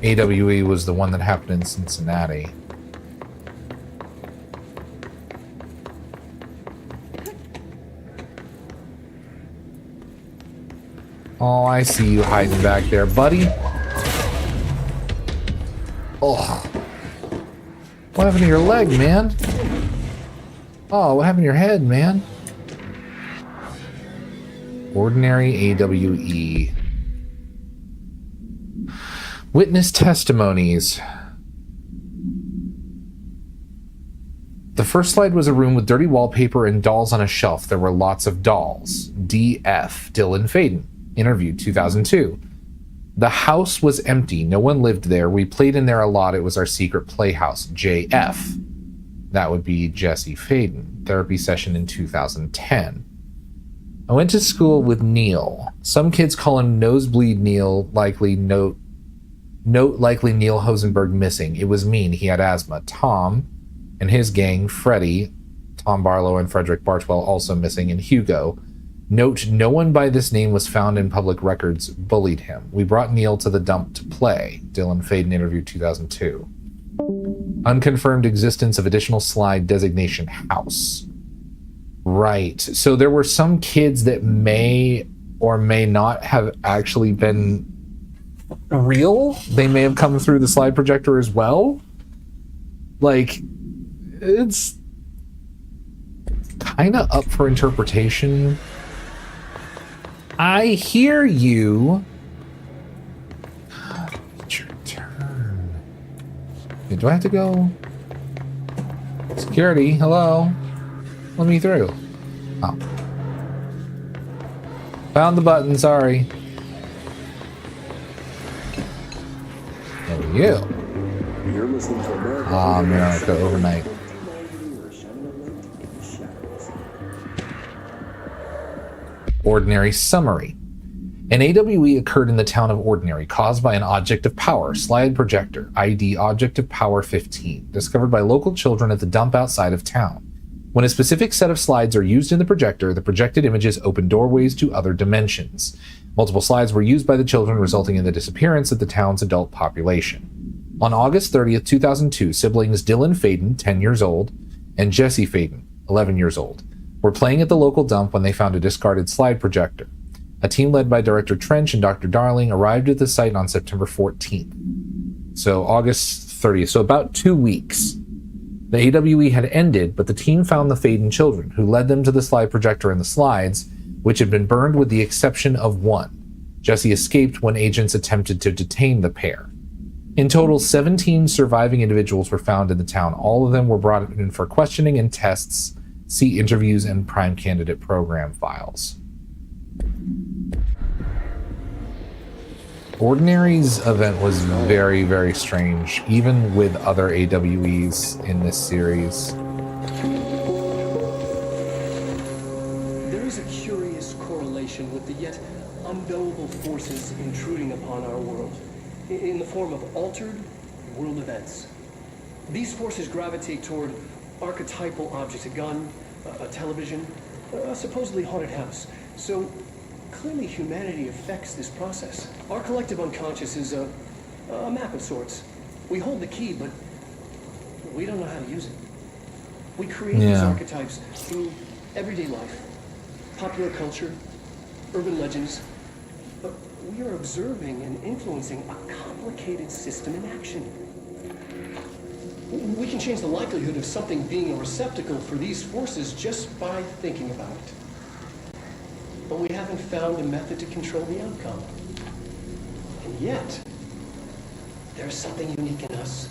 AWE was the one that happened in Cincinnati. Oh, I see you hiding back there, buddy. Oh. What happened to your leg, man? Oh, what happened to your head, man? Ordinary AWE. Witness testimonies. The first slide was a room with dirty wallpaper and dolls on a shelf. There were lots of dolls. DF, Dylan Faden. Interviewed 2002. The house was empty. No one lived there. We played in there a lot. It was our secret playhouse. JF. That would be Jesse Faden. Therapy session in 2010. I went to school with Neil. Some kids call him Nosebleed Neil, likely note likely Neil Hosenberg missing. It was mean. He had asthma. Tom and his gang, Freddie, Tom Barlow and Frederick Bartwell also missing, and Hugo. Note, no one by this name was found in public records, bullied him. We brought Neil to the dump to play. Dylan Faden interview 2002. Unconfirmed existence of additional slide designation house. Right. So there were some kids that may or may not have actually been real. They may have come through the slide projector as well. Like, it's kind of up for interpretation. I hear you. It's your turn. Okay, do I have to go? Security, hello? Let me through. Oh. Found the button, sorry. Oh, you. You're listening to America. America Overnight. Ordinary summary. An AWE occurred in the town of Ordinary, caused by an object of power, slide projector, ID object of power 15, discovered by local children at the dump outside of town. When a specific set of slides are used in the projected images open doorways to other dimensions. Multiple slides were used by the children, resulting in the disappearance of the town's adult population. On August 30th, 2002, siblings Dylan Faden, 10 years old, and Jesse Faden, 11 years old, were playing at the local dump when they found a discarded slide projector. A team led by Director Trench and Dr. Darling arrived at the site on September 14th. So August 30th, so about 2 weeks. The AWE had ended, but the team found the Faden children, who led them to the slide projector and the slides, which had been burned with the exception of one. Jesse escaped when agents attempted to detain the pair. In total, 17 surviving individuals were found in the town. All of them were brought in for questioning and tests. See interviews and Prime Candidate program files. Ordinary's event was very, very strange, even with other AWEs in this series. There is a curious correlation with the yet unknowable forces intruding upon our world, in the form of altered world events. These forces gravitate toward archetypal objects, a gun, a television, a supposedly haunted house. So clearly humanity affects this process. Our collective unconscious is a map of sorts. We hold the key, but we don't know how to use it. We create these archetypes through everyday life, popular culture, urban legends, but we are observing and influencing a complicated system in action. We can change the likelihood of something being a receptacle for these forces just by thinking about it. But we haven't found a method to control the outcome. And yet, there's something unique in us,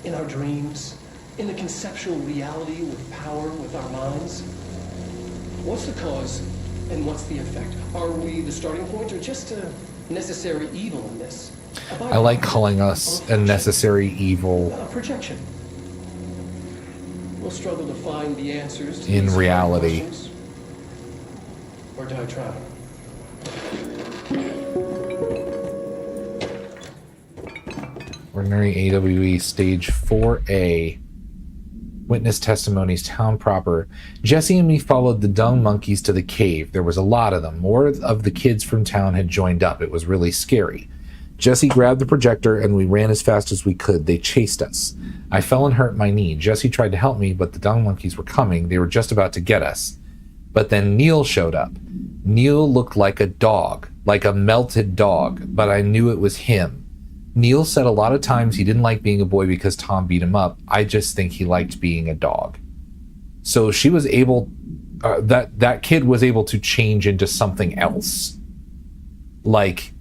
in our dreams, in the conceptual reality with power with our minds. What's the cause and what's the effect? Are we the starting point or just a necessary evil in this? I like calling us a necessary evil. A projection. We'll struggle to find the answers to in these reality. questions. Or die trying. Ordinary AWE Stage 4A. Witness testimonies, town proper. Jesse and me followed the dung monkeys to the cave. There was a lot of them. More of the kids from town had joined up. It was really scary. Jesse grabbed the projector and we ran as fast as we could. They chased us. I fell and hurt my knee. Jesse tried to help me, but the dung monkeys were coming. They were just about to get us. But then Neil showed up. Neil looked like a dog, like a melted dog, but I knew it was him. Neil said a lot of times he didn't like being a boy because Tom beat him up. I just think he liked being a dog. So she was able, that kid was able to change into something else. Like,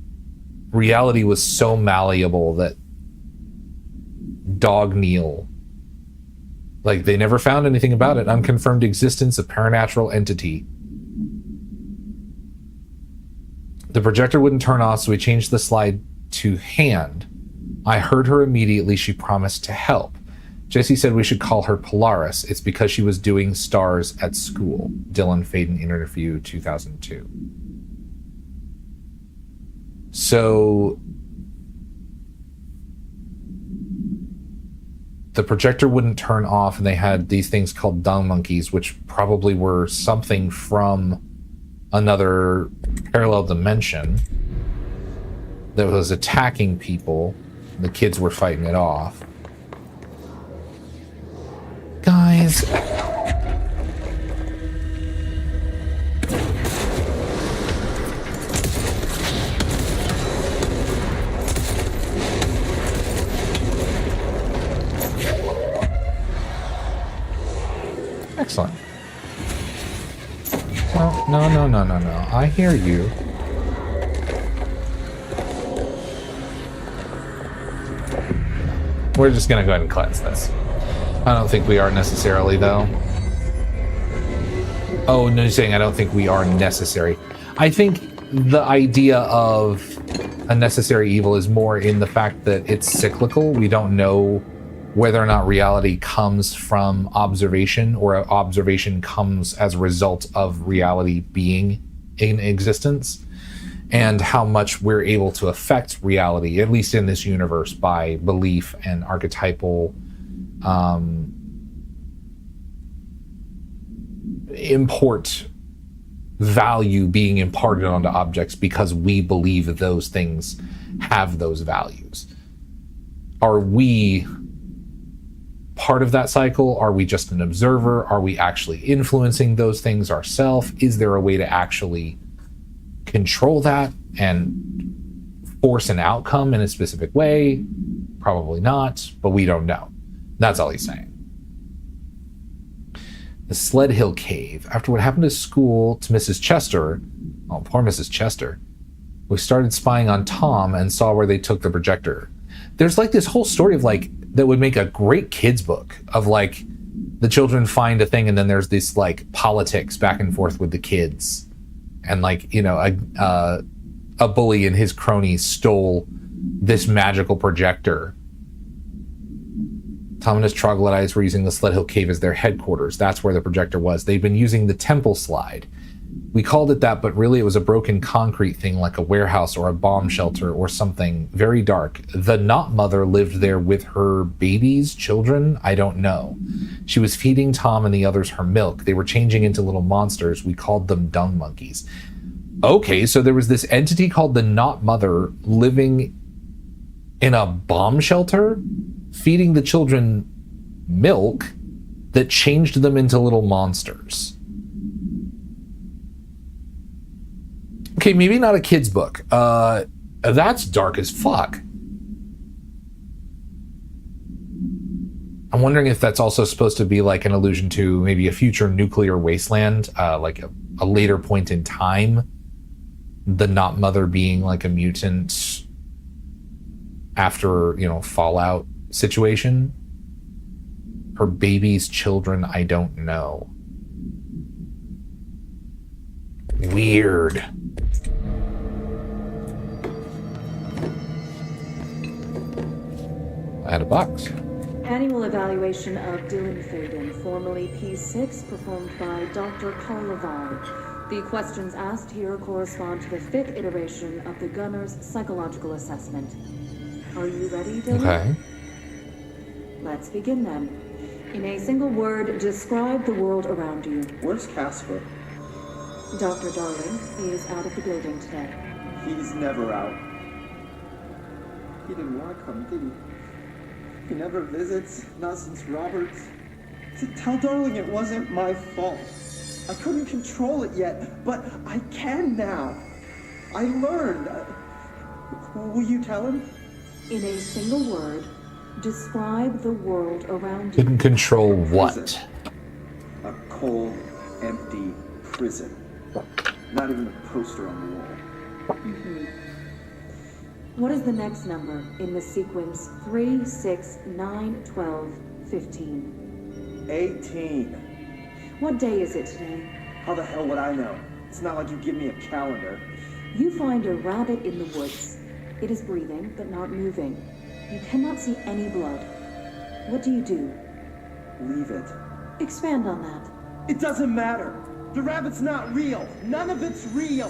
reality was so malleable that Dog Neil, like, they never found anything about it. Unconfirmed existence of paranatural entity. The projector wouldn't turn off, so we changed the slide to hand. I heard her immediately. She promised to help. Jesse said we should call her Polaris. It's because she was doing stars at school. Dylan Faden interview 2002. So the projector wouldn't turn off, and they had these things called dung monkeys, which probably were something from another parallel dimension that was attacking people. The kids were fighting it off. Guys. Excellent. Well, no. I hear you. We're just gonna go ahead and cleanse this. I don't think we are necessarily, though. Oh, no, you're saying I don't think we are necessary. I think the idea of a necessary evil is more in the fact that it's cyclical. We don't know whether or not reality comes from observation or observation comes as a result of reality being in existence, and how much we're able to affect reality, at least in this universe, by belief and archetypal import value being imparted onto objects because we believe those things have those values. Are we part of that cycle? Are we just an observer? Are we actually influencing those things ourselves? Is there a way to actually control that and force an outcome in a specific way? Probably not, but we don't know. That's all he's saying. The Sled Hill Cave. After what happened to school to Mrs. Chester, oh, poor Mrs. Chester, we started spying on Tom and saw where they took the projector. There's like this whole story of like, that would make a great kids book of like, the children find a thing and then there's this like politics back and forth with the kids. And like, you know, a bully and his cronies stole this magical projector. Tom and his troglodytes were using the Sled Hill Cave as their headquarters. That's where the projector was. They'd been using the temple slide. We called it that, but really it was a broken concrete thing like a warehouse or a bomb shelter or something very dark. The Not Mother lived there with her babies, children, I don't know. She was feeding Tom and the others her milk. They were changing into little monsters. We called them dung monkeys. Okay, so there was this entity called the Not Mother living in a bomb shelter, feeding the children milk that changed them into little monsters. Okay, maybe not a kid's book. That's dark as fuck. I'm wondering if that's also supposed to be like an allusion to maybe a future nuclear wasteland, like a later point in time. The Not Mother being like a mutant after, you know, Fallout situation. Her baby's children, I don't know. Weird. I had a box. Annual evaluation of Dylan Faden, formerly P6, performed by Dr. Carl Laval. The questions asked here correspond to the 5th iteration of the Gunner's psychological assessment. Are you ready, Dylan? Okay. Let's begin then. In a single word, describe the world around you. Where's Casper? Dr. Darling is out of the building today. He's never out. He didn't want to come, did he? He never visits, not since Roberts. So tell Darling it wasn't my fault. I couldn't control it yet, but I can now. I learned. Will you tell him? In a single word, describe the world around you. Couldn't control what? A cold, empty prison. Not even a poster on the wall. Mm-hmm. What is the next number in the sequence 3, 6, 9, 12, 15? 18. What day is it today? How the hell would I know? It's not like you give me a calendar. You find a rabbit in the woods. It is breathing, but not moving. You cannot see any blood. What do? Leave it. Expand on that. It doesn't matter. The rabbit's not real. None of it's real.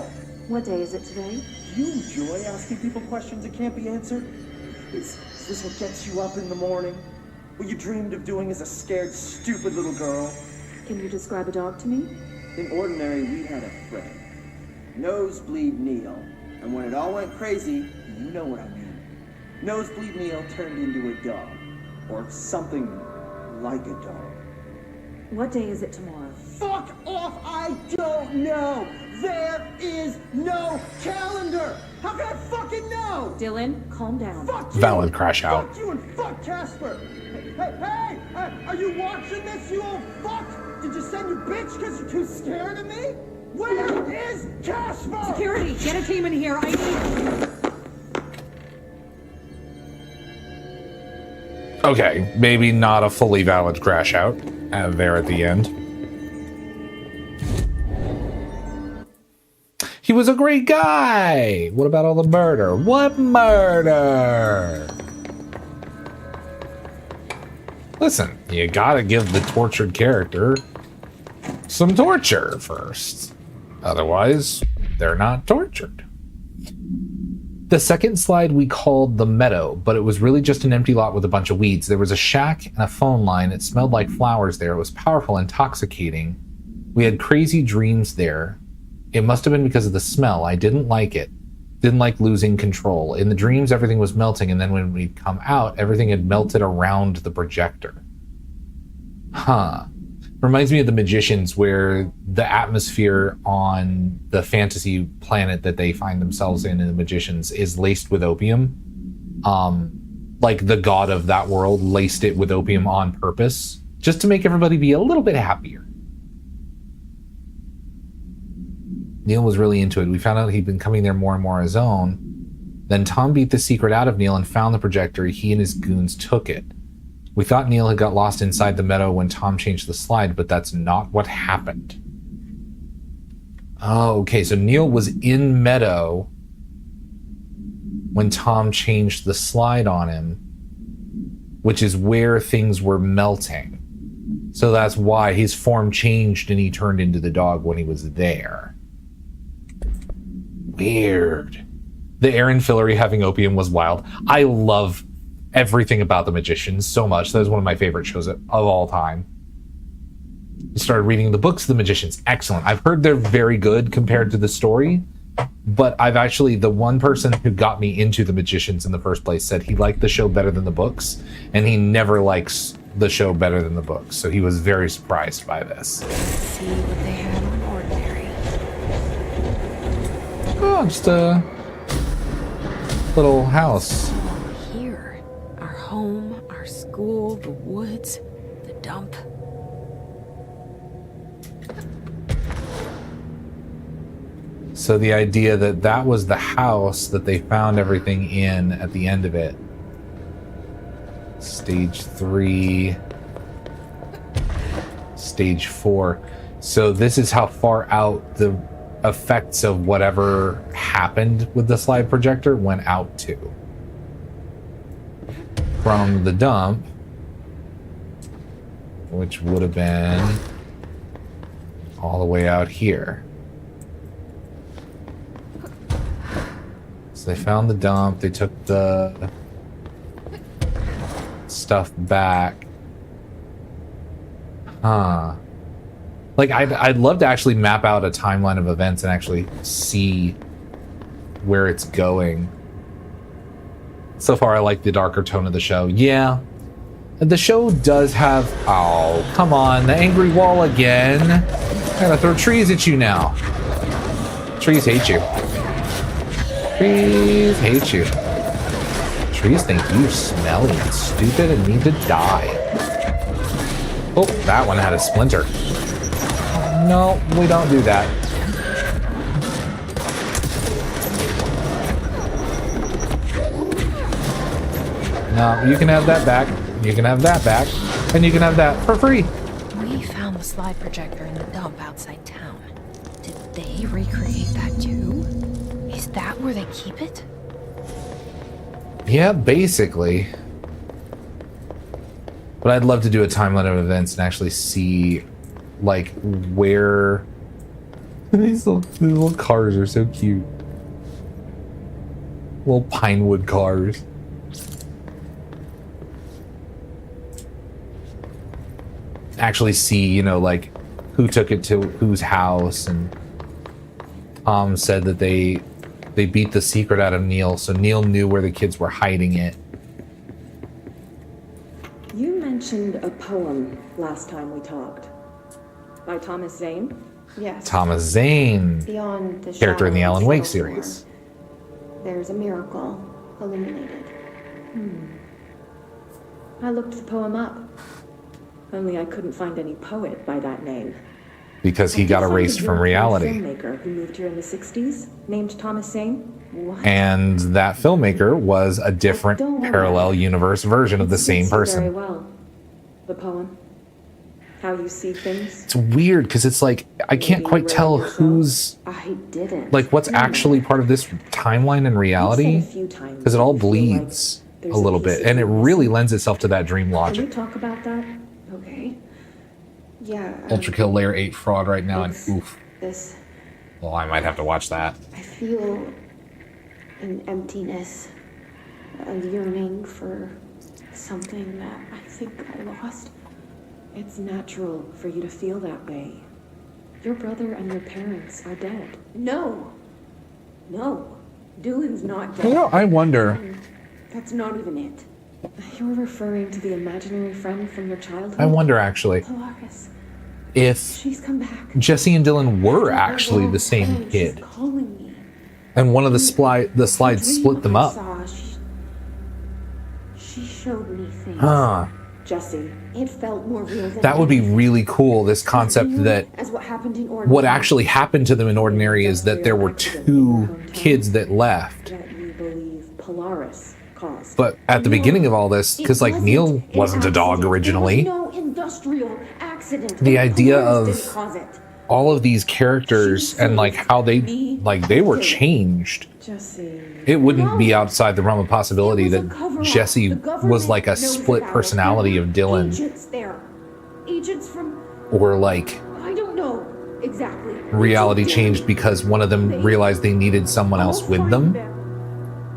What day is it today? Do you enjoy asking people questions that can't be answered? Is this what gets you up in the morning? What you dreamed of doing as a scared, stupid little girl? Can you describe a dog to me? In ordinary, we had a friend. Nosebleed Neil. And when it all went crazy, you know what I mean. Nosebleed Neil turned into a dog. Or something like a dog. What day is it tomorrow? Fuck off! I don't know! There is no calendar! How can I fucking know? Dylan, calm down. Fuck you! Valid crash out. Fuck you and fuck Casper! Hey! Are you watching this, you old fuck? Did you send your bitch because you're too scared of me? Where is Casper? Security, get a team in here. I need... Okay, maybe not a fully valid crash out there at the end. He He was a great guy. What about all the murder? What murder? Listen, you gotta give the tortured character some torture first. Otherwise, they're not tortured. The second slide we called the meadow, but it was really just an empty lot with a bunch of weeds. There was a shack and a phone line. It smelled like flowers there. It was powerful, intoxicating. We had crazy dreams there. It must have been because of the smell. I didn't like it. Didn't like losing control. In the dreams, everything was melting, and then when we'd come out, everything had melted around the projector. Huh. Reminds me of the Magicians, where the atmosphere on the fantasy planet that they find themselves in the Magicians is laced with opium. Like the god of that world laced it with opium on purpose, just to make everybody be a little bit happier. Neil was really into it. We found out he'd been coming there more and more on his own. Then Tom beat the secret out of Neil and found the projector. He and his goons took it. We thought Neil had got lost inside the meadow when Tom changed the slide, but that's not what happened. Oh, okay, so Neil was in meadow when Tom changed the slide on him, which is where things were melting. So that's why his form changed and he turned into the dog when he was there. Weird. The Aaron Fillery having opium was wild. I love everything about The Magicians so much. That was one of my favorite shows of all time. I started reading the books of The Magicians. Excellent. I've heard they're very good compared to the story, but I've actually, the one person who got me into The Magicians in the first place said he liked the show better than the books, and he never likes the show better than the books. So he was very surprised by this. Let's see what they had on Ordinary. Oh, just a little house. Here, our home, our school, the woods, the dump. So the idea that that was the house that they found everything in at the end of it. Stage 3. Stage 4. So this is how far out the effects of whatever happened with the slide projector went out to. From the dump, which would have been all the way out here. So they found the dump, they took the stuff back. Huh. Like, I'd love to actually map out a timeline of events and actually see where it's going. So far, I like the darker tone of the show. Yeah. The show does have... Oh, come on. The angry wall again. I gotta throw trees at you now. Trees hate you. Trees hate you. Trees think you're smelly and stupid and need to die. Oh, that one had a splinter. No, we don't do that. No, you can have that back. You can have that back. And you can have that for free. We found the slide projector in the dump outside town. Did they recreate that too? Is that where they keep it? Yeah, basically. But I'd love to do a timeline of events and actually see, like, where... these little cars are so cute. Little pinewood cars. Actually see, you know, like, who took it to whose house, and Tom said that they beat the secret out of Neil, so Neil knew where the kids were hiding it. You mentioned a poem last time we talked. By Thomas Zane? Yes. Thomas Zane, Beyond the character in the shadow Alan of Wake Shadowstorm, series. There's a miracle illuminated. I looked the poem up. Only I couldn't find any poet by that name. Because he got erased from reality. Filmmaker who moved here in the 60s, named Thomas Zane. What? And that filmmaker was a different parallel universe version of the same Very person. well. The poem. how you see things? It's weird because it's like I can't quite tell who's I didn't. like what's actually part of this timeline in reality, because it all bleeds a little bit, and it really lends itself to that dream Can we logic. talk about that? Okay. Yeah. Ultra Kill Layer 8 fraud right now, and oof. This. Well, I might have to watch that. I feel an emptiness, a yearning for something that I think I lost. It's natural for you to feel that way. Your brother and your parents are dead. No. Dylan's not dead. You know, I wonder. That's not even it. You're referring to the imaginary friend from your childhood? I wonder actually Polaris. if She's come back. Jesse and Dylan were actually the same kid, Calling me. and one of the slides split them up. She showed me things. Huh. Jesse. It felt more real than That would be really cool. This concept that as what happened in Ordinary. what actually happened to them in Ordinary is that there were 2 kids that left. That you believe Polaris caused. But at the beginning of all this, because like Neil wasn't a dog originally, No industrial accident. the idea Polaris didn't of cause it. all of these characters and like how they were changed, Jesse. it wouldn't be outside the realm of possibility that Jesse was like a split personality of Dylan, Agents there. Agents from or like I don't know exactly. reality changed because one of them realized they needed someone else with them.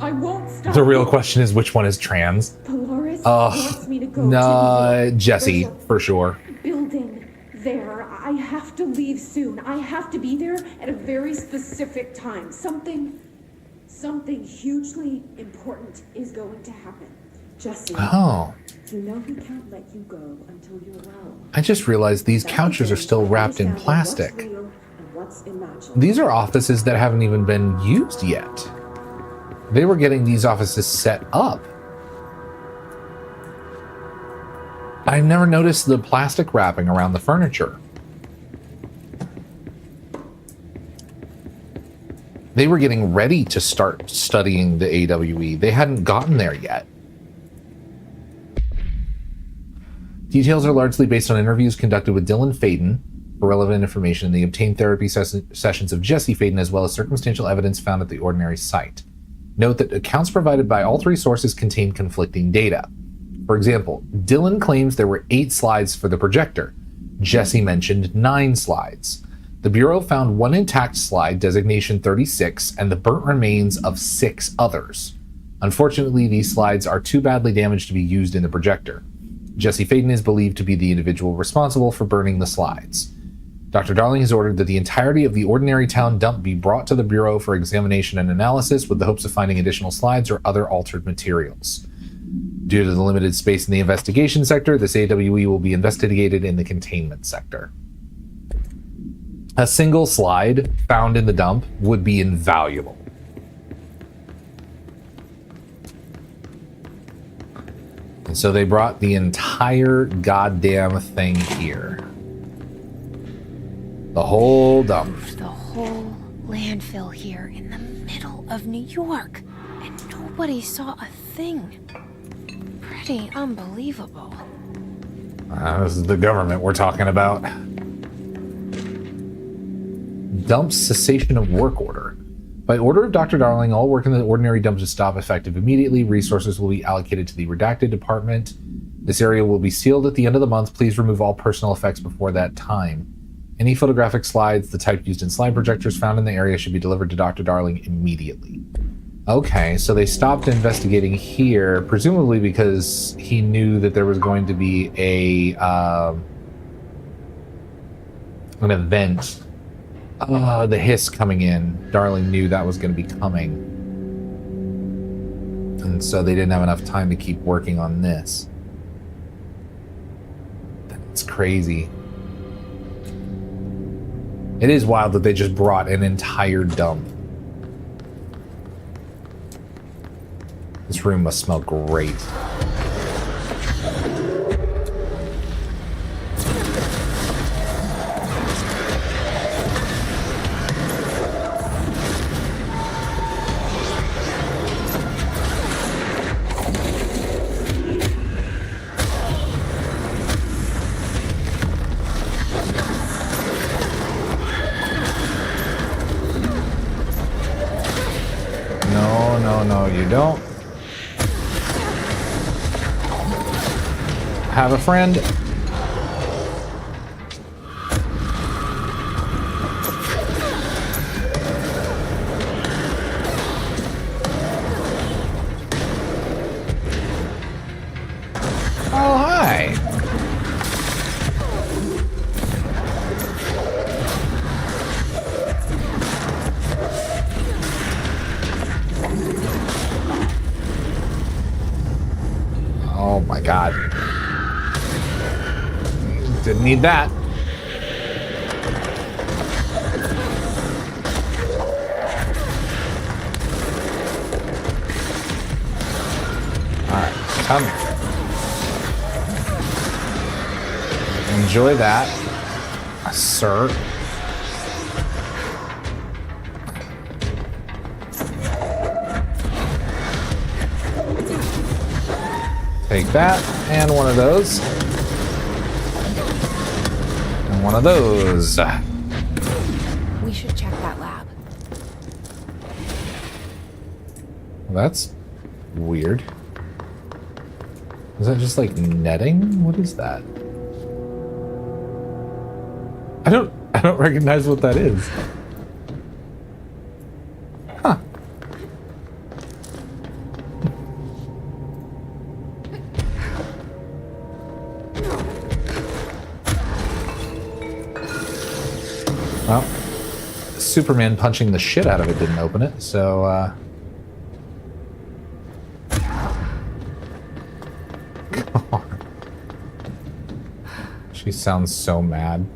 I won't stop. The real question is which one is trans? Polaris wants me to go to Nah, Jesse for sure. the building there. I have to leave soon. I have to be there at a very specific time. Something hugely important is going to happen. Jesse. Oh. You know he can't let you go until you're well. I just realized these couches are still wrapped in plastic. What's real and what's imagined. These are offices that haven't even been used yet. They were getting these offices set up. I've never noticed the plastic wrapping around the furniture. They were getting ready to start studying the AWE. They hadn't gotten there yet. Details are largely based on interviews conducted with Dylan Faden for relevant information and the obtained therapy sessions of Jesse Faden, as well as circumstantial evidence found at the Ordinary site. Note that accounts provided by all 3 sources contain conflicting data. For example, Dylan claims there were 8 slides for the projector. Jesse mentioned 9 slides. The Bureau found 1 intact slide, designation 36, and the burnt remains of 6 others. Unfortunately, these slides are too badly damaged to be used in the projector. Jesse Faden is believed to be the individual responsible for burning the slides. Dr. Darling has ordered that the entirety of the Ordinary Town dump be brought to the Bureau for examination and analysis with the hopes of finding additional slides or other altered materials. Due to the limited space in the investigation sector, this AWE will be investigated in the containment sector. A single slide found in the dump would be invaluable. And so they brought the entire goddamn thing here. The whole dump. The whole landfill here in the middle of New York, and nobody saw a thing. Pretty unbelievable. This is the government we're talking about. Dump cessation of work order. By order of Dr. Darling, all work in the Ordinary dump to stop effective immediately. Resources will be allocated to the redacted department. This area will be sealed at the end of the month. Please remove all personal effects before that time. Any photographic slides, the type used in slide projectors found in the area, should be delivered to Dr. Darling immediately. Okay, so they stopped investigating here, presumably because he knew that there was going to be an event. The hiss coming in. Darling knew that was going to be coming. And so they didn't have enough time to keep working on this. That's crazy. It is wild that they just brought an entire dump. This room must smell great. no, you don't. Have a friend. Oh, hi. Oh my God. Didn't need that. Alright, come. Enjoy that, sir. Take that, and one of those. And one of those. We should check that lab. Well, that's weird. Is that just like netting? What is that? I don't recognize what that is. Huh. Well, Superman punching the shit out of it didn't open it, so she sounds so mad.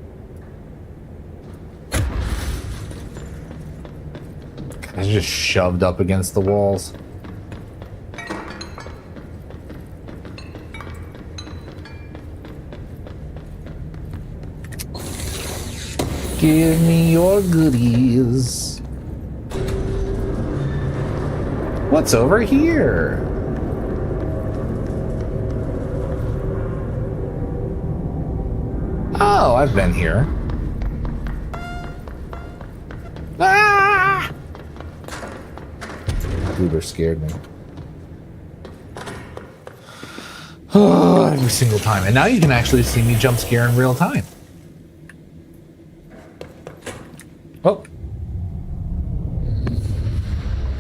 I just shoved up against the walls. Give me your goodies. What's over here? Oh, I've been here. Ah! Uber scared me. Oh, every single time. And now you can actually see me jump scare in real time. Oh.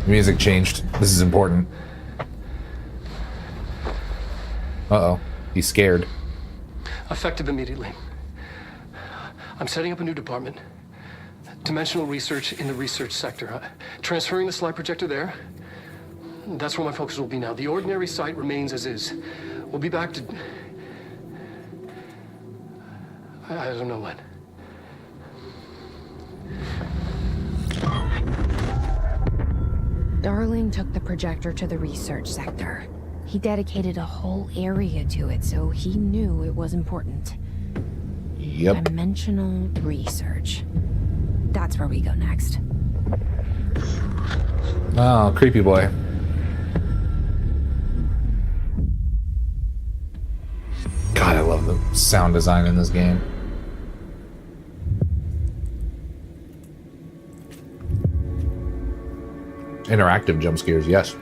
Music changed. This is important. Uh-oh. He's scared. Effective immediately. I'm setting up a new department. Dimensional research in the research sector. Transferring the slide projector there. That's where my focus will be now. The ordinary site remains as is. We'll be back to... I don't know when. Darling took the projector to the research sector. He dedicated a whole area to it, so he knew it was important. Yep. Dimensional research. That's where we go next. Oh, creepy boy. God, I love the sound design in this game. Interactive jump scares, yes.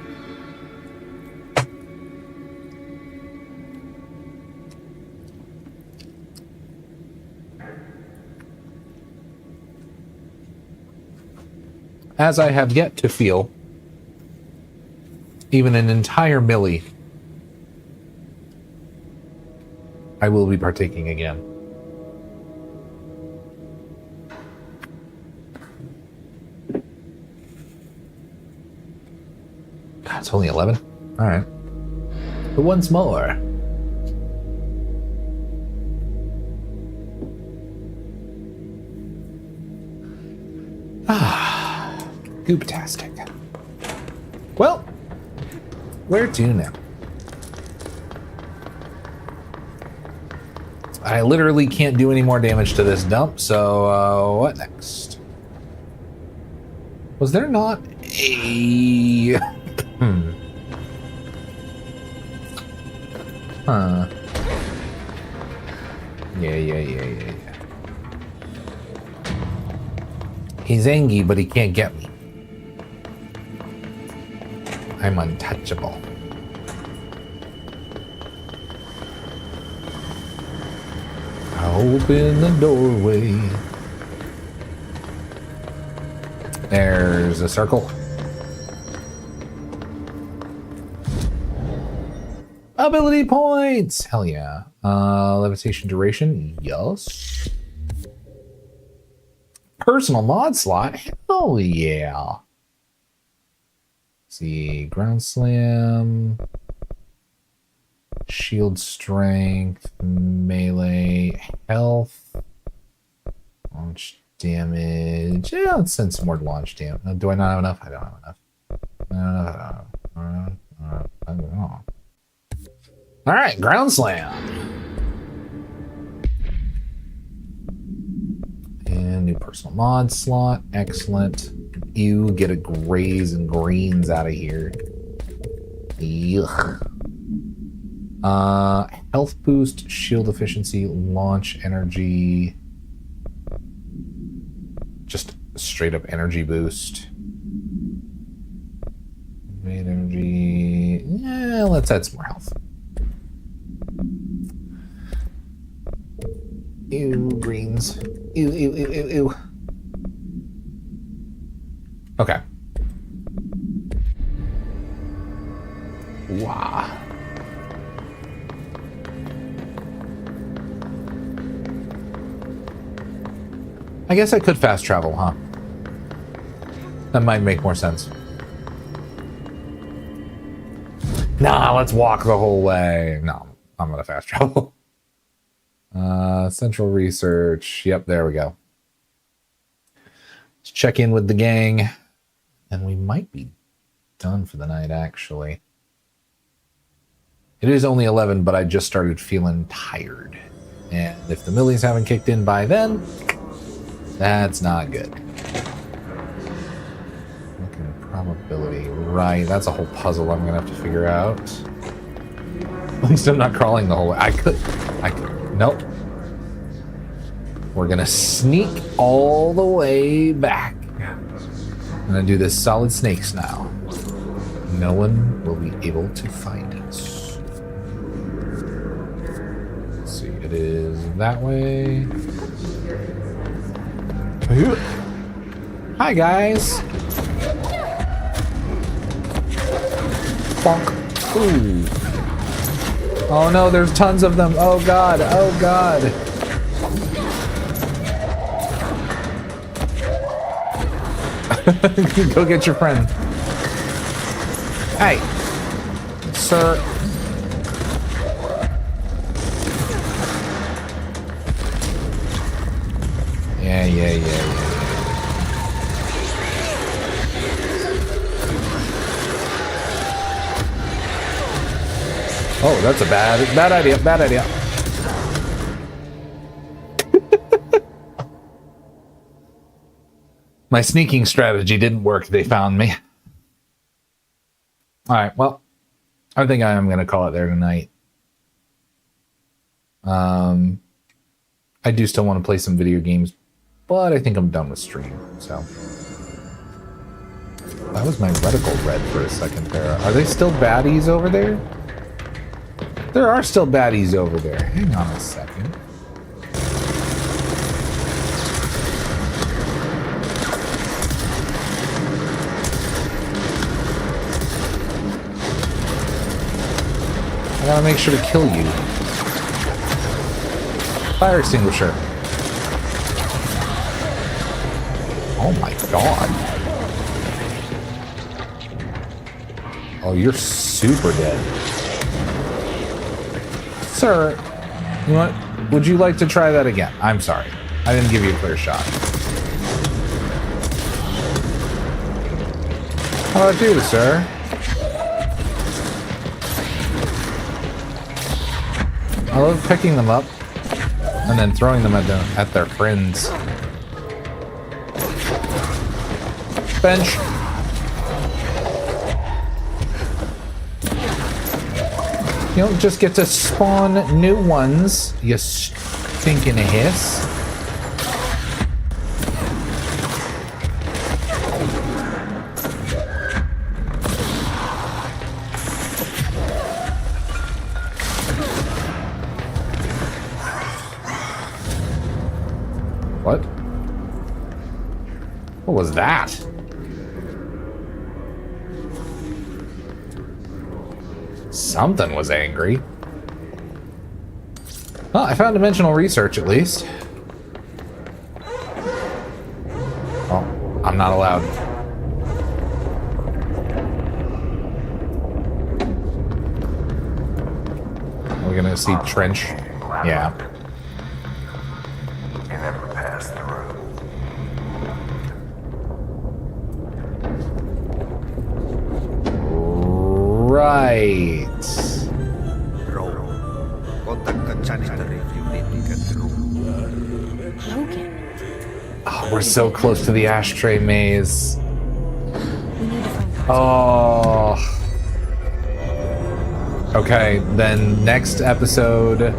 As I have yet to feel even an entire milli, I will be partaking again. God, it's only 11? Alright. But once more. Ah, gooptastic. Well, where to now? I literally can't do any more damage to this dump, so what next? Was there not a... Huh. Yeah. He's angry, but he can't get me. I'm untouchable. Open the doorway. There's a circle. Ability points! Hell yeah. Levitation duration? Yes. Personal mod slot? Hell yeah. Let's see, ground slam. Shield strength, melee, health, launch damage. Yeah, let's send some more launch damage. Do I not have enough? I don't have enough. I don't know. All right, ground slam. And new personal mod slot. Excellent. You get a grays and greens out of here. Yuck. Health boost, shield efficiency, launch energy. Just straight up energy boost. Made energy. Yeah, let's add some more health. Ew, greens. Ew, ew, ew, ew, ew. Okay. Wow. I guess I could fast travel, huh? That might make more sense. Nah, let's walk the whole way. No, I'm gonna fast travel. Central research. Yep, there we go. Let's check in with the gang. And we might be done for the night, actually. It is only 11, but I just started feeling tired. And if the millies haven't kicked in by then, that's not good. Looking at probability. Right, that's a whole puzzle I'm gonna have to figure out. At least I'm not crawling the whole way. I could. Nope. We're gonna sneak all the way back. I'm gonna do this solid snake style. No one will be able to find us. Let's see, it is that way. Hi guys. Bonk. Ooh. Oh no, there's tons of them. Oh god, oh god. Go get your friend. Hey, sir. Yeah. Oh, that's a bad idea. My sneaking strategy didn't work. They found me. All right, well, I think I am going to call it there tonight. I do still want to play some video games, but I think I'm done with stream, so. That was my reticle red for a second there. Are they still baddies over there? There are still baddies over there. Hang on a second. I gotta make sure to kill you. Fire extinguisher. Oh my god. Oh, you're super dead. Sir, you know what? Would you like to try that again? I'm sorry. I didn't give you a clear shot. How about you, sir? I love picking them up and then throwing them at their friends. Bench. You don't just get to spawn new ones, you stinking hiss. was that? Something was angry. Well, I found dimensional research at least. Oh, I'm not allowed. We're gonna see trench. Yeah. You never pass through. Right. Contact the janitor if you need to get through. Logan. Oh, we're so close to the ashtray maze. We need to find Oh. Okay, then next episode,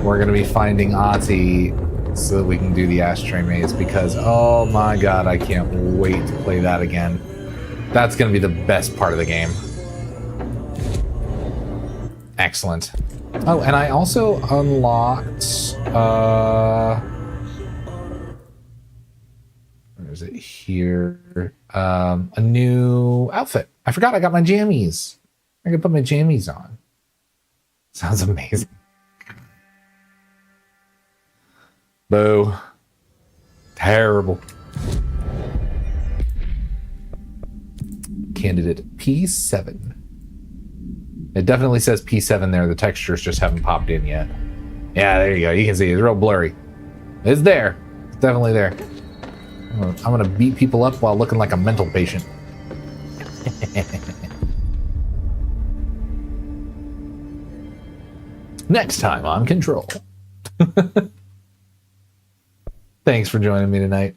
we're gonna be finding Ati so that we can do the ashtray maze because, oh my god, I can't wait to play that again. That's gonna be the best part of the game. Excellent. Oh, and I also unlocked, where is it here? A new outfit. I forgot I got my jammies. I can put my jammies on. Sounds amazing. Boo. Terrible. Candidate P7. It definitely says P7 there. The textures just haven't popped in yet. Yeah, there you go. You can see it's real blurry. It's there. It's definitely there. I'm gonna beat people up while looking like a mental patient. Next time on Control. Thanks for joining me tonight.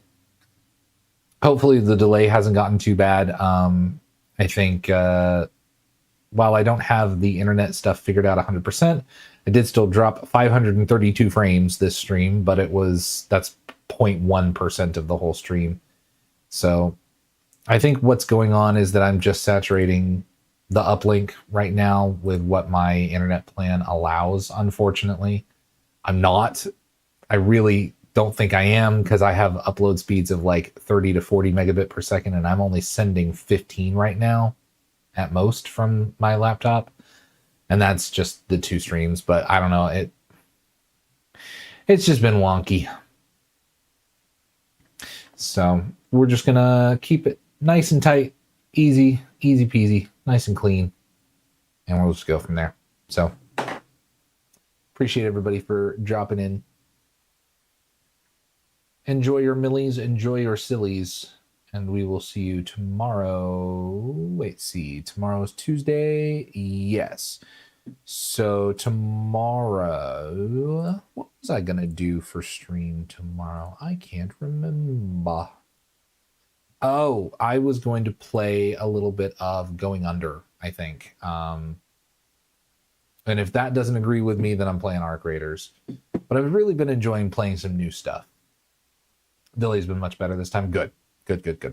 Hopefully the delay hasn't gotten too bad. I think while I don't have the internet stuff figured out 100%, I did still drop 532 frames this stream, but that's 0.1% of the whole stream. So I think what's going on is that I'm just saturating the uplink right now with what my internet plan allows, unfortunately. I'm not. I really don't think I am because I have upload speeds of like 30 to 40 megabit per second and I'm only sending 15 right now at most from my laptop. And that's just the two streams, but I don't know. It's just been wonky. So we're just gonna keep it nice and tight, easy peasy, nice and clean. And we'll just go from there. So appreciate everybody for dropping in. Enjoy your millies, enjoy your sillies, and we will see you tomorrow. Tomorrow's Tuesday. Yes. So tomorrow, what was I gonna do for stream tomorrow? I can't remember. Oh, I was going to play a little bit of Going Under, I think. And if that doesn't agree with me, then I'm playing Arc Raiders. But I've really been enjoying playing some new stuff. Billy's been much better this time. Good. Good.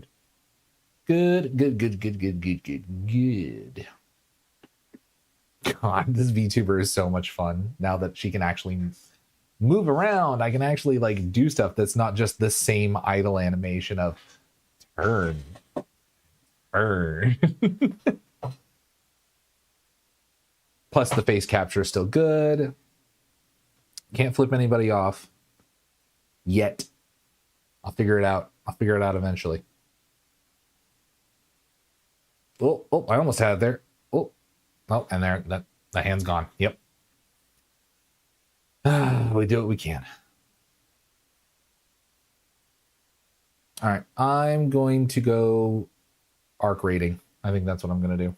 God, this VTuber is so much fun now that she can actually move around. I can actually like do stuff that's not just the same idle animation of turn. Plus the face capture is still good. Can't flip anybody off yet. I'll figure it out. I'll figure it out eventually. Oh, I almost had it there. Oh, and there, that hand's gone. Yep. We do what we can. All right, I'm going to go arc rating. I think that's what I'm going to do.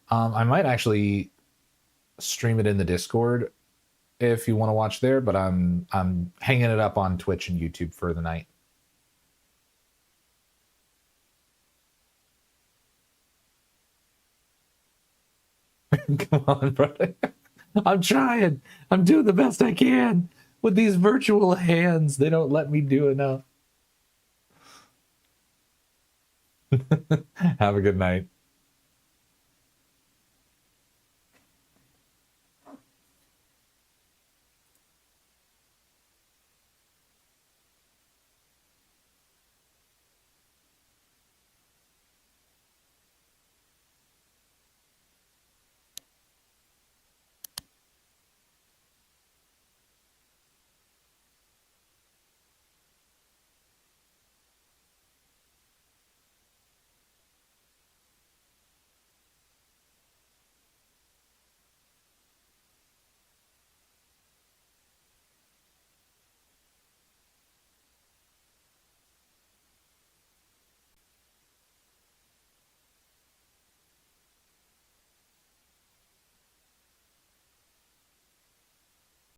I might actually stream it in the Discord if you want to watch there, but I'm hanging it up on Twitch and YouTube for the night. Come on, brother. I'm trying. I'm doing the best I can with these virtual hands. They don't let me do enough. Have a good night.